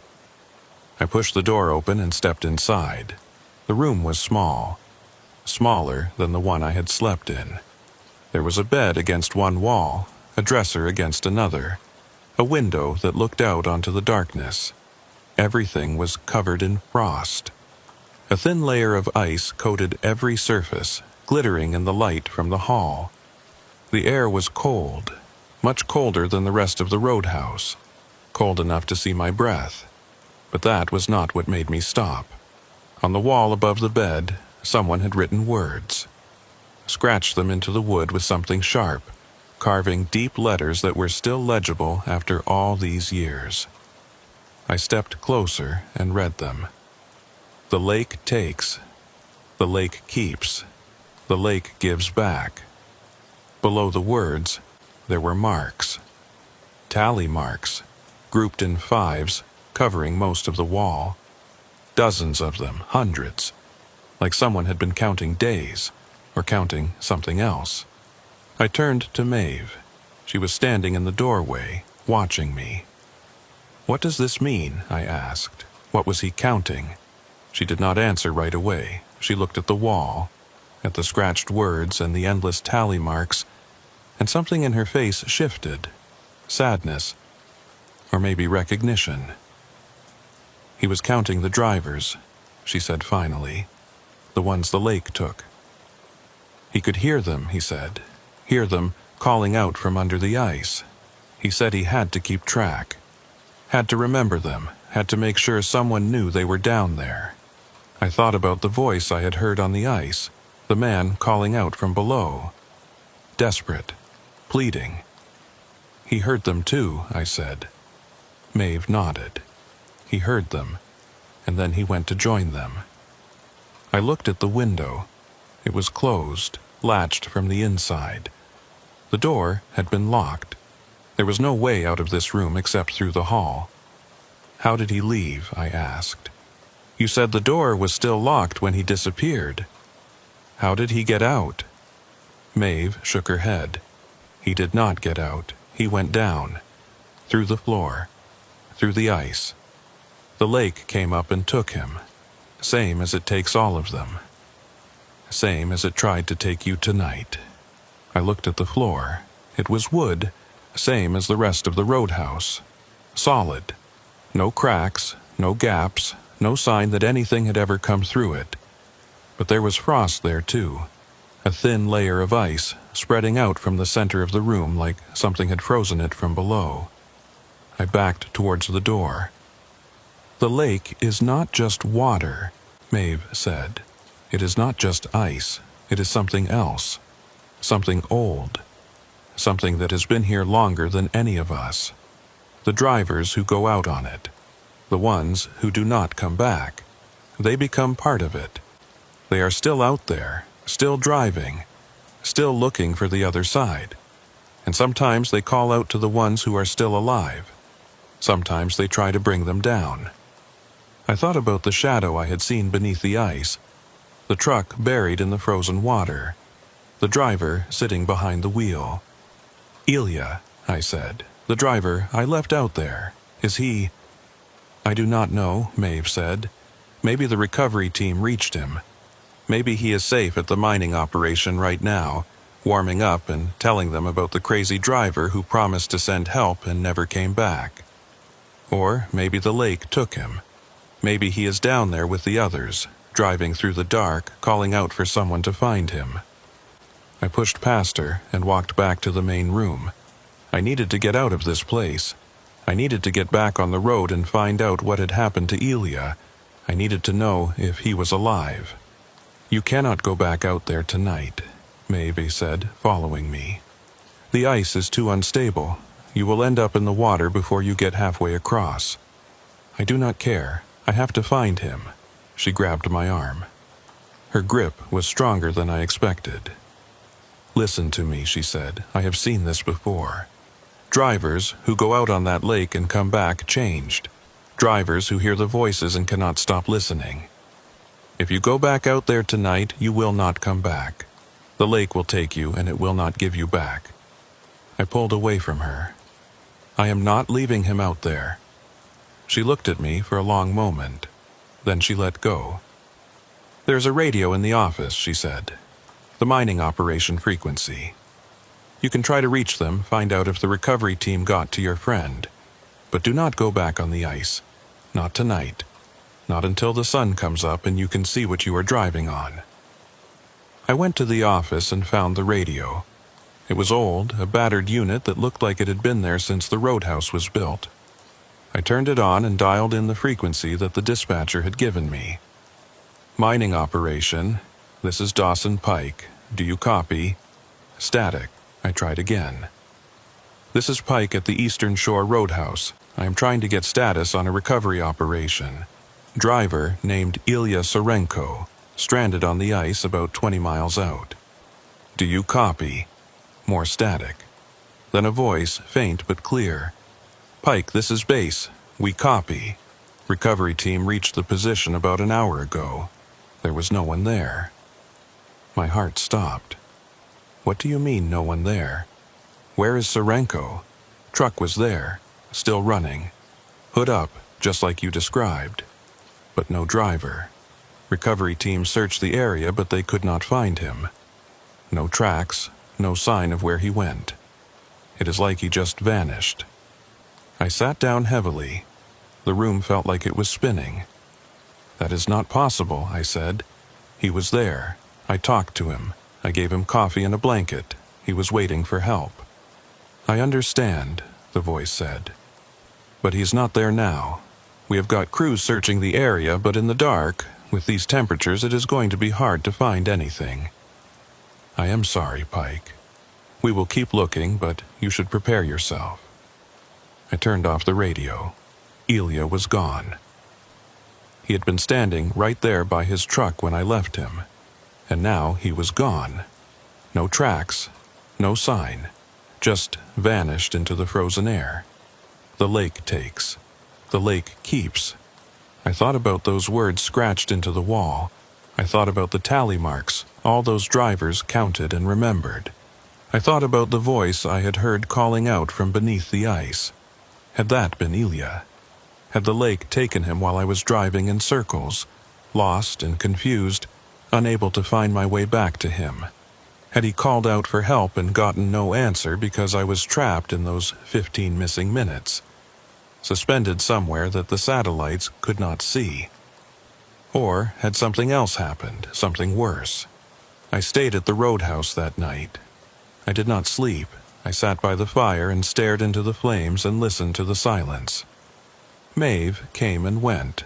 I pushed the door open and stepped inside. The room was small, smaller than the one I had slept in. There was a bed against one wall, a dresser against another, a window that looked out onto the darkness. Everything was covered in frost. A thin layer of ice coated every surface, glittering in the light from the hall. The air was cold, much colder than the rest of the roadhouse, cold enough to see my breath. But that was not what made me stop. On the wall above the bed, someone had written words, scratched them into the wood with something sharp, carving deep letters that were still legible after all these years. I stepped closer and read them. The lake takes. The lake keeps. The lake gives back. Below the words, there were marks. Tally marks, grouped in fives, covering most of the wall. Dozens of them, hundreds, like someone had been counting days, or counting something else. I turned to Maeve. She was standing in the doorway, watching me. "What does this mean?" I asked. What was he counting? She did not answer right away. She looked at the wall, at the scratched words and the endless tally marks, and something in her face shifted. Sadness, or maybe recognition. "He was counting the drivers," she said finally, "the ones the lake took. He could hear them," he said, "hear them calling out from under the ice. He said he had to keep track, had to remember them, had to make sure someone knew they were down there." I thought about the voice I had heard on the ice, the man calling out from below. Desperate, pleading. "He heard them too," I said. Maeve nodded. He heard them, and then he went to join them. I looked at the window. It was closed, latched from the inside. The door had been locked. There was no way out of this room except through the hall. "How did he leave?" I asked. "You said the door was still locked when he disappeared. How did he get out?" Maeve shook her head. "He did not get out. He went down, through the floor, through the ice. The lake came up and took him, same as it takes all of them. Same as it tried to take you tonight." I looked at the floor. It was wood, same as the rest of the roadhouse. Solid. No cracks, no gaps, no sign that anything had ever come through it. But there was frost there too, a thin layer of ice spreading out from the center of the room like something had frozen it from below. I backed towards the door. "The lake is not just water," Maeve said. "It is not just ice. It is something else. Something old. Something that has been here longer than any of us. The drivers who go out on it. The ones who do not come back. They become part of it. They are still out there, still driving, still looking for the other side. And sometimes they call out to the ones who are still alive. Sometimes they try to bring them down. I thought about the shadow I had seen beneath the ice, the truck buried in the frozen water, the driver sitting behind the wheel. "Ilya," I said, "the driver I left out there, is he—" "I do not know," Maeve said. "Maybe the recovery team reached him. Maybe he is safe at the mining operation right now, warming up and telling them about the crazy driver who promised to send help and never came back. Or maybe the lake took him. Maybe he is down there with the others, driving through the dark, calling out for someone to find him." I pushed past her and walked back to the main room. I needed to get out of this place. I needed to get back on the road and find out what had happened to Ilya. I needed to know if he was alive. "You cannot go back out there tonight," Maeve said, following me. "The ice is too unstable. You will end up in the water before you get halfway across." "I do not care. I have to find him." She grabbed my arm. Her grip was stronger than I expected. "Listen to me," she said. "I have seen this before. Drivers who go out on that lake and come back changed. Drivers who hear the voices and cannot stop listening. If you go back out there tonight, you will not come back. The lake will take you and it will not give you back." I pulled away from her. "I am not leaving him out there." She looked at me for a long moment. Then she let go. "There's a radio in the office," she said. "The mining operation frequency. You can try to reach them, find out if the recovery team got to your friend. But do not go back on the ice. Not tonight. Not until the sun comes up and you can see what you are driving on." I went to the office and found the radio. It was old, a battered unit that looked like it had been there since the roadhouse was built. I turned it on and dialed in the frequency that the dispatcher had given me. "Mining operation. This is Dawson Pike. Do you copy?" "Static." I tried again. "This is Pike at the Eastern Shore Roadhouse. I am trying to get status on a recovery operation. Driver named Ilya Sarenko, stranded on the ice about 20 miles out. Do you copy?" More static. Then a voice, faint but clear. "Pike, this is base. We copy. Recovery team reached the position about an hour ago. There was no one there." My heart stopped. "What do you mean, no one there? Where is Sarenko?" "Truck was there, still running. Hood up, just like you described. But no driver. Recovery team searched the area, but they could not find him. No tracks, no sign of where he went. It is like he just vanished." I sat down heavily. The room felt like it was spinning. "That is not possible," I said. "He was there. I talked to him. I gave him coffee and a blanket. He was waiting for help." "I understand," the voice said. "But he's not there now. We have got crews searching the area, but in the dark, with these temperatures, it is going to be hard to find anything." "I am sorry, Pike. We will keep looking, but you should prepare yourself." I turned off the radio. Ilya was gone. He had been standing right there by his truck when I left him, and now he was gone. No tracks, no sign, just vanished into the frozen air. The lake takes. The lake keeps. I thought about those words scratched into the wall. I thought about the tally marks all those drivers counted and remembered. I thought about the voice I had heard calling out from beneath the ice. Had that been Ilya? Had the lake taken him while I was driving in circles, lost and confused, unable to find my way back to him? Had he called out for help and gotten no answer because I was trapped in those 15 missing minutes, suspended somewhere that the satellites could not see? Or had something else happened, something worse? I stayed at the roadhouse that night. I did not sleep. I sat by the fire and stared into the flames and listened to the silence. Maeve came and went,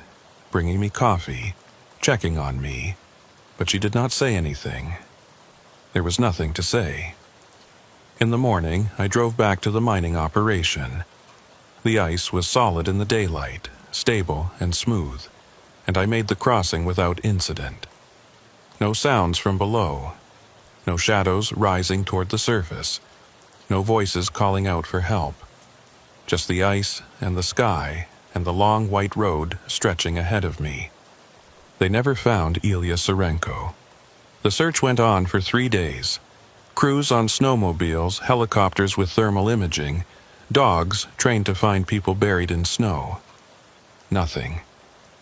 bringing me coffee, checking on me, but she did not say anything. There was nothing to say. In the morning, I drove back to the mining operation. The ice was solid in the daylight, stable and smooth, and I made the crossing without incident. No sounds from below, no shadows rising toward the surface. No voices calling out for help. Just the ice and the sky and the long white road stretching ahead of me. They never found Ilya Surenko. The search went on for 3 days. Crews on snowmobiles, helicopters with thermal imaging, dogs trained to find people buried in snow. Nothing.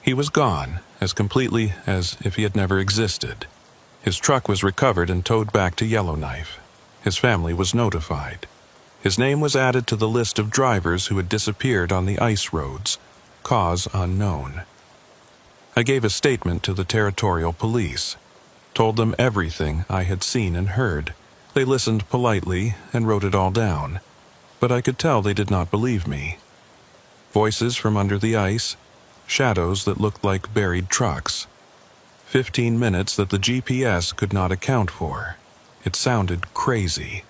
He was gone, as completely as if he had never existed. His truck was recovered and towed back to Yellowknife. His family was notified. His name was added to the list of drivers who had disappeared on the ice roads, cause unknown. I gave a statement to the territorial police, told them everything I had seen and heard. They listened politely and wrote it all down, but I could tell they did not believe me. Voices from under the ice, shadows that looked like buried trucks. 15 minutes that the GPS could not account for. It sounded crazy.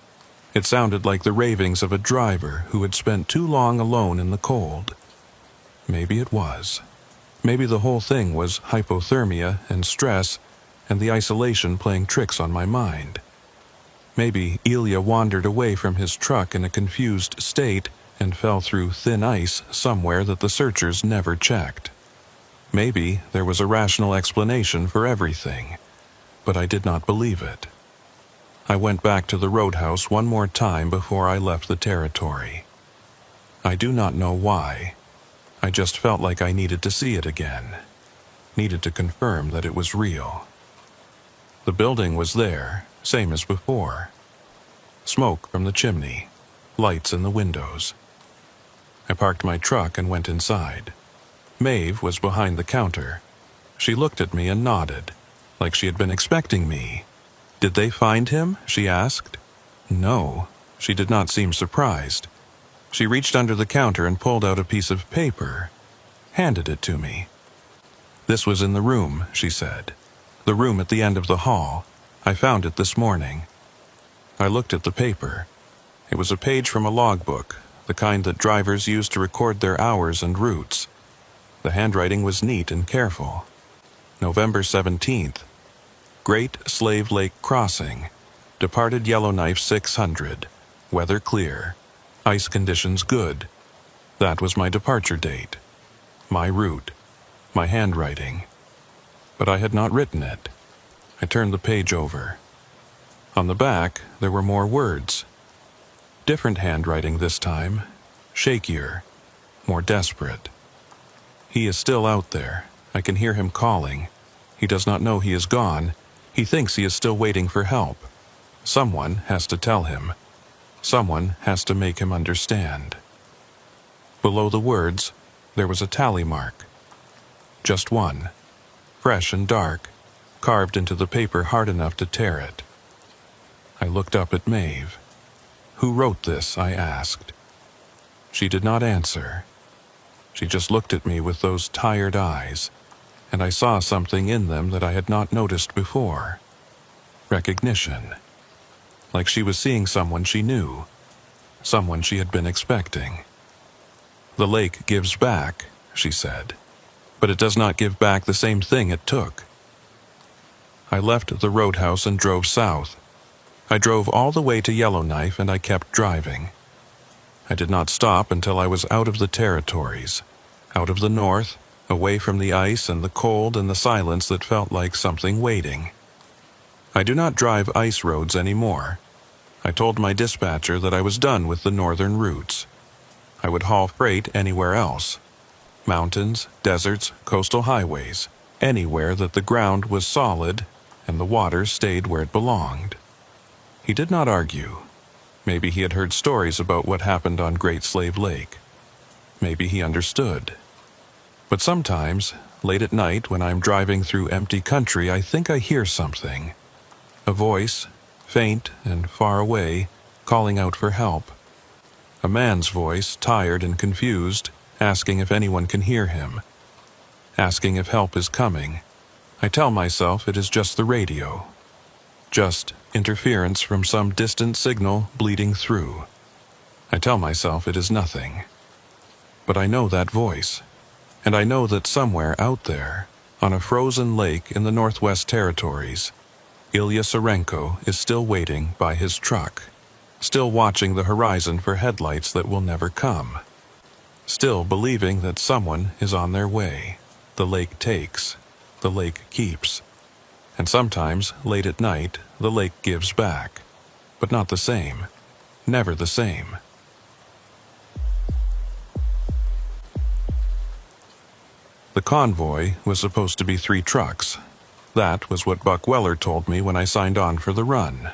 It sounded like the ravings of a driver who had spent too long alone in the cold. Maybe it was. Maybe the whole thing was hypothermia and stress and the isolation playing tricks on my mind. Maybe Ilya wandered away from his truck in a confused state and fell through thin ice somewhere that the searchers never checked. Maybe there was a rational explanation for everything, but I did not believe it. I went back to the roadhouse one more time before I left the territory. I do not know why. I just felt like I needed to see it again, needed to confirm that it was real. The building was there, same as before. Smoke from the chimney, lights in the windows. I parked my truck and went inside. Maeve was behind the counter. She looked at me and nodded, like she had been expecting me. "Did they find him?" she asked. No, she did not seem surprised. She reached under the counter and pulled out a piece of paper, handed it to me. "This was in the room," she said. "The room at the end of the hall. I found it this morning." I looked at the paper. It was a page from a logbook, the kind that drivers use to record their hours and routes. The handwriting was neat and careful. November 17th. Great Slave Lake Crossing. Departed Yellowknife 600. Weather clear. Ice conditions good. That was my departure date. My route. My handwriting. But I had not written it. I turned the page over. On the back, there were more words. Different handwriting this time. Shakier. More desperate. "He is still out there. I can hear him calling. He does not know he is gone. He thinks he is still waiting for help. Someone has to tell him. Someone has to make him understand." Below the words, there was a tally mark. Just one. Fresh and dark, carved into the paper hard enough to tear it. I looked up at Maeve. "Who wrote this?" I asked. She did not answer. She just looked at me with those tired eyes, and I saw something in them that I had not noticed before. Recognition. Like she was seeing someone she knew, someone she had been expecting. "The lake gives back," she said, "but it does not give back the same thing it took." I left the roadhouse and drove south. I drove all the way to Yellowknife and I kept driving. I did not stop until I was out of the territories, out of the north, away from the ice and the cold and the silence that felt like something waiting. I do not drive ice roads anymore. I told my dispatcher that I was done with the northern routes. I would haul freight anywhere else. Mountains, deserts, coastal highways, anywhere that the ground was solid and the water stayed where it belonged. He did not argue. Maybe he had heard stories about what happened on Great Slave Lake. Maybe he understood. But sometimes, late at night when I'm driving through empty country, I think I hear something. A voice, faint and far away, calling out for help. A man's voice, tired and confused, asking if anyone can hear him. Asking if help is coming. I tell myself it is just the radio. Just interference from some distant signal bleeding through. I tell myself it is nothing. But I know that voice, and I know that somewhere out there, on a frozen lake in the Northwest Territories, Ilya Surenko is still waiting by his truck, still watching the horizon for headlights that will never come, still believing that someone is on their way. The lake takes, the lake keeps, and sometimes, late at night, the lake gives back, but not the same, never the same. The convoy was supposed to be 3 trucks. That was what Buck Weller told me when I signed on for the run.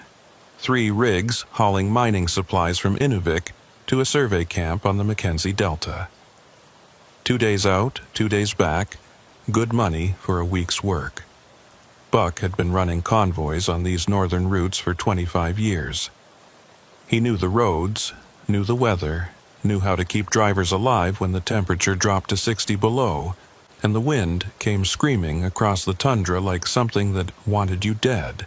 3 rigs hauling mining supplies from Inuvik to a survey camp on the Mackenzie Delta. 2 days out, 2 days back, good money for a week's work. Buck had been running convoys on these northern routes for 25 years. He knew the roads, knew the weather, knew how to keep drivers alive when the temperature dropped to 60 below, and the wind came screaming across the tundra like something that wanted you dead.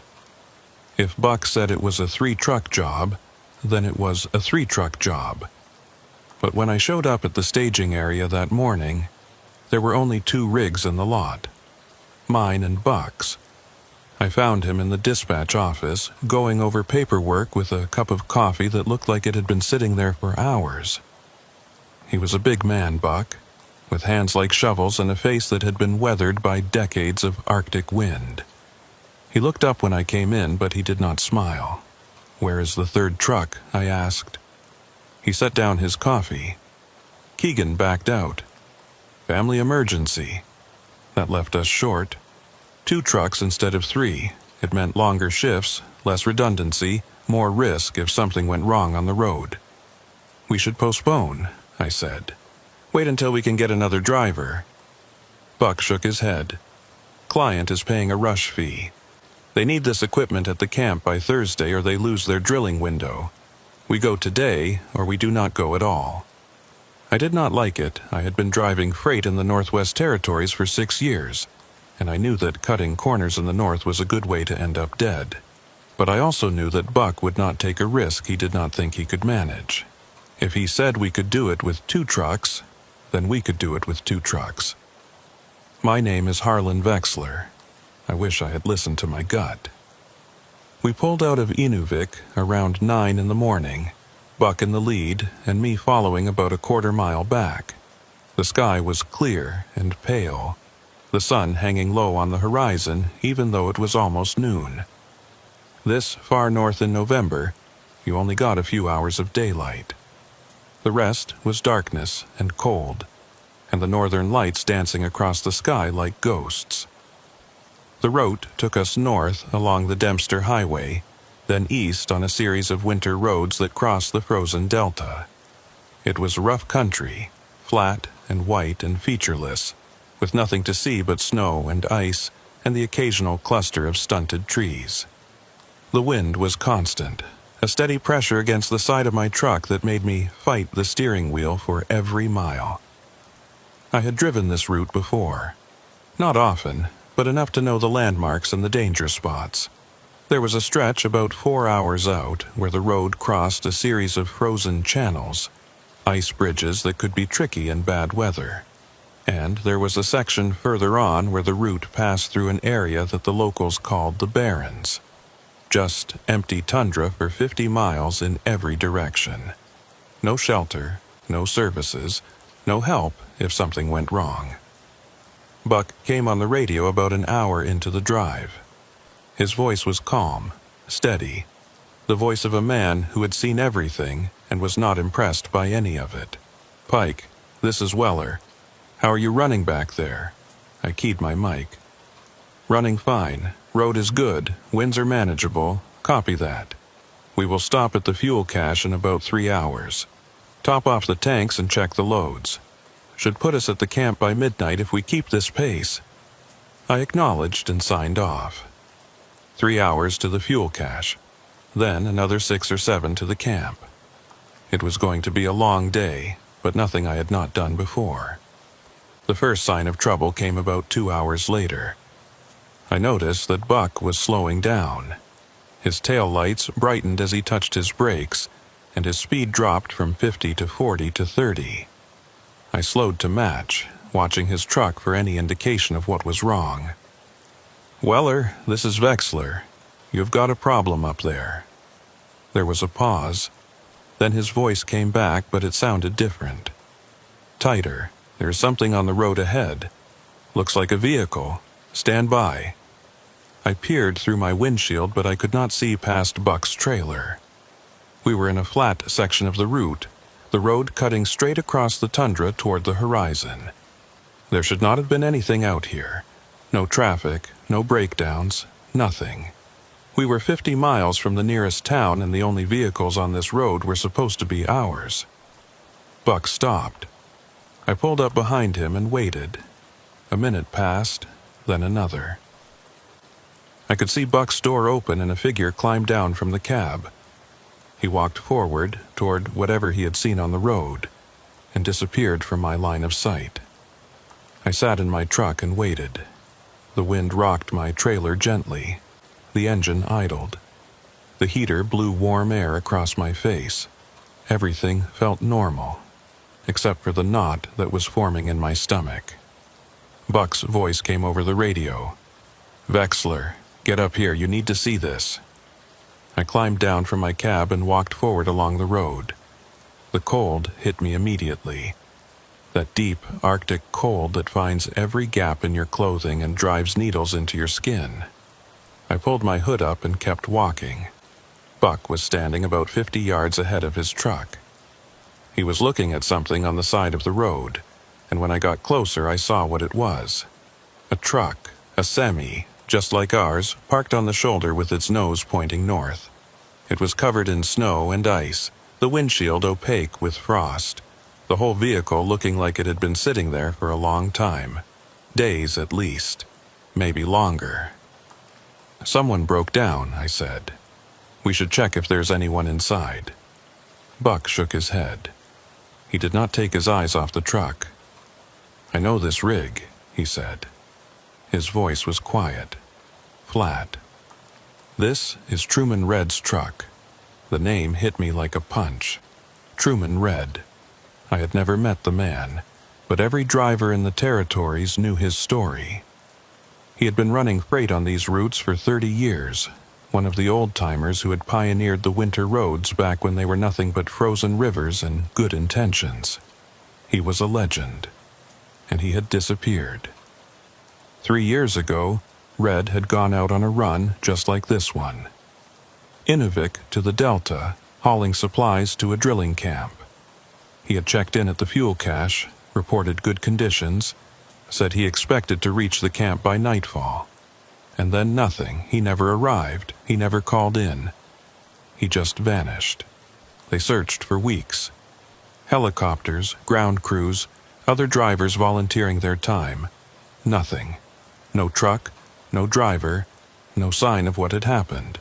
If Buck said it was a 3-truck job, then it was a 3-truck job. But when I showed up at the staging area that morning, there were only 2 rigs in the lot, mine and Buck's. I found him in the dispatch office, going over paperwork with a cup of coffee that looked like it had been sitting there for hours. He was a big man, Buck, with hands like shovels and a face that had been weathered by decades of Arctic wind. He looked up when I came in, but he did not smile. "Where is the 3rd truck?" I asked. He set down his coffee. Keegan backed out. "Family emergency." That left us short. 2 trucks instead of 3. It meant longer shifts, less redundancy, more risk if something went wrong on the road. "We should postpone," I said. "Wait until we can get another driver." Buck shook his head. "Client is paying a rush fee. They need this equipment at the camp by Thursday or they lose their drilling window. We go today or we do not go at all." I did not like it. I had been driving freight in the Northwest Territories for 6 years, and I knew that cutting corners in the north was a good way to end up dead. But I also knew that Buck would not take a risk he did not think he could manage. If he said we could do it with 2 trucks, then we could do it with 2 trucks. My name is Harlan Vexler. I wish I had listened to my gut. We pulled out of Inuvik around 9 in the morning, Buck in the lead and me following about a quarter-mile back. The sky was clear and pale, the sun hanging low on the horizon even though it was almost noon. This far north in November, you only got a few hours of daylight. The rest was darkness and cold, and the northern lights dancing across the sky like ghosts. The route took us north along the Dempster Highway, then east on a series of winter roads that crossed the frozen delta. It was rough country, flat and white and featureless, with nothing to see but snow and ice and the occasional cluster of stunted trees. The wind was constant, a steady pressure against the side of my truck that made me fight the steering wheel for every mile. I had driven this route before. Not often, but enough to know the landmarks and the danger spots. There was a stretch about 4 hours out where the road crossed a series of frozen channels, ice bridges that could be tricky in bad weather. And there was a section further on where the route passed through an area that the locals called the Barrens. Just empty tundra for 50 miles in every direction. No shelter, no services, no help if something went wrong. Buck came on the radio about an hour into the drive. His voice was calm, steady, the voice of a man who had seen everything and was not impressed by any of it. "Pike, this is Weller. How are you running back there?" I keyed my mic. "Running fine. Road is good. Winds are manageable. Copy that. We will stop at the fuel cache in about 3 hours. Top off the tanks and check the loads. Should put us at the camp by midnight if we keep this pace." I acknowledged and signed off. 3 hours to the fuel cache, then another 6 or 7 to the camp. It was going to be a long day, but nothing I had not done before. The first sign of trouble came about 2 hours later. I noticed that Buck was slowing down. His tail lights brightened as he touched his brakes, and his speed dropped from 50 to 40 to 30. I slowed to match, watching his truck for any indication of what was wrong. "Weller, this is Vexler. You've got a problem up there." There was a pause. Then his voice came back, but it sounded different. Tighter. There's something on the road ahead. Looks like a vehicle. Stand by. I peered through my windshield, but I could not see past Buck's trailer. We were in a flat section of the route, the road cutting straight across the tundra toward the horizon. There should not have been anything out here. No traffic, no breakdowns, nothing. We were 50 miles from the nearest town, and the only vehicles on this road were supposed to be ours. Buck stopped. I pulled up behind him and waited. A minute passed, then another. I could see Buck's door open and a figure climb down from the cab. He walked forward toward whatever he had seen on the road and disappeared from my line of sight. I sat in my truck and waited. The wind rocked my trailer gently. The engine idled. The heater blew warm air across my face. Everything felt normal, except for the knot that was forming in my stomach. Buck's voice came over the radio. "Vexler, get up here, you need to see this." I climbed down from my cab and walked forward along the road. The cold hit me immediately. That deep Arctic cold that finds every gap in your clothing and drives needles into your skin. I pulled my hood up and kept walking. Buck was standing about 50 yards ahead of his truck. He was looking at something on the side of the road, and when I got closer I saw what it was. A truck, a semi, just like ours, parked on the shoulder with its nose pointing north. It was covered in snow and ice, the windshield opaque with frost, the whole vehicle looking like it had been sitting there for a long time. Days at least, maybe longer. "Someone broke down," I said. "We should check if there's anyone inside." Buck shook his head. He did not take his eyes off the truck. "I know this rig," he said. His voice was quiet, flat. "This is Truman Red's truck." The name hit me like a punch. Truman Red. I had never met the man, but every driver in the territories knew his story. He had been running freight on these routes for 30 years, one of the old-timers who had pioneered the winter roads back when they were nothing but frozen rivers and good intentions. He was a legend, and he had disappeared. 3 years ago, Red had gone out on a run just like this one. Inuvik to the Delta, hauling supplies to a drilling camp. He had checked in at the fuel cache, reported good conditions, said he expected to reach the camp by nightfall. And then nothing. He never arrived. He never called in. He just vanished. They searched for weeks. Helicopters, ground crews, other drivers volunteering their time. Nothing. No truck, no driver, no sign of what had happened.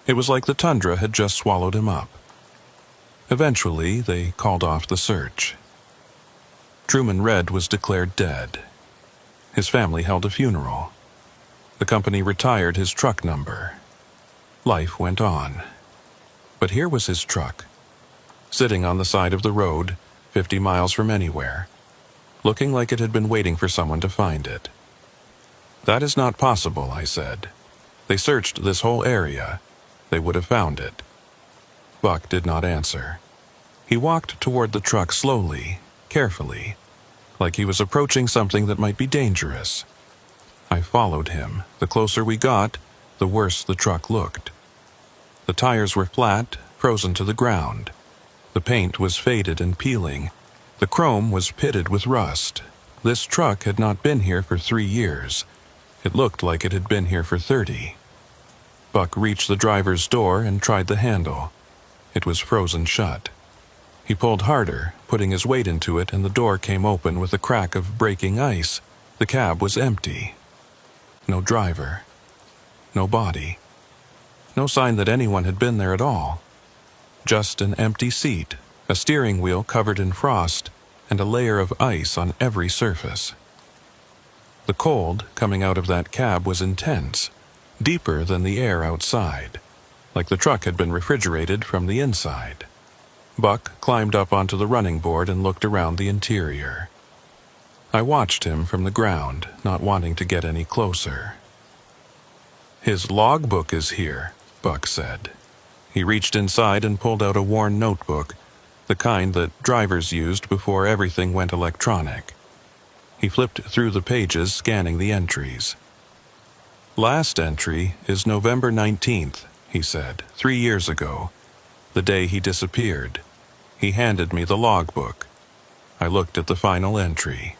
It was like the tundra had just swallowed him up. Eventually, they called off the search. Truman Red was declared dead. His family held a funeral. The company retired his truck number. Life went on. But here was his truck, sitting on the side of the road, 50 miles from anywhere, looking like it had been waiting for someone to find it. "That is not possible," I said. "They searched this whole area. They would have found it." Buck did not answer. He walked toward the truck slowly, carefully, like he was approaching something that might be dangerous. I followed him. The closer we got, the worse the truck looked. The tires were flat, frozen to the ground. The paint was faded and peeling. The chrome was pitted with rust. This truck had not been here for 3 years. It looked like it had been here for 30. Buck reached the driver's door and tried the handle. It was frozen shut. He pulled harder, putting his weight into it, and the door came open with a crack of breaking ice. The cab was empty. No driver. No body. No sign that anyone had been there at all. Just an empty seat, a steering wheel covered in frost, and a layer of ice on every surface. The cold coming out of that cab was intense, deeper than the air outside, like the truck had been refrigerated from the inside. Buck climbed up onto the running board and looked around the interior. I watched him from the ground, not wanting to get any closer. "His logbook is here," Buck said. He reached inside and pulled out a worn notebook, the kind that drivers used before everything went electronic. He flipped through the pages, scanning the entries. "Last entry is November 19th, he said, 3 years ago, the day he disappeared. He handed me the logbook. I looked at the final entry.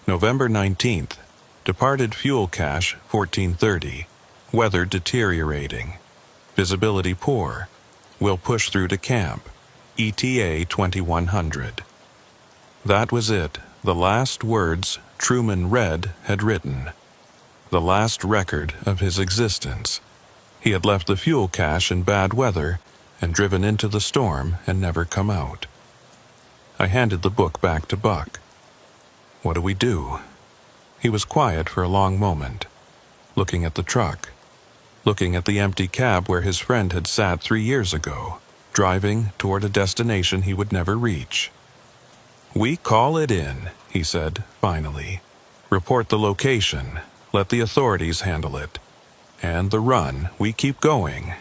November 19th, departed fuel cache 1430, weather deteriorating, visibility poor, will push through to camp, ETA 2100. That was it, the last words Truman Red had written. The last record of his existence. He had left the fuel cache in bad weather and driven into the storm and never come out. I handed the book back to Buck. "What do we do?" He was quiet for a long moment, looking at the truck, looking at the empty cab where his friend had sat 3 years ago, driving toward a destination he would never reach. "We call it in," he said, finally. "Report the location. Let the authorities handle it. And the run, we keep going."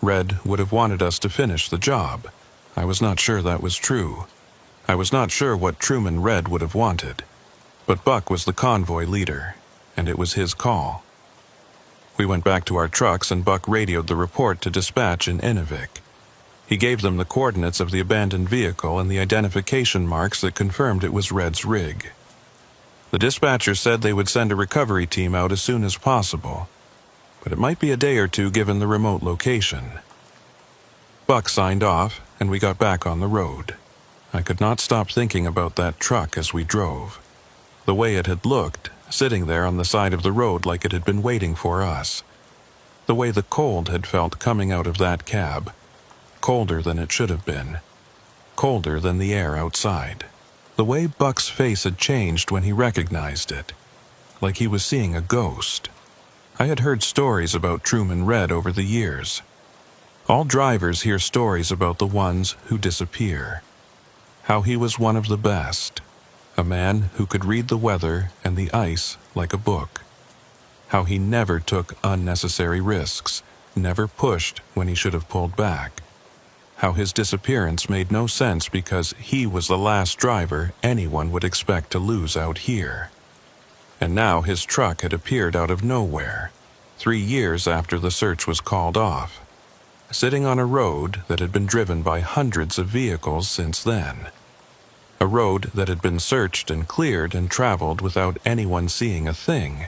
Red would have wanted us to finish the job. I was not sure that was true. I was not sure what Truman Red would have wanted. But Buck was the convoy leader, and it was his call. We went back to our trucks and Buck radioed the report to dispatch in Inuvik. He gave them the coordinates of the abandoned vehicle and the identification marks that confirmed it was Red's rig. The dispatcher said they would send a recovery team out as soon as possible, but it might be a day or two given the remote location. Buck signed off, and we got back on the road. I could not stop thinking about that truck as we drove. The way it had looked, sitting there on the side of the road like it had been waiting for us. The way the cold had felt coming out of that cab. Colder than it should have been. Colder than the air outside. The way Buck's face had changed when he recognized it. Like he was seeing a ghost. I had heard stories about Truman Red over the years. All drivers hear stories about the ones who disappear. How he was one of the best. A man who could read the weather and the ice like a book. How he never took unnecessary risks, never pushed when he should have pulled back. How his disappearance made no sense because he was the last driver anyone would expect to lose out here. And now his truck had appeared out of nowhere, 3 years after the search was called off, sitting on a road that had been driven by hundreds of vehicles since then. A road that had been searched and cleared and traveled without anyone seeing a thing.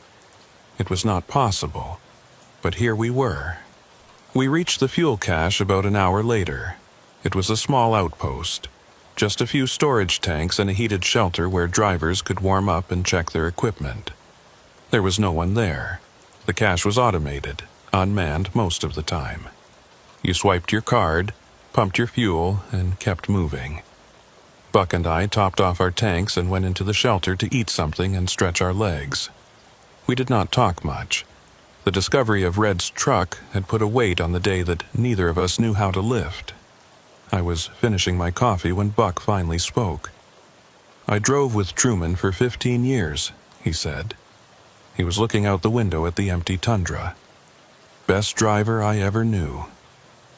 It was not possible, but here we were. We reached the fuel cache about an hour later. It was a small outpost, just a few storage tanks and a heated shelter where drivers could warm up and check their equipment. There was no one there. The cache was automated, unmanned most of the time. You swiped your card, pumped your fuel, and kept moving. Buck and I topped off our tanks and went into the shelter to eat something and stretch our legs. We did not talk much. The discovery of Red's truck had put a weight on the day that neither of us knew how to lift. I was finishing my coffee when Buck finally spoke. "I drove with Truman for 15 years, he said. He was looking out the window at the empty tundra. Best driver I ever knew.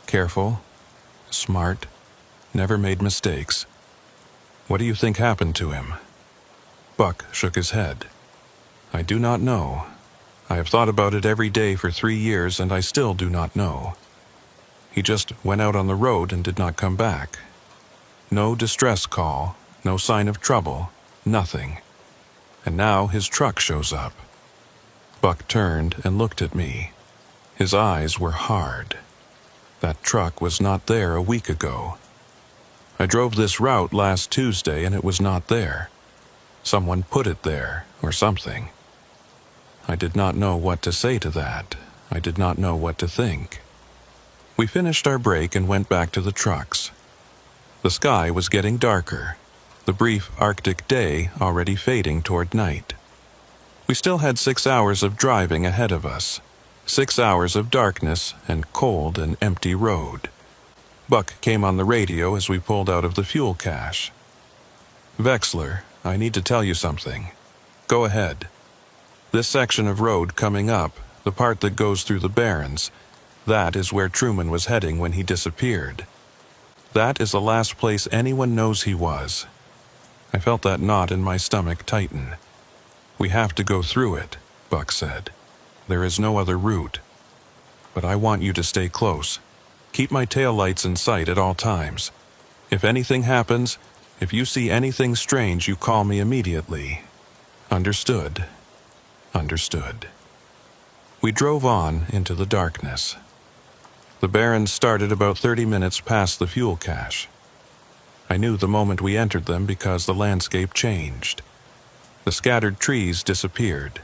Careful, smart, never made mistakes. What do you think happened to him?" Buck shook his head. "I do not know. I have thought about it every day for 3 years and I still do not know. He just went out on the road and did not come back. No distress call, no sign of trouble, nothing. And now his truck shows up." Buck turned and looked at me. His eyes were hard. That truck was not there a week ago. I drove this route last Tuesday and it was not there. Someone put it there, or something. I did not know what to say to that. I did not know what to think. We finished our break and went back to the trucks. The sky was getting darker, the brief Arctic day already fading toward night. We still had 6 hours of driving ahead of us, 6 hours of darkness and cold and empty road. Buck came on the radio as we pulled out of the fuel cache. "Vexler, I need to tell you something. Go ahead. This section of road coming up, the part that goes through the barrens, That is where Truman was heading when he disappeared. That is the last place anyone knows he was. I felt that knot in my stomach tighten. "We have to go through it," Buck said. "There is no other route. But I want you to stay close. Keep my taillights in sight at all times. If anything happens, if you see anything strange, you call me immediately." "Understood." "Understood." We drove on into the darkness. The Barrens started about 30 minutes past the fuel cache. I knew the moment we entered them because the landscape changed. The scattered trees disappeared.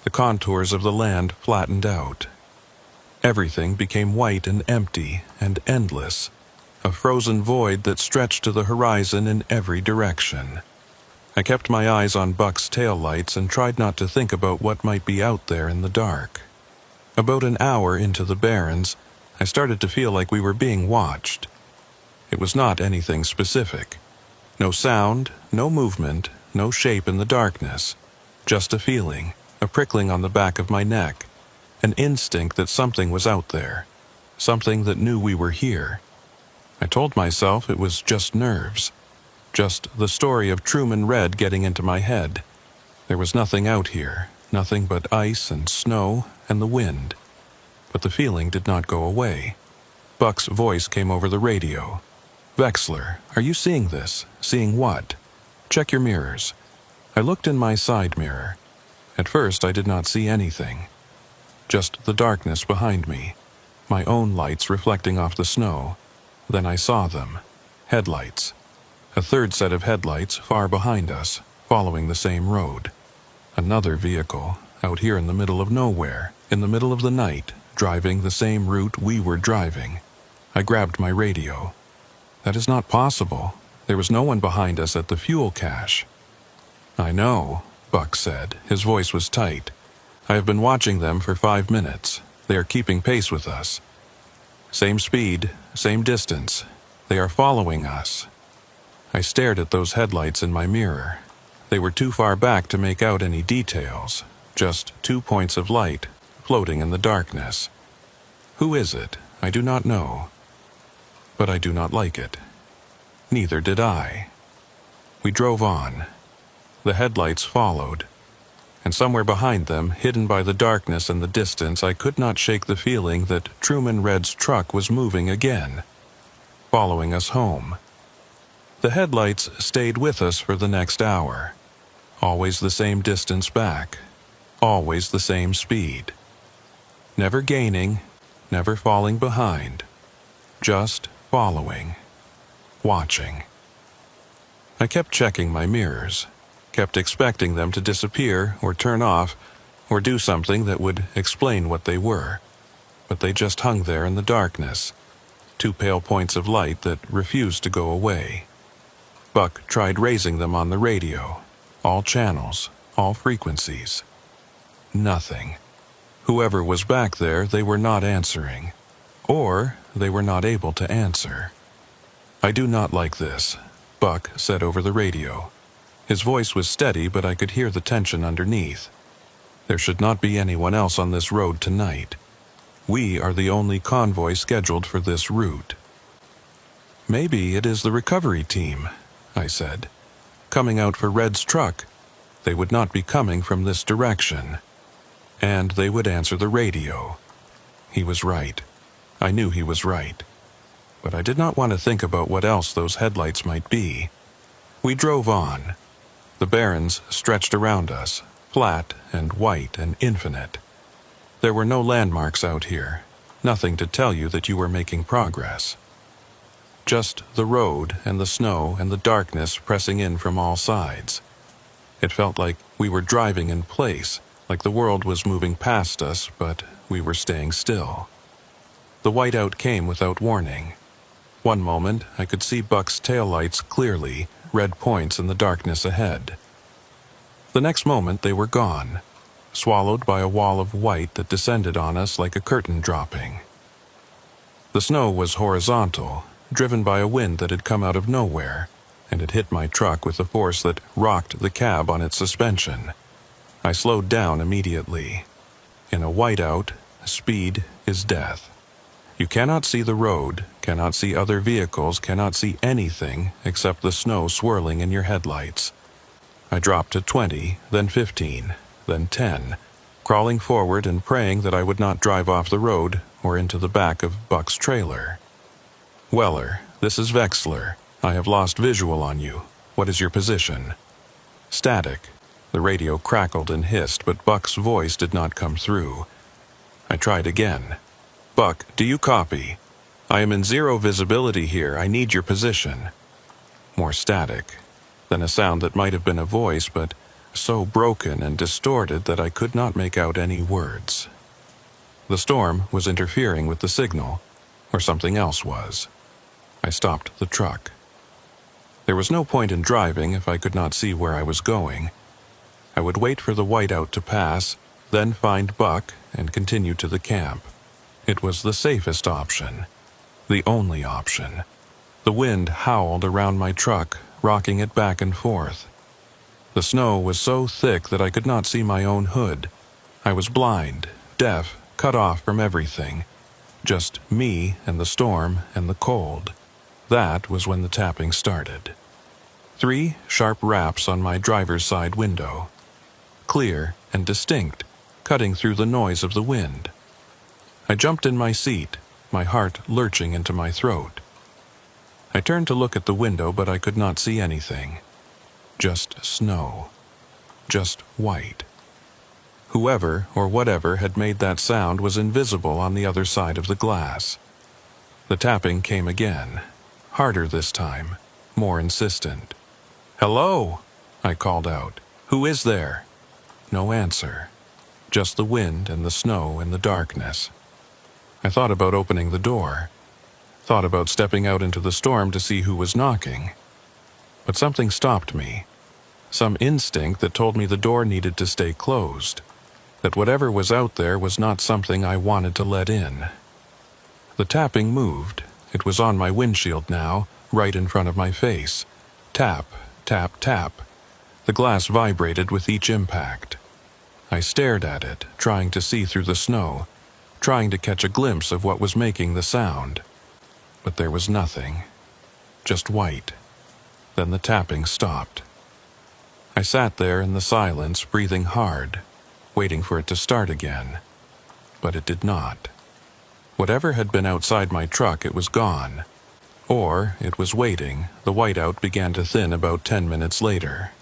The contours of the land flattened out. Everything became white and empty and endless, a frozen void that stretched to the horizon in every direction. I kept my eyes on Buck's taillights and tried not to think about what might be out there in the dark. About an hour into the Barrens, I started to feel like we were being watched. It was not anything specific. No sound, no movement, no shape in the darkness. Just a feeling, a prickling on the back of my neck, an instinct that something was out there, something that knew we were here. I told myself it was just nerves, just the story of Truman Red getting into my head. There was nothing out here, nothing but ice and snow and the wind. But the feeling did not go away. Buck's voice came over the radio. "Vexler, are you seeing this? Seeing what? Check your mirrors." I looked in my side mirror. At first I did not see anything. Just the darkness behind me, my own lights reflecting off the snow. Then I saw them. Headlights. A third set of headlights far behind us, following the same road. Another vehicle, out here in the middle of nowhere, in the middle of the night, driving the same route we were driving. I grabbed my radio. "That is not possible. There was no one behind us at the fuel cache." "I know," Buck said. His voice was tight. "I have been watching them for 5 minutes. They are keeping pace with us. Same speed, same distance. They are following us." I stared at those headlights in my mirror. They were too far back to make out any details. Just 2 points of light, floating in the darkness. Who is it? I do not know. But I do not like it. Neither did I. We drove on. The headlights followed. And somewhere behind them, hidden by the darkness and the distance, I could not shake the feeling that Truman Red's truck was moving again, following us home. The headlights stayed with us for the next hour. Always the same distance back. Always the same speed. Never gaining, never falling behind. Just following. Watching. I kept checking my mirrors. Kept expecting them to disappear or turn off or do something that would explain what they were. But they just hung there in the darkness. 2 pale points of light that refused to go away. Buck tried raising them on the radio. All channels, all frequencies. Nothing. Whoever was back there, they were not answering. Or they were not able to answer. "I do not like this," Buck said over the radio. His voice was steady, but I could hear the tension underneath. "There should not be anyone else on this road tonight. We are the only convoy scheduled for this route." "Maybe it is the recovery team," I said. "Coming out for Red's truck. They would not be coming from this direction. And they would answer the radio." He was right. I knew he was right. But I did not want to think about what else those headlights might be. We drove on. The Barrens stretched around us, flat and white and infinite. There were no landmarks out here, nothing to tell you that you were making progress. Just the road and the snow and the darkness pressing in from all sides. It felt like we were driving in place, like the world was moving past us, but we were staying still. The whiteout came without warning. One moment, I could see Buck's taillights clearly, red points in the darkness ahead. The next moment, they were gone, swallowed by a wall of white that descended on us like a curtain dropping. The snow was horizontal, driven by a wind that had come out of nowhere, and it hit my truck with a force that rocked the cab on its suspension. I slowed down immediately. In a whiteout, speed is death. You cannot see the road, cannot see other vehicles, cannot see anything except the snow swirling in your headlights. I dropped to 20, then 15, then 10, crawling forward and praying that I would not drive off the road or into the back of Buck's trailer. "Weller, this is Vexler. I have lost visual on you. What is your position?" Static. The radio crackled and hissed, but Buck's voice did not come through. I tried again. "Buck, do you copy? I am in zero visibility here. I need your position." More static. Then a sound that might have been a voice, but so broken and distorted that I could not make out any words. The storm was interfering with the signal, or something else was. I stopped the truck. There was no point in driving if I could not see where I was going. I would wait for the whiteout to pass, then find Buck and continue to the camp. It was the safest option. The only option. The wind howled around my truck, rocking it back and forth. The snow was so thick that I could not see my own hood. I was blind, deaf, cut off from everything. Just me and the storm and the cold. That was when the tapping started. 3 sharp raps on my driver's side window. Clear and distinct, cutting through the noise of the wind. I jumped in my seat, my heart lurching into my throat. I turned to look at the window, but I could not see anything. Just snow. Just white. Whoever or whatever had made that sound was invisible on the other side of the glass. The tapping came again, harder this time, more insistent. "Hello," I called out. "Who is there?" No answer. Just the wind and the snow and the darkness. I thought about opening the door. Thought about stepping out into the storm to see who was knocking. But something stopped me. Some instinct that told me the door needed to stay closed. That whatever was out there was not something I wanted to let in. The tapping moved. It was on my windshield now, right in front of my face. Tap, tap, tap. The glass vibrated with each impact. I stared at it, trying to see through the snow, trying to catch a glimpse of what was making the sound. But there was nothing. Just white. Then the tapping stopped. I sat there in the silence, breathing hard, waiting for it to start again. But it did not. Whatever had been outside my truck, it was gone. Or it was waiting. The whiteout began to thin about 10 minutes later.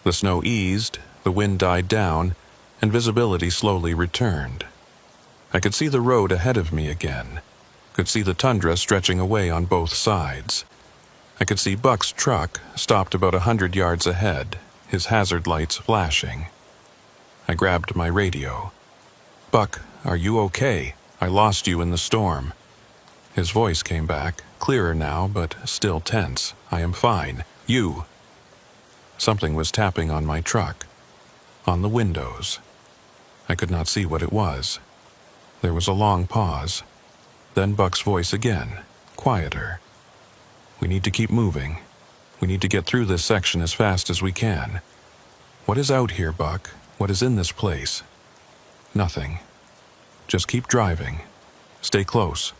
The snow eased, the wind died down, and visibility slowly returned. I could see the road ahead of me again. Could see the tundra stretching away on both sides. I could see Buck's truck, stopped about 100 yards ahead, his hazard lights flashing. I grabbed my radio. "Buck, are you okay? I lost you in the storm." His voice came back, clearer now, but still tense. "I am fine. You." Something was tapping on my truck. On the windows. I could not see what it was. There was a long pause. Then Buck's voice again, quieter. "We need to keep moving. We need to get through this section as fast as we can. What is out here, Buck? What is in this place?" "Nothing. Just keep driving. Stay close."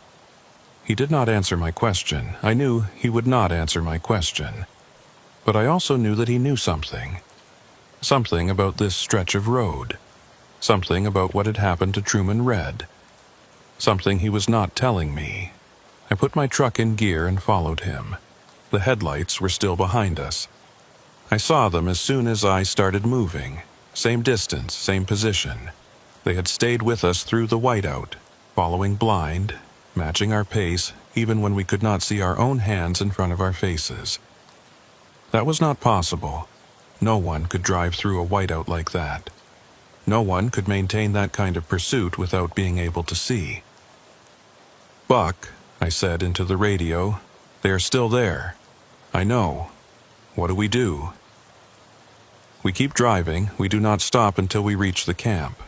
He did not answer my question. I knew he would not answer my question. But I also knew that he knew something. Something about this stretch of road. Something about what had happened to Truman Red. Something he was not telling me. I put my truck in gear and followed him. The headlights were still behind us. I saw them as soon as I started moving. Same distance, same position. They had stayed with us through the whiteout, following blind, matching our pace even when we could not see our own hands in front of our faces. That was not possible. No one could drive through a whiteout like that. No one could maintain that kind of pursuit without being able to see. "Buck," I said into the radio, "they are still there. I know. What do we do?" "We keep driving. We do not stop until we reach the camp."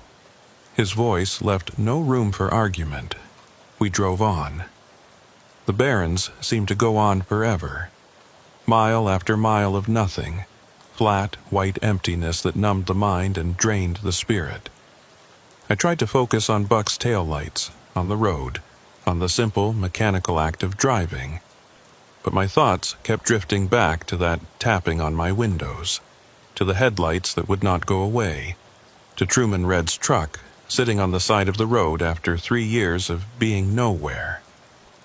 His voice left no room for argument. We drove on. The barrens seemed to go on forever. Mile after mile of nothing. Flat, white emptiness that numbed the mind and drained the spirit. I tried to focus on Buck's taillights, on the road. on the simple mechanical act of driving. But my thoughts kept drifting back to that tapping on my windows, to the headlights that would not go away, to Truman Red's truck sitting on the side of the road after 3 years of being nowhere.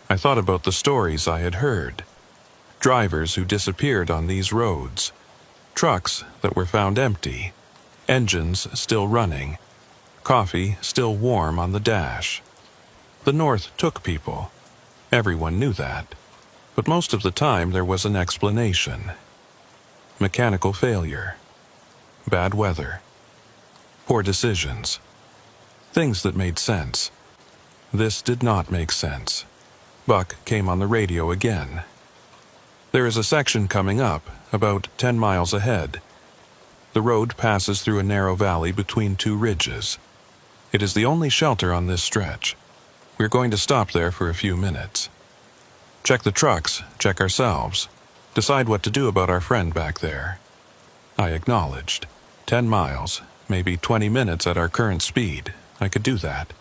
I thought about the stories I had heard. Drivers who disappeared on these roads. Trucks that were found empty. Engines still running. Coffee still warm on the dash. The North took people. Everyone knew that. But most of the time there was an explanation. Mechanical failure. Bad weather. Poor decisions. Things that made sense. This did not make sense. Buck came on the radio again. There is a section coming up, about 10 miles ahead. The road passes through a narrow valley between 2 ridges. It is the only shelter on this stretch. We're going to stop there for a few minutes. Check the trucks, check ourselves. Decide what to do about our friend back there. I acknowledged. 10 miles, maybe 20 minutes at our current speed. I could do that.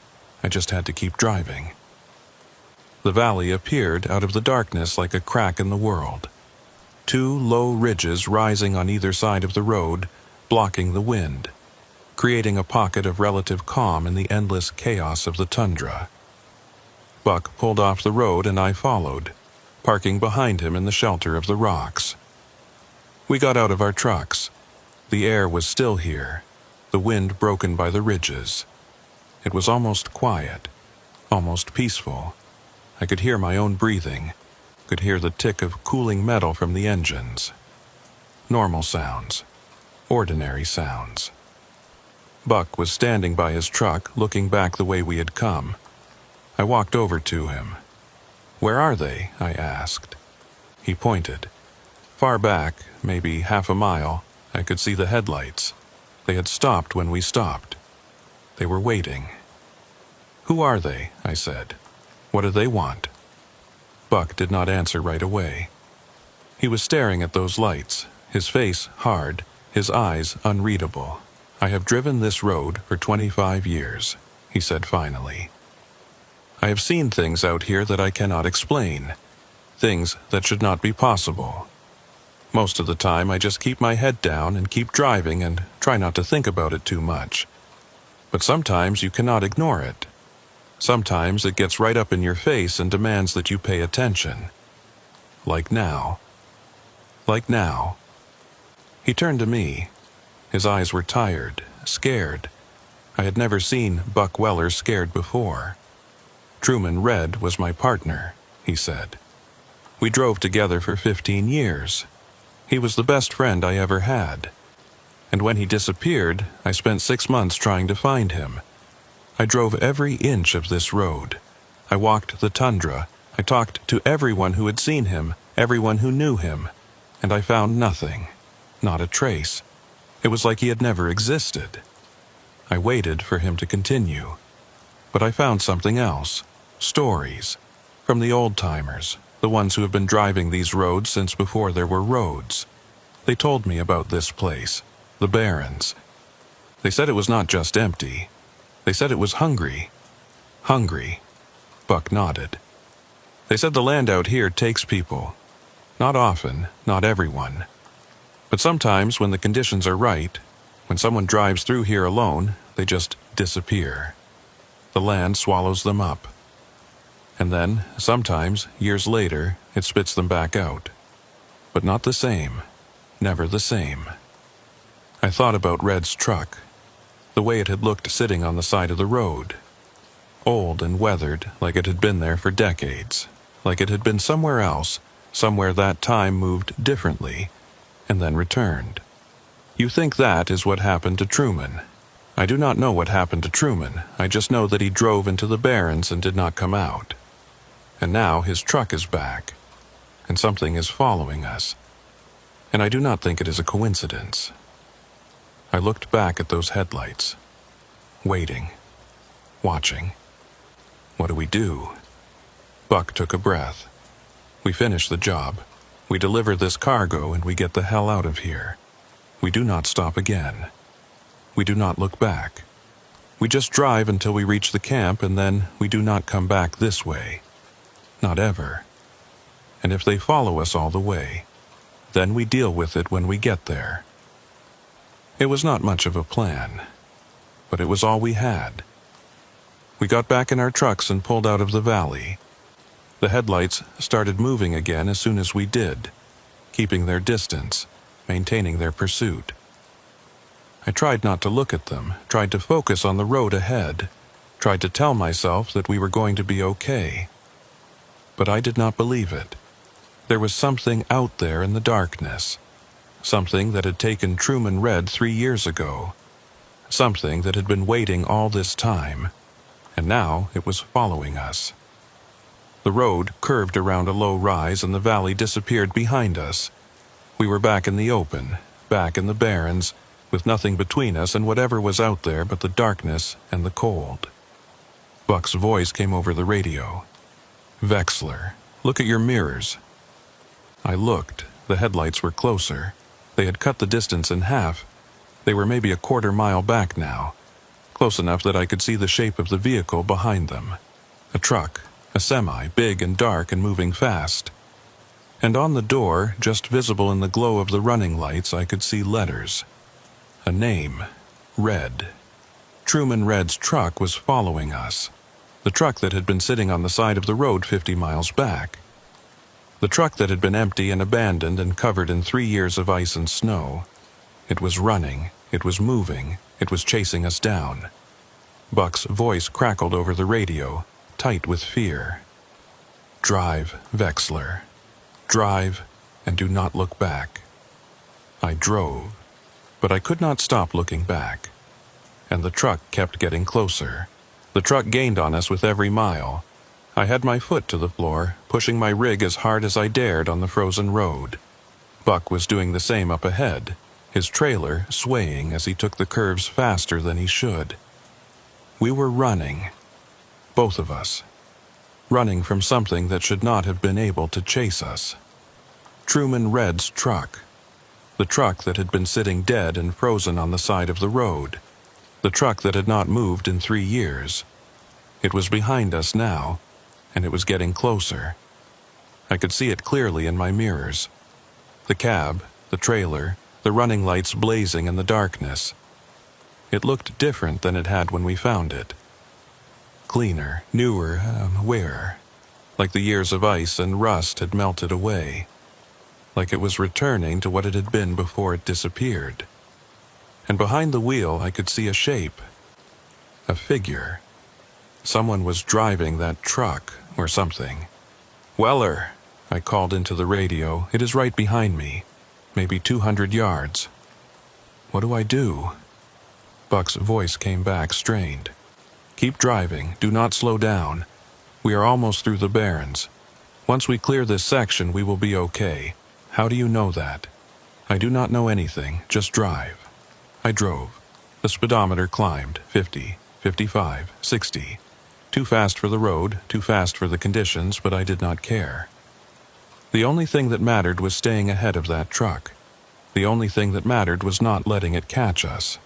I just had to keep driving. The valley appeared out of the darkness like a crack in the world. 2 low ridges rising on either side of the road, blocking the wind, creating a pocket of relative calm in the endless chaos of the tundra. Buck pulled off the road and I followed, parking behind him in the shelter of the rocks. We got out of our trucks. The air was still here, the wind broken by the ridges. It was almost quiet, almost peaceful. I could hear my own breathing, could hear the tick of cooling metal from the engines. Normal sounds, ordinary sounds. Buck was standing by his truck, looking back the way we had come. I walked over to him. "Where are they?" I asked. He pointed. Far back, maybe half a mile, I could see the headlights. They had stopped when we stopped. They were waiting. "Who are they?" I said. "What do they want?" Buck did not answer right away. He was staring at those lights, his face hard, his eyes unreadable. "I have driven this road for 25 years, he said finally. "I have seen things out here that I cannot explain, things that should not be possible. Most of the time I just keep my head down and keep driving and try not to think about it too much. But sometimes you cannot ignore it. Sometimes it gets right up in your face and demands that you pay attention. Like now. Like now." He turned to me. His eyes were tired, scared. I had never seen Buck Weller scared before. "Truman Red was my partner," he said. "We drove together for 15 years. He was the best friend I ever had. And when he disappeared, I spent 6 months trying to find him. I drove every inch of this road. I walked the tundra. I talked to everyone who had seen him, everyone who knew him, and I found nothing, not a trace. It was like he had never existed. I waited for him to continue. But I found something else. Stories. From the old-timers, the ones who have been driving these roads since before there were roads. They told me about this place, the Barrens. They said it was not just empty. They said it was hungry. Hungry. Buck nodded. They said the land out here takes people. Not often, not everyone. But sometimes when the conditions are right, when someone drives through here alone, they just disappear. The land swallows them up. And then, sometimes, years later, it spits them back out. But not the same. Never the same. I thought about Red's truck, the way it had looked sitting on the side of the road. Old and weathered, like it had been there for decades, like it had been somewhere else, somewhere that time moved differently, and then returned. You think that is what happened to Truman. I do not know what happened to Truman. I just know that he drove into the Barrens and did not come out. And now his truck is back, and something is following us. And I do not think it is a coincidence. I looked back at those headlights, waiting, watching. What do we do? Buck took a breath. We finish the job. We deliver this cargo and we get the hell out of here. We do not stop again. We do not look back. We just drive until we reach the camp, and then we do not come back this way. Not ever. And if they follow us all the way, then we deal with it when we get there. It was not much of a plan, but it was all we had. We got back in our trucks and pulled out of the valley. The headlights started moving again as soon as we did, keeping their distance, maintaining their pursuit. I tried not to look at them, tried to focus on the road ahead, tried to tell myself that we were going to be okay. But I did not believe it. There was something out there in the darkness, something that had taken Truman Red 3 years ago, something that had been waiting all this time, and now it was following us. The road curved around a low rise and the valley disappeared behind us. We were back in the open, back in the barrens, with nothing between us and whatever was out there but the darkness and the cold. Buck's voice came over the radio. "Vexler, look at your mirrors." I looked. The headlights were closer. They had cut the distance in half. They were maybe a quarter mile back now, close enough that I could see the shape of the vehicle behind them. A truck, a semi, big and dark and moving fast. And on the door, just visible in the glow of the running lights, I could see letters. A name, Red. Truman Red's truck was following us. The truck that had been sitting on the side of the road 50 miles back. The truck that had been empty and abandoned and covered in 3 years of ice and snow. It was running, it was moving, it was chasing us down. Buck's voice crackled over the radio, tight with fear. "Drive, Vexler. Drive, and do not look back." I drove, but I could not stop looking back. And the truck kept getting closer. The truck gained on us with every mile. I had my foot to the floor, pushing my rig as hard as I dared on the frozen road. Buck was doing the same up ahead, his trailer swaying as he took the curves faster than he should. We were running, both of us, running from something that should not have been able to chase us. Truman Red's truck, the truck that had been sitting dead and frozen on the side of the road, the truck that had not moved in 3 years. It was behind us now, and it was getting closer. I could see it clearly in my mirrors. The cab, the trailer, the running lights blazing in the darkness. It looked different than it had when we found it. Cleaner, newer, wearer. Like the years of ice and rust had melted away. Like it was returning to what it had been before it disappeared. And behind the wheel I could see a shape. A figure. Someone was driving that truck, or something. "Weller," I called into the radio. "It is right behind me. Maybe 200 yards. What do I do?" Buck's voice came back, strained. "Keep driving. Do not slow down. We are almost through the barrens. Once we clear this section, we will be okay. How do you know that?" "I do not know anything. Just drive." I drove. The speedometer climbed, 50, 55, 60. Too fast for the road, too fast for the conditions, but I did not care. The only thing that mattered was staying ahead of that truck. The only thing that mattered was not letting it catch us.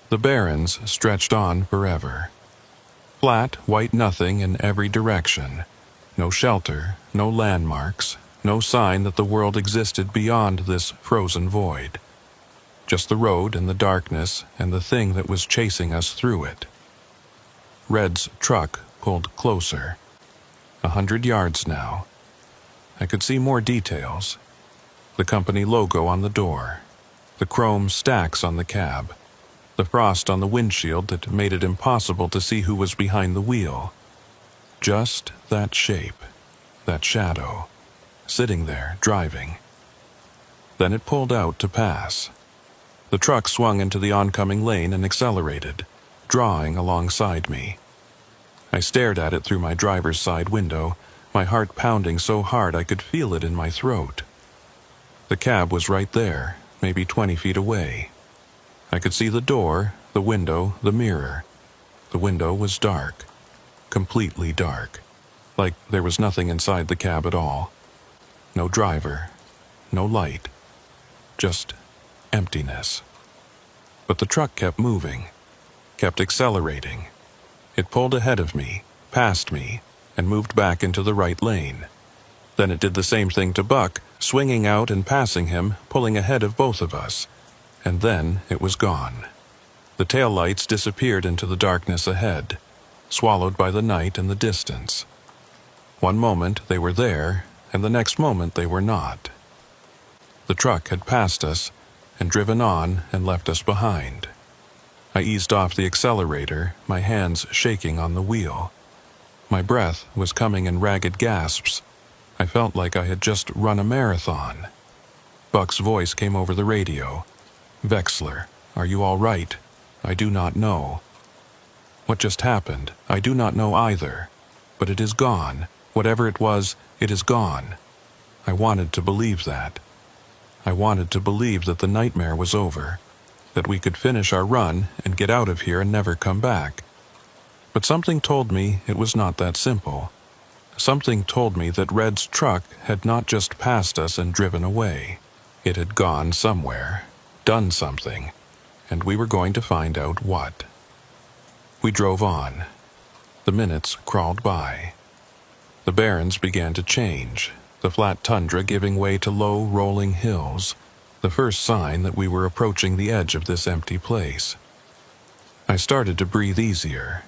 The barrens stretched on forever. Flat, white nothing in every direction. No shelter, no landmarks, no sign that the world existed beyond this frozen void. Just the road and the darkness and the thing that was chasing us through it. Red's truck pulled closer. 100 yards now. I could see more details. The company logo on the door. The chrome stacks on the cab. The frost on the windshield that made it impossible to see who was behind the wheel. Just that shape, that shadow, sitting there, driving. Then it pulled out to pass. The truck swung into the oncoming lane and accelerated, drawing alongside me. I stared at it through my driver's side window, my heart pounding so hard I could feel it in my throat. The cab was right there, maybe 20 feet away. I could see the door, the window, the mirror. The window was dark, completely dark, like there was nothing inside the cab at all. No driver, no light, just emptiness. But the truck kept moving, kept accelerating. It pulled ahead of me, past me, and moved back into the right lane. Then it did the same thing to Buck, swinging out and passing him, pulling ahead of both of us. And then it was gone. The taillights disappeared into the darkness ahead, swallowed by the night and the distance. One moment they were there, and the next moment they were not. The truck had passed us and driven on and left us behind. I eased off the accelerator, my hands shaking on the wheel. My breath was coming in ragged gasps. I felt like I had just run a marathon. Buck's voice came over the radio. "Vexler, are you all right? I do not know." What just happened? I do not know either. But it is gone. Whatever it was, it is gone. I wanted to believe that. I wanted to believe that the nightmare was over, that we could finish our run and get out of here and never come back. But something told me it was not that simple. Something told me that Red's truck had not just passed us and driven away. It had gone somewhere, done something, and we were going to find out what. We drove on. The minutes crawled by. The barrens began to change, the flat tundra giving way to low, rolling hills, the first sign that we were approaching the edge of this empty place. I started to breathe easier,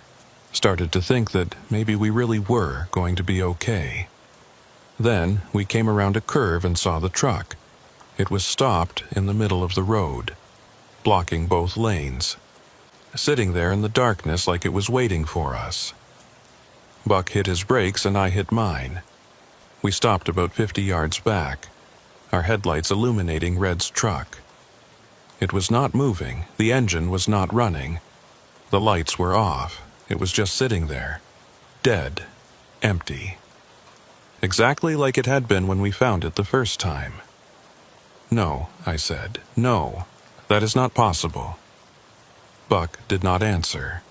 started to think that maybe we really were going to be okay. Then we came around a curve and saw the truck. It was stopped in the middle of the road, blocking both lanes, sitting there in the darkness like it was waiting for us. Buck hit his brakes and I hit mine. We stopped about 50 yards back, our headlights illuminating Red's truck. It was not moving, the engine was not running. The lights were off, it was just sitting there, dead, empty. Exactly like it had been when we found it the first time. "No," I said, "no, that is not possible." Buck did not answer.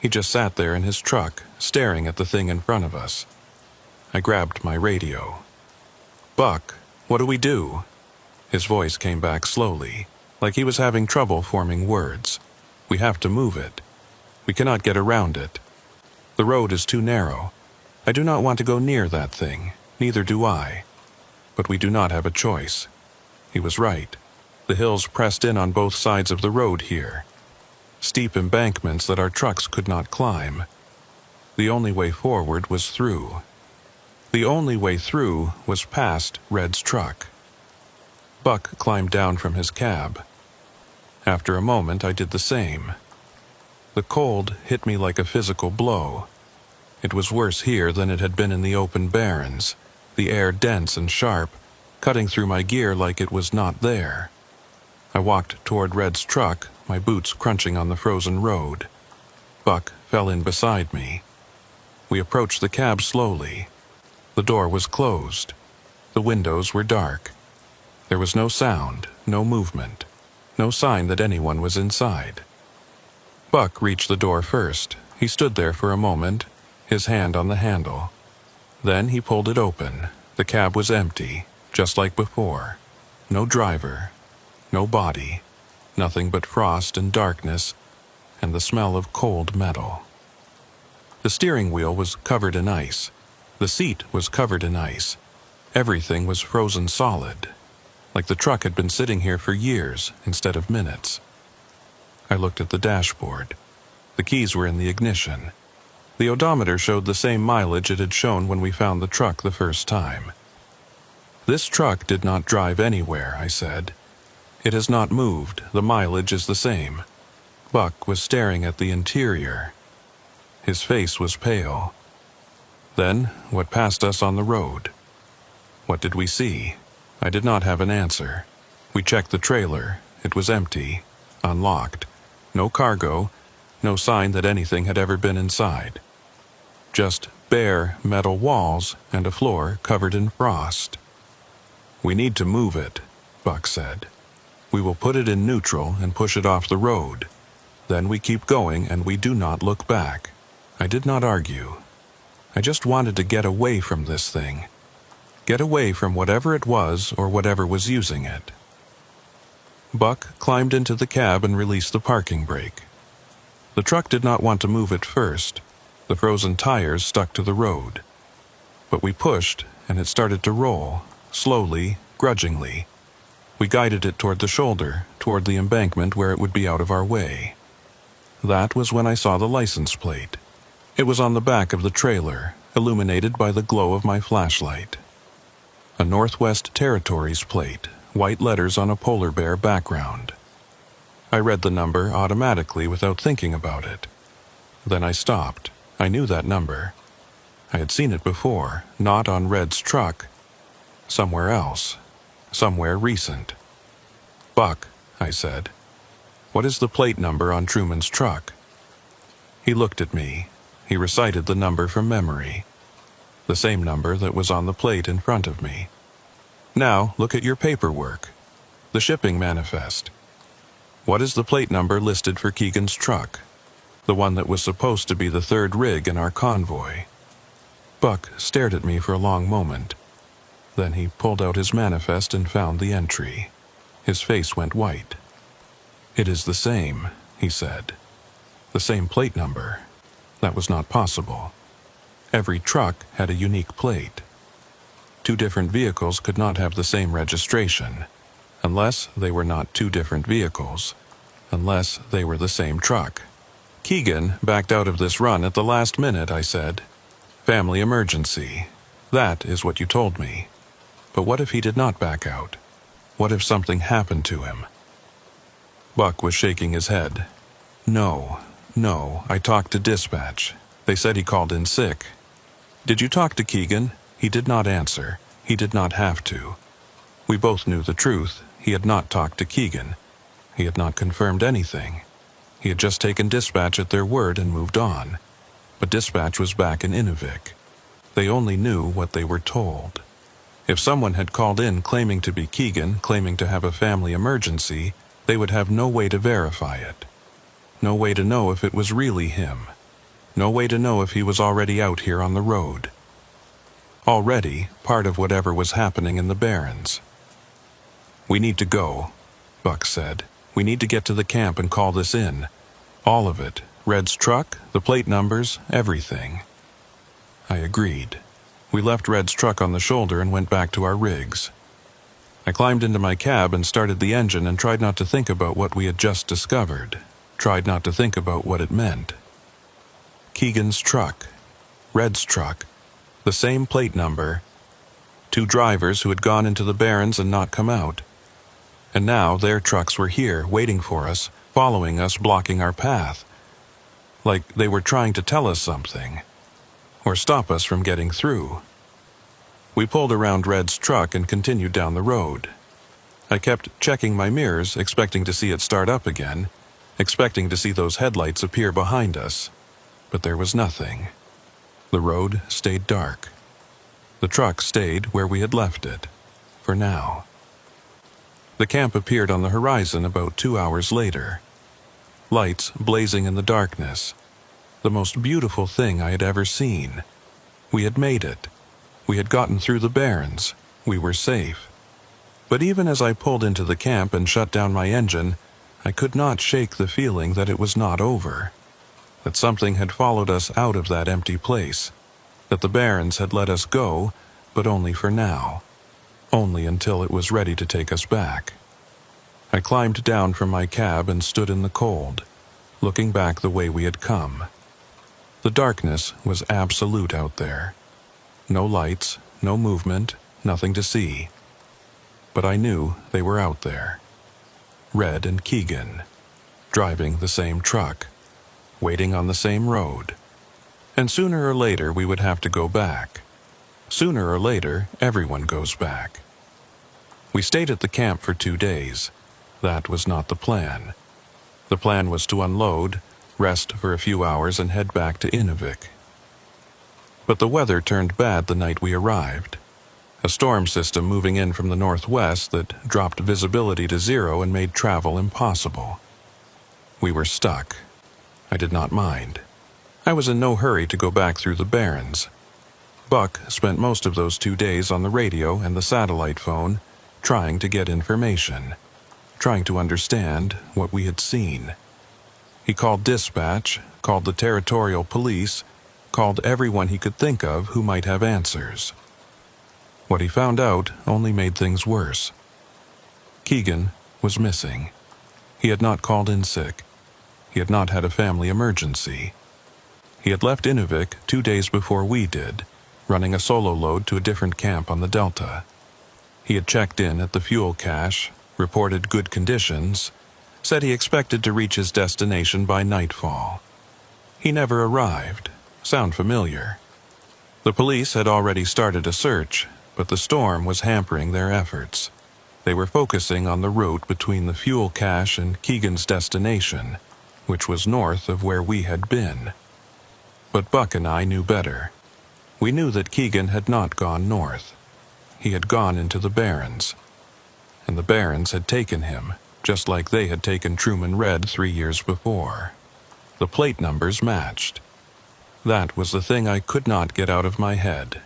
He just sat there in his truck, staring at the thing in front of us. I grabbed my radio. "Buck, what do we do?" His voice came back slowly, like he was having trouble forming words. "We have to move it. We cannot get around it. The road is too narrow. I do not want to go near that thing, neither do I. But we do not have a choice." He was right. The hills pressed in on both sides of the road here. Steep embankments that our trucks could not climb. The only way forward was through. The only way through was past Red's truck. Buck climbed down from his cab. After a moment, I did the same. The cold hit me like a physical blow. It was worse here than it had been in the open barrens, the air dense and sharp, cutting through my gear like it was not there. I walked toward Red's truck, my boots crunching on the frozen road. Buck fell in beside me. We approached the cab slowly. The door was closed. The windows were dark. There was no sound, no movement, no sign that anyone was inside. Buck reached the door first. He stood there for a moment, his hand on the handle. Then he pulled it open. The cab was empty, just like before. No driver, no body, nothing but frost and darkness, and the smell of cold metal. The steering wheel was covered in ice. The seat was covered in ice. Everything was frozen solid, like the truck had been sitting here for years instead of minutes. I looked at the dashboard. The keys were in the ignition. The odometer showed the same mileage it had shown when we found the truck the first time. "This truck did not drive anywhere," I said. "It has not moved. The mileage is the same." Buck was staring at the interior. His face was pale. Then, what passed us on the road? What did we see? I did not have an answer. We checked the trailer. It was empty, unlocked. No cargo, no sign that anything had ever been inside. Just bare metal walls and a floor covered in frost. "We need to move it," Buck said. "We will put it in neutral and push it off the road. Then we keep going and we do not look back." I did not argue. I just wanted to get away from this thing. Get away from whatever it was or whatever was using it. Buck climbed into the cab and released the parking brake. The truck did not want to move at first. The frozen tires stuck to the road. But we pushed, and it started to roll, slowly, grudgingly. We guided it toward the shoulder, toward the embankment where it would be out of our way. That was when I saw the license plate. It was on the back of the trailer, illuminated by the glow of my flashlight. A Northwest Territories plate, white letters on a polar bear background. I read the number automatically without thinking about it. Then I stopped. I knew that number. I had seen it before, not on Red's truck. Somewhere else. Somewhere recent. "Buck," I said, "what is the plate number on Truman's truck?" He looked at me. He recited the number from memory. The same number that was on the plate in front of me. "Now, look at your paperwork. The shipping manifest. What is the plate number listed for Keegan's truck? The one that was supposed to be the third rig in our convoy." Buck stared at me for a long moment. Then he pulled out his manifest and found the entry. His face went white. "It is the same," he said. "The same plate number. That was not possible. Every truck had a unique plate. Two different vehicles could not have the same registration, unless they were not two different vehicles, unless they were the same truck. Keegan backed out of this run at the last minute," I said. "Family emergency. That is what you told me. But what if he did not back out? What if something happened to him?" Buck was shaking his head. No, I talked to dispatch. They said he called in sick." "Did you talk to Keegan?" He did not answer. He did not have to. We both knew the truth. He had not talked to Keegan. He had not confirmed anything. He had just taken dispatch at their word and moved on. But dispatch was back in Inuvik. They only knew what they were told. If someone had called in claiming to be Keegan, claiming to have a family emergency, they would have no way to verify it. No way to know if it was really him. No way to know if he was already out here on the road. Already part of whatever was happening in the Barrens. "We need to go," Buck said. "We need to get to the camp and call this in. All of it. Red's truck, the plate numbers, everything." I agreed. We left Red's truck on the shoulder and went back to our rigs. I climbed into my cab and started the engine and tried not to think about what we had just discovered. Tried not to think about what it meant. Keegan's truck. Red's truck. The same plate number. Two drivers who had gone into the Barrens and not come out. And now their trucks were here, waiting for us, following us, blocking our path. Like they were trying to tell us something. Or stop us from getting through. We pulled around Red's truck and continued down the road. I kept checking my mirrors, expecting to see it start up again, expecting to see those headlights appear behind us. But there was nothing. The road stayed dark. The truck stayed where we had left it. For now. The camp appeared on the horizon about 2 hours later. Lights blazing in the darkness. The most beautiful thing I had ever seen. We had made it. We had gotten through the Barrens. We were safe. But even as I pulled into the camp and shut down my engine, I could not shake the feeling that it was not over. That something had followed us out of that empty place. That the Barrens had let us go, but only for now. Only until it was ready to take us back. I climbed down from my cab and stood in the cold, looking back the way we had come. The darkness was absolute out there. No lights, no movement, nothing to see. But I knew they were out there. Red and Keegan, driving the same truck, waiting on the same road. And sooner or later we would have to go back. Sooner or later, everyone goes back. We stayed at the camp for 2 days. That was not the plan. The plan was to unload, rest for a few hours, and head back to Inuvik. But the weather turned bad the night we arrived. A storm system moving in from the northwest that dropped visibility to 0 and made travel impossible. We were stuck. I did not mind. I was in no hurry to go back through the Barrens. Buck spent most of those 2 days on the radio and the satellite phone, trying to get information, trying to understand what we had seen. He called dispatch, called the territorial police, called everyone he could think of who might have answers. What he found out only made things worse. Keegan was missing. He had not called in sick. He had not had a family emergency. He had left Inuvik 2 days before we did, running a solo load to a different camp on the Delta. He had checked in at the fuel cache, reported good conditions, said he expected to reach his destination by nightfall. He never arrived. Sound familiar? The police had already started a search, but the storm was hampering their efforts. They were focusing on the route between the fuel cache and Keegan's destination, which was north of where we had been. But Buck and I knew better. We knew that Keegan had not gone north. He had gone into the Barrens. And the Barrens had taken him, just like they had taken Truman Red 3 years before. The plate numbers matched. That was the thing I could not get out of my head.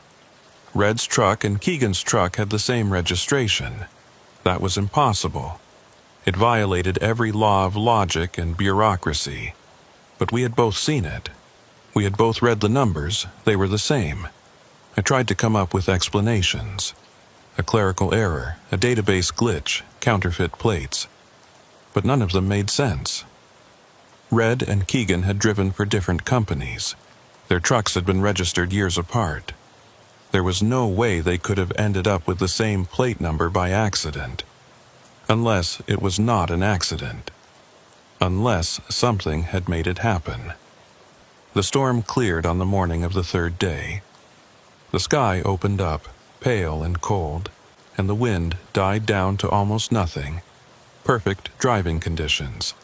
Red's truck and Keegan's truck had the same registration. That was impossible. It violated every law of logic and bureaucracy. But we had both seen it. We had both read the numbers. They were the same. I tried to come up with explanations. A clerical error, a database glitch, counterfeit plates. But none of them made sense. Red and Keegan had driven for different companies. Their trucks had been registered years apart. There was no way they could have ended up with the same plate number by accident. Unless it was not an accident. Unless something had made it happen. The storm cleared on the morning of the 3rd day. The sky opened up, pale and cold, and the wind died down to almost nothing. Perfect driving conditions.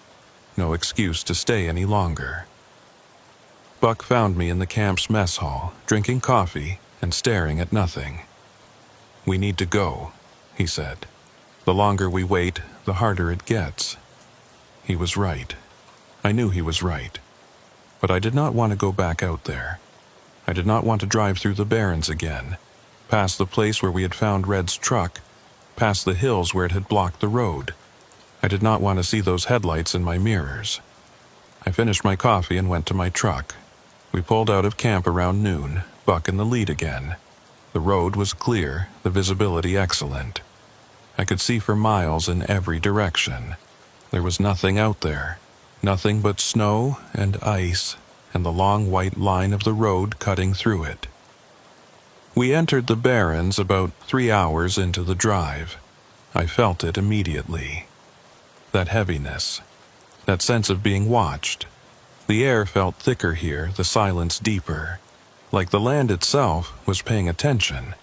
No excuse to stay any longer. Buck found me in the camp's mess hall, drinking coffee and staring at nothing. "We need to go," he said. "The longer we wait, the harder it gets." He was right. I knew he was right. But I did not want to go back out there. I did not want to drive through the Barrens again, past the place where we had found Red's truck, past the hills where it had blocked the road. I did not want to see those headlights in my mirrors. I finished my coffee and went to my truck. We pulled out of camp around noon, Buck in the lead again. The road was clear, the visibility excellent. I could see for miles in every direction. There was nothing out there. Nothing but snow and ice and the long white line of the road cutting through it. We entered the Barrens about 3 hours into the drive. I felt it immediately. That heaviness. That sense of being watched. The air felt thicker here, the silence deeper. Like the land itself was paying attention.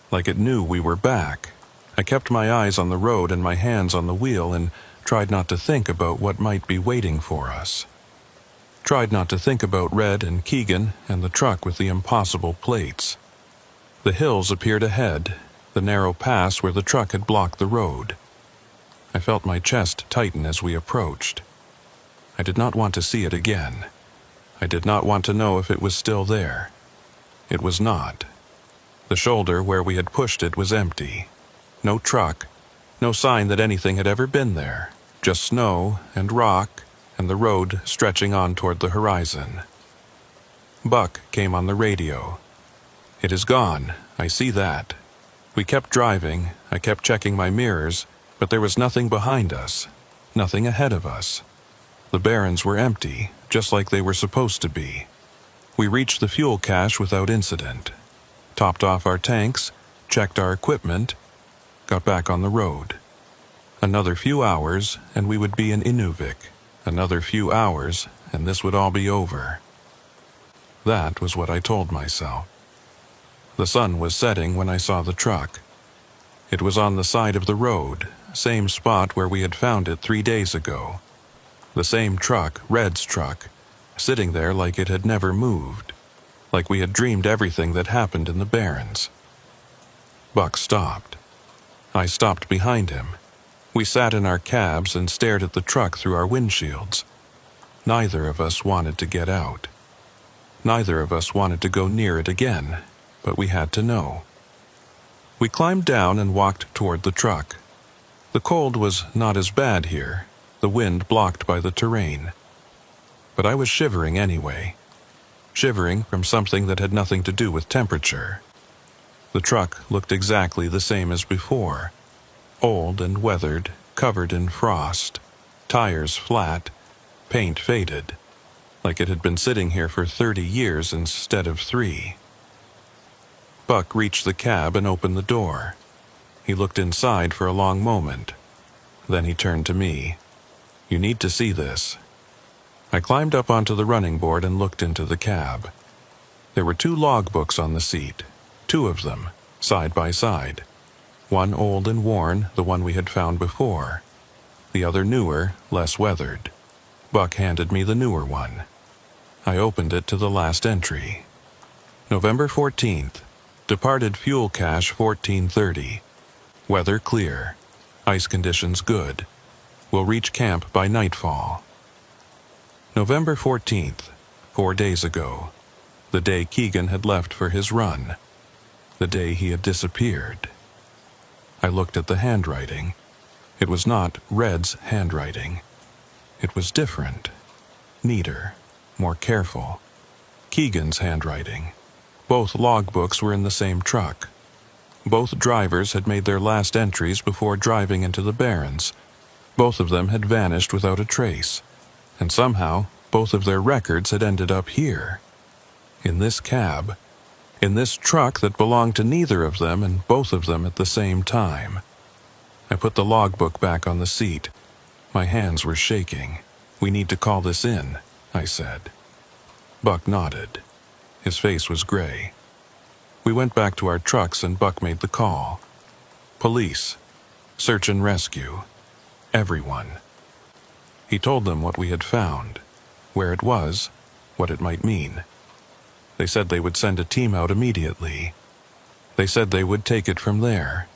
Like it knew we were back. I kept my eyes on the road and my hands on the wheel and tried not to think about what might be waiting for us. Tried not to think about Red and Keegan and the truck with the impossible plates. The hills appeared ahead, the narrow pass where the truck had blocked the road. I felt my chest tighten as we approached. I did not want to see it again. I did not want to know if it was still there. It was not. The shoulder where we had pushed it was empty. No truck, no sign that anything had ever been there. Just snow and rock and the road stretching on toward the horizon. Buck came on the radio. "It is gone, I see that." We kept driving, I kept checking my mirrors, but there was nothing behind us, nothing ahead of us. The Barrens were empty, just like they were supposed to be. We reached the fuel cache without incident, topped off our tanks, checked our equipment, got back on the road. Another few hours, and we would be in Inuvik. Another few hours, and this would all be over. That was what I told myself. The sun was setting when I saw the truck. It was on the side of the road, same spot where we had found it 3 days ago. The same truck, Red's truck, sitting there like it had never moved, like we had dreamed everything that happened in the Barrens. Buck stopped. I stopped behind him. We sat in our cabs and stared at the truck through our windshields. Neither of us wanted to get out. Neither of us wanted to go near it again, but we had to know. We climbed down and walked toward the truck. The cold was not as bad here, the wind blocked by the terrain. But I was shivering anyway. Shivering from something that had nothing to do with temperature. The truck looked exactly the same as before. Old and weathered, covered in frost. Tires flat, paint faded. Like it had been sitting here for 30 years instead of 3. Buck reached the cab and opened the door. He looked inside for a long moment. Then he turned to me. "You need to see this." I climbed up onto the running board and looked into the cab. There were 2 logbooks on the seat, 2 of them, side by side. One old and worn, the one we had found before. The other newer, less weathered. Buck handed me the newer one. I opened it to the last entry. November 14th. Departed fuel cache 14:30. Weather clear. Ice conditions good. Will reach camp by nightfall. November 14th. 4 days ago. The day Keegan had left for his run. The day he had disappeared. I looked at the handwriting. It was not Red's handwriting. It was different. Neater. More careful. Keegan's handwriting. Both logbooks were in the same truck. Both drivers had made their last entries before driving into the Barrens. Both of them had vanished without a trace. And somehow, both of their records had ended up here. In this cab. In this truck that belonged to neither of them and both of them at the same time. I put the logbook back on the seat. My hands were shaking. "We need to call this in," I said. Buck nodded. His face was gray. We went back to our trucks and Buck made the call. Police. Search and rescue. Everyone. He told them what we had found, where it was, what it might mean. They said they would send a team out immediately. They said they would take it from there.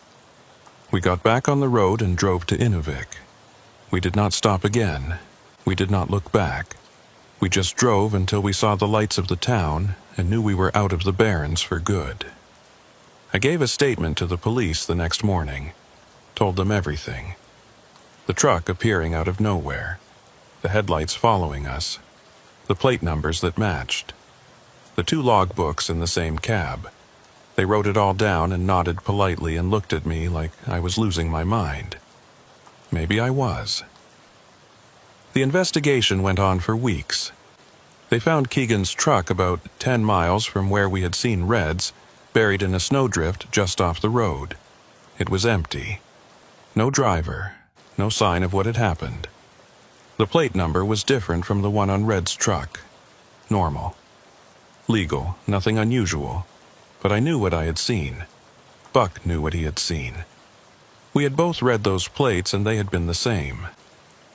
We got back on the road and drove to Inuvik. We did not stop again. We did not look back. We just drove until we saw the lights of the town and knew we were out of the Barrens for good. I gave a statement to the police the next morning. Told them everything. The truck appearing out of nowhere. The headlights following us. The plate numbers that matched. The 2 logbooks in the same cab. They wrote it all down and nodded politely and looked at me like I was losing my mind. Maybe I was. The investigation went on for weeks. They found Keegan's truck about 10 miles from where we had seen Red's, buried in a snowdrift just off the road. It was empty. No driver. No sign of what had happened. The plate number was different from the one on Red's truck. Normal. Legal, nothing unusual. But I knew what I had seen. Buck knew what he had seen. We had both read those plates and they had been the same.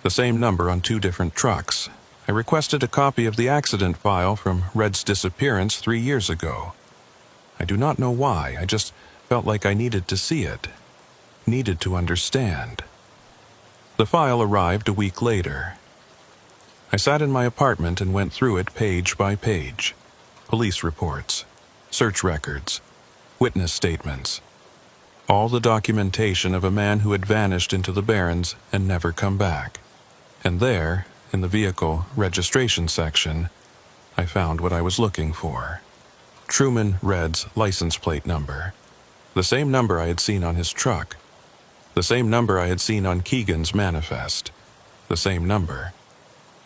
The same number on 2 different trucks. I requested a copy of the accident file from Red's disappearance 3 years ago. I do not know why, I just felt like I needed to see it. Needed to understand. The file arrived a week later. I sat in my apartment and went through it page by page. Police reports, search records, witness statements. All the documentation of a man who had vanished into the Barrens and never come back. And there, in the vehicle registration section, I found what I was looking for. Truman Red's license plate number. The same number I had seen on his truck. The same number I had seen on Keegan's manifest. The same number.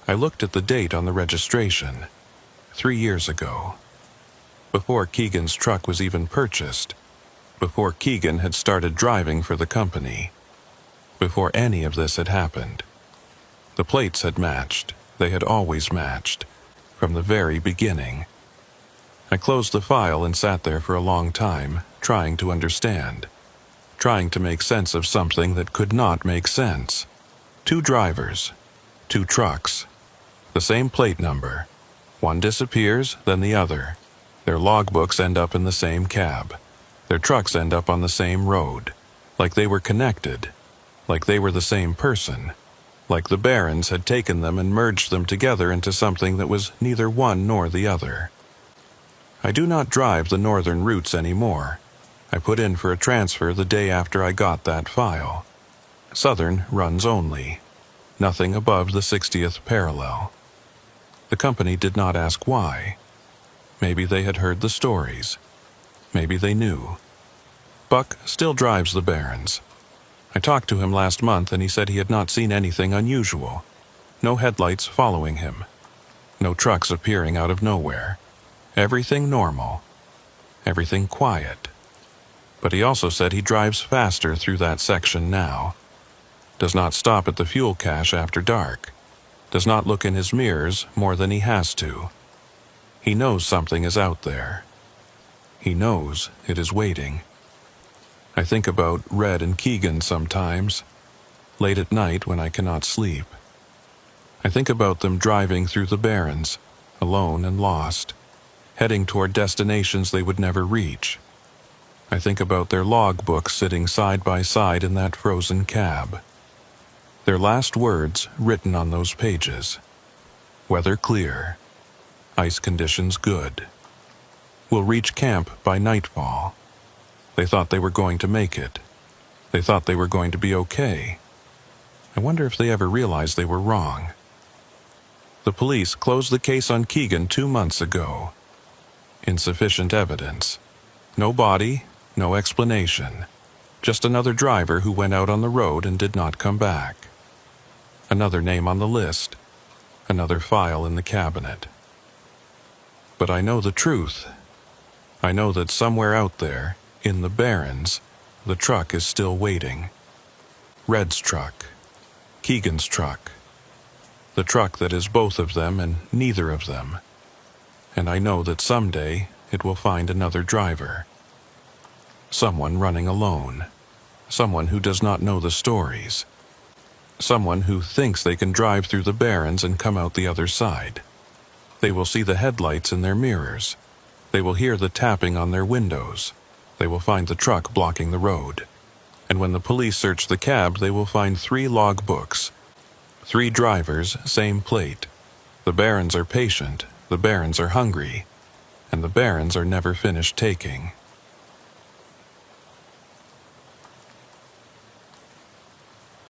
I looked at the date on the registration. 3 years ago. Before Keegan's truck was even purchased. Before Keegan had started driving for the company. Before any of this had happened. The plates had matched. They had always matched. From the very beginning. I closed the file and sat there for a long time, trying to understand. Trying to make sense of something that could not make sense. 2 drivers. 2 trucks. The same plate number. One disappears, then the other. Their logbooks end up in the same cab. Their trucks end up on the same road. Like they were connected. Like they were the same person. Like the Barrens had taken them and merged them together into something that was neither one nor the other. I do not drive the northern routes anymore. I put in for a transfer the day after I got that file. Southern runs only. Nothing above the 60th parallel. The company did not ask why. Maybe they had heard the stories. Maybe they knew. Buck still drives the Barons. I talked to him last month and he said he had not seen anything unusual. No headlights following him. No trucks appearing out of nowhere. Everything normal. Everything quiet. But he also said he drives faster through that section now. Does not stop at the fuel cache after dark. Does not look in his mirrors more than he has to. He knows something is out there. He knows it is waiting. I think about Red and Keegan sometimes, late at night when I cannot sleep. I think about them driving through the Barrens, alone and lost, heading toward destinations they would never reach. I think about their logbooks sitting side by side in that frozen cab. Their last words written on those pages. Weather clear. Ice conditions good. We'll reach camp by nightfall. They thought they were going to make it. They thought they were going to be okay. I wonder if they ever realized they were wrong. The police closed the case on Keegan 2 months ago. Insufficient evidence. No body, no explanation. Just another driver who went out on the road and did not come back. Another name on the list. Another file in the cabinet. But I know the truth. I know that somewhere out there, in the Barrens, the truck is still waiting. Red's truck. Keegan's truck. The truck that is both of them and neither of them. And I know that someday it will find another driver. Someone running alone. Someone who does not know the stories. Someone who thinks they can drive through the Barrens and come out the other side. They will see the headlights in their mirrors. They will hear the tapping on their windows. They will find the truck blocking the road. And when the police search the cab, they will find 3 log books. 3 drivers, same plate. The Barons are patient, the Barons are hungry, and the Barons are never finished taking.